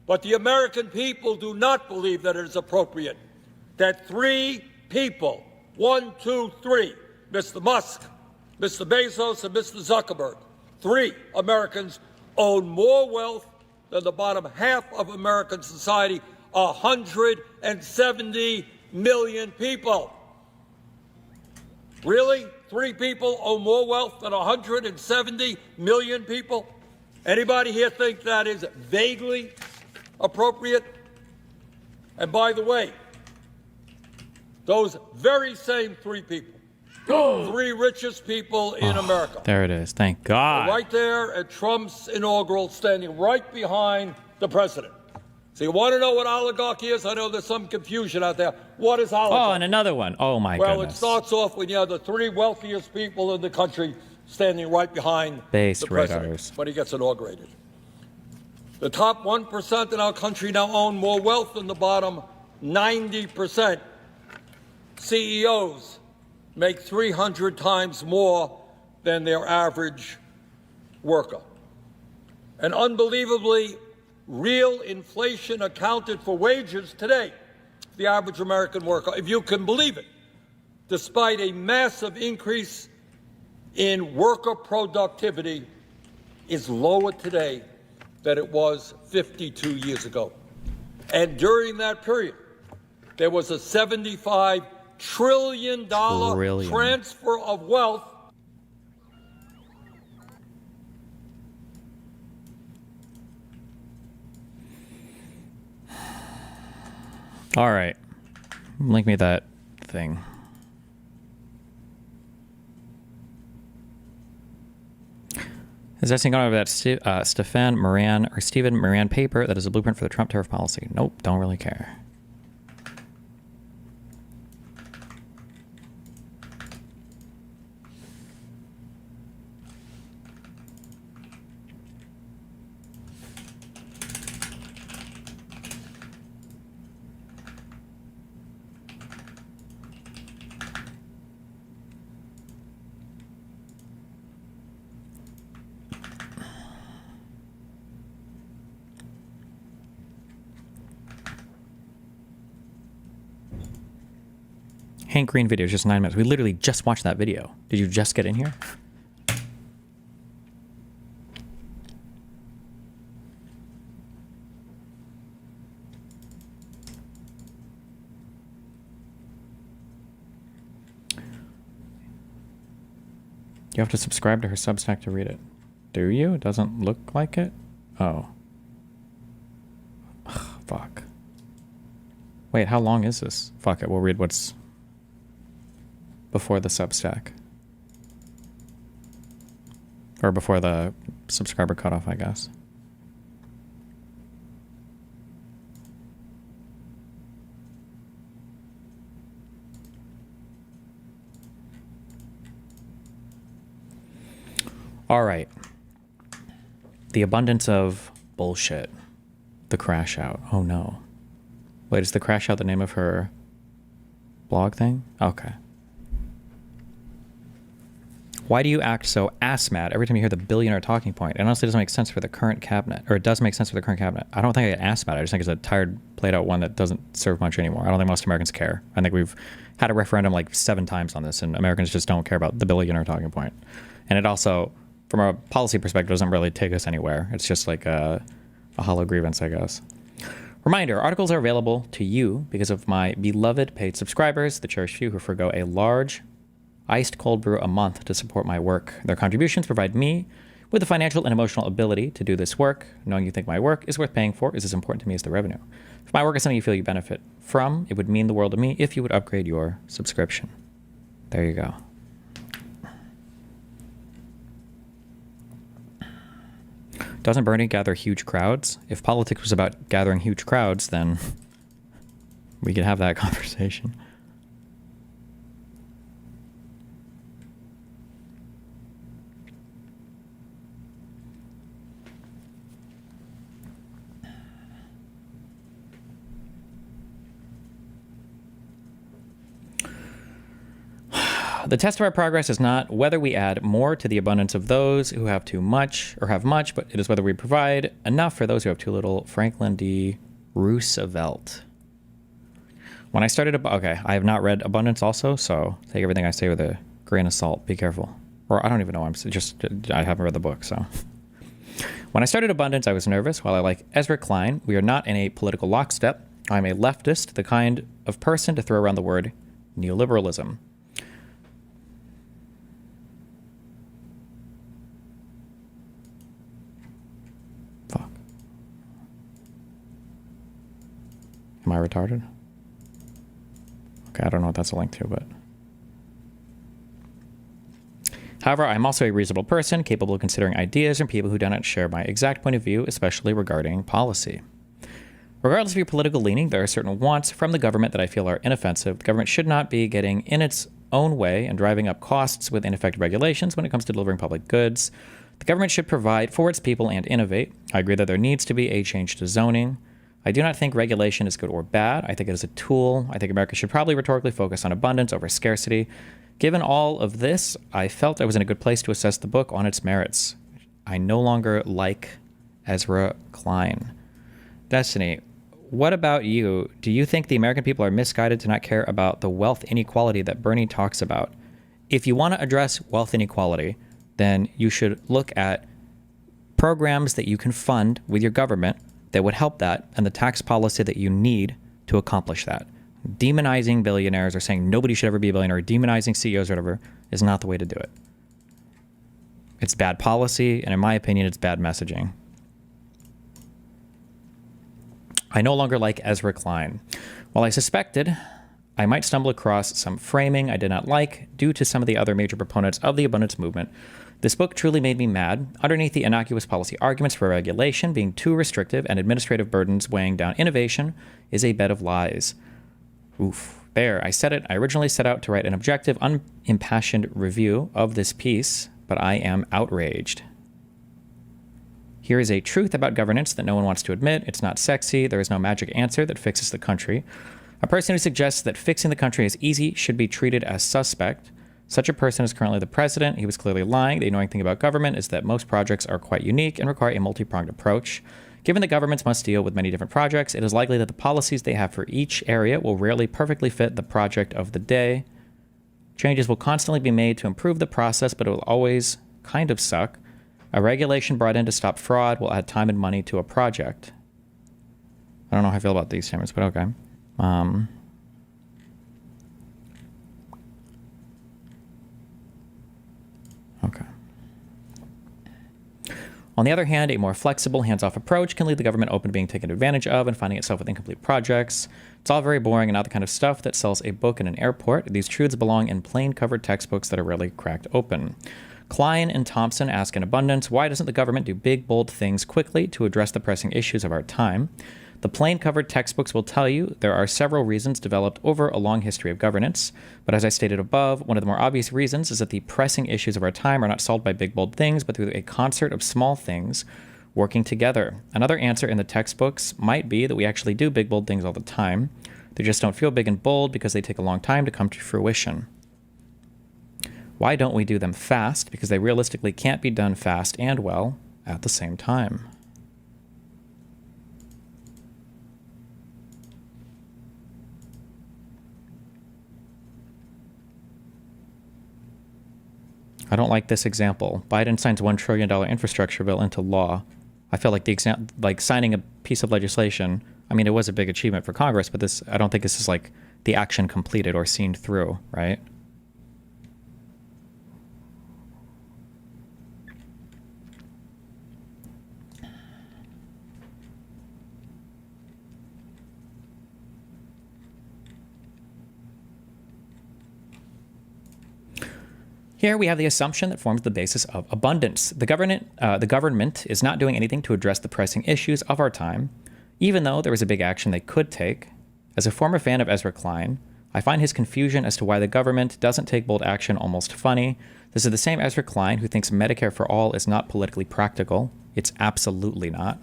But the American people do not believe that it is appropriate that three people, 1, 2, 3, Mr. Musk, Mr. Bezos, and Mr. Zuckerberg, three Americans own more wealth than the bottom half of American society, 170 million people. Really? Three people own more wealth than 170 million people? Anybody here think that is vaguely appropriate? And by the way, those very same three people, three richest people in America, There it is. Thank God. right there at Trump's inaugural, standing right behind the president. So you want to know what oligarchy is? I know there's some confusion out there. What is oligarchy? Oh, and another one. Oh, my Well, goodness. it starts off when you have the three wealthiest people in the country standing right behind Base the president radars. when he gets inaugurated. The top 1% in our country now own more wealth than the bottom 90%. CEOs make 300 times more than their average worker. And unbelievably, real inflation accounted for wages today, the average American worker, if you can believe it, despite a massive increase in worker productivity, is lower today than it was 52 years ago. And during that period, there was a $75 trillion transfer of wealth. All right. Link me that thing. Is that thing on over that Stephen Moran paper that is a blueprint for the Trump tariff policy? Nope, don't really care. Hank Green video is just 9 minutes. We literally just watched that video. Did you just get in here? You have to subscribe to her Substack to read it. Do you? It doesn't look like it? Oh. Ugh, fuck. Wait, how long is this? Fuck it, we'll read what's before the Substack. Or before the subscriber cutoff, I guess. All right. The abundance of bullshit. The crash out. Oh no. Wait, is the crash out the name of her blog thing? Okay. Why do you act so ass mad every time you hear the billionaire talking point? It honestly doesn't make sense for the current cabinet, or it does make sense for the current cabinet. I don't think I get ass mad. I just think it's a tired, played out one that doesn't serve much anymore. I don't think most Americans care. I think we've had a referendum like 7 times on this, and Americans just don't care about the billionaire talking point. And it also, from a policy perspective, doesn't really take us anywhere. It's just like a hollow grievance, I guess. Reminder, articles are available to you because of my beloved paid subscribers, the cherished few who forgo a large iced cold brew a month to support my work. Their contributions provide me with the financial and emotional ability to do this work. Knowing you think my work is worth paying for is as important to me as the revenue. If my work is something you feel you benefit from, it would mean the world to me if you would upgrade your subscription. There you go. Doesn't Bernie gather huge crowds? If politics was about gathering huge crowds, then we could have that conversation. The test of our progress is not whether we add more to the abundance of those who have too much or have much, but it is whether we provide enough for those who have too little. Franklin D. Roosevelt. When I started, okay, I have not read Abundance also, so take everything I say with a grain of salt. Be careful. Or I don't even know. I haven't read the book, so. When I started Abundance, I was nervous. While I like Ezra Klein, we are not in a political lockstep. I'm a leftist, the kind of person to throw around the word neoliberalism. Am I retarded? Okay, I don't know what that's a link to, but... However, I'm also a reasonable person, capable of considering ideas from people who do not share my exact point of view, especially regarding policy. Regardless of your political leaning, there are certain wants from the government that I feel are inoffensive. The government should not be getting in its own way and driving up costs with ineffective regulations when it comes to delivering public goods. The government should provide for its people and innovate. I agree that there needs to be a change to zoning. I do not think regulation is good or bad. I think it is a tool. I think America should probably rhetorically focus on abundance over scarcity. Given all of this, I felt I was in a good place to assess the book on its merits. I no longer like Ezra Klein. Destiny, what about you? Do you think the American people are misguided to not care about the wealth inequality that Bernie talks about? If you want to address wealth inequality, then you should look at programs that you can fund with your government that would help that, and the tax policy that you need to accomplish that. Demonizing billionaires or saying nobody should ever be a billionaire, or demonizing CEOs or whatever, is not the way to do it. It's bad policy, and in my opinion, it's bad messaging. I no longer like Ezra Klein. While I suspected I might stumble across some framing I did not like due to some of the other major proponents of the abundance movement, this book truly made me mad. Underneath the innocuous policy arguments for regulation being too restrictive and administrative burdens weighing down innovation is a bed of lies. Oof. There, I said it. I originally set out to write an objective, unimpassioned review of this piece, but I am outraged. Here is a truth about governance that no one wants to admit. It's not sexy. There is no magic answer that fixes the country. A person who suggests that fixing the country is easy should be treated as suspect. Such a person is currently the president. He was clearly lying. The annoying thing about government is that most projects are quite unique and require a multi-pronged approach. Given that governments must deal with many different projects, it is likely that the policies they have for each area will rarely perfectly fit the project of the day. Changes will constantly be made to improve the process, but it will always kind of suck. A regulation brought in to stop fraud will add time and money to a project. I don't know how I feel about these statements, but okay. Okay. On the other hand, a more flexible, hands-off approach can leave the government open to being taken advantage of and finding itself with incomplete projects. It's all very boring and not the kind of stuff that sells a book in an airport. These truths belong in plain-covered textbooks that are rarely cracked open. Klein and Thompson ask in abundance, why doesn't the government do big, bold things quickly to address the pressing issues of our time? The plain-covered textbooks will tell you there are several reasons developed over a long history of governance, but as I stated above, one of the more obvious reasons is that the pressing issues of our time are not solved by big, bold things, but through a concert of small things working together. Another answer in the textbooks might be that we actually do big, bold things all the time. They just don't feel big and bold because they take a long time to come to fruition. Why don't we do them fast? Because they realistically can't be done fast and well at the same time. I don't like this example. Biden signs $1 trillion infrastructure bill into law. I feel like like signing a piece of legislation, I mean, it was a big achievement for Congress, but this, I don't think this is like the action completed or seen through, right? Here we have the assumption that forms the basis of abundance. The government is not doing anything to address the pressing issues of our time, even though there is a big action they could take. As a former fan of Ezra Klein, I find his confusion as to why the government doesn't take bold action almost funny. This is the same Ezra Klein who thinks Medicare for all is not politically practical. It's absolutely not.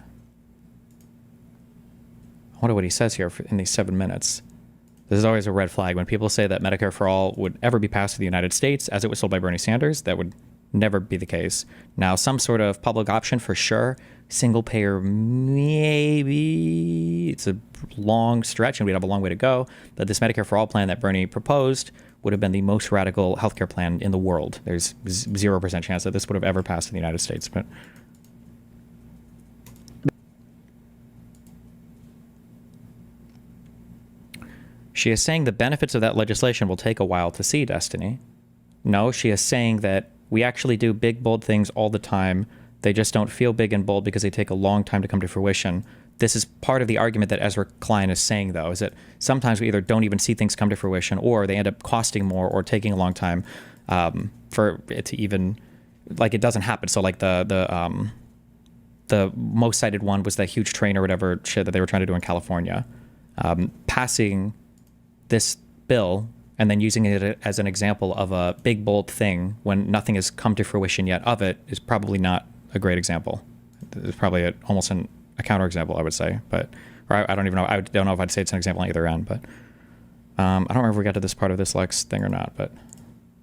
I wonder what he says here in these 7 minutes. This is always a red flag. When people say that Medicare for all would ever be passed in the United States as it was sold by Bernie Sanders, that would never be the case. Now, some sort of public option for sure. Single payer, maybe. It's a long stretch and we'd have a long way to go. But this Medicare for all plan that Bernie proposed would have been the most radical healthcare plan in the world. There's 0% chance that this would have ever passed in the United States. But she is saying the benefits of that legislation will take a while to see, Destiny. No, she is saying that we actually do big, bold things all the time. They just don't feel big and bold because they take a long time to come to fruition. This is part of the argument that Ezra Klein is saying, though, is that sometimes we either don't even see things come to fruition or they end up costing more or taking a long time for it to even, like, it doesn't happen. So, like, the most cited one was that huge train or whatever shit that they were trying to do in California. Passing this bill and then using it as an example of a big, bold thing when nothing has come to fruition yet of it is probably not a great example. It's probably almost a counterexample, I would say. But or I don't even know. I don't know if I'd say it's an example on either end. But I don't remember if we got to this part of this Lex thing or not. But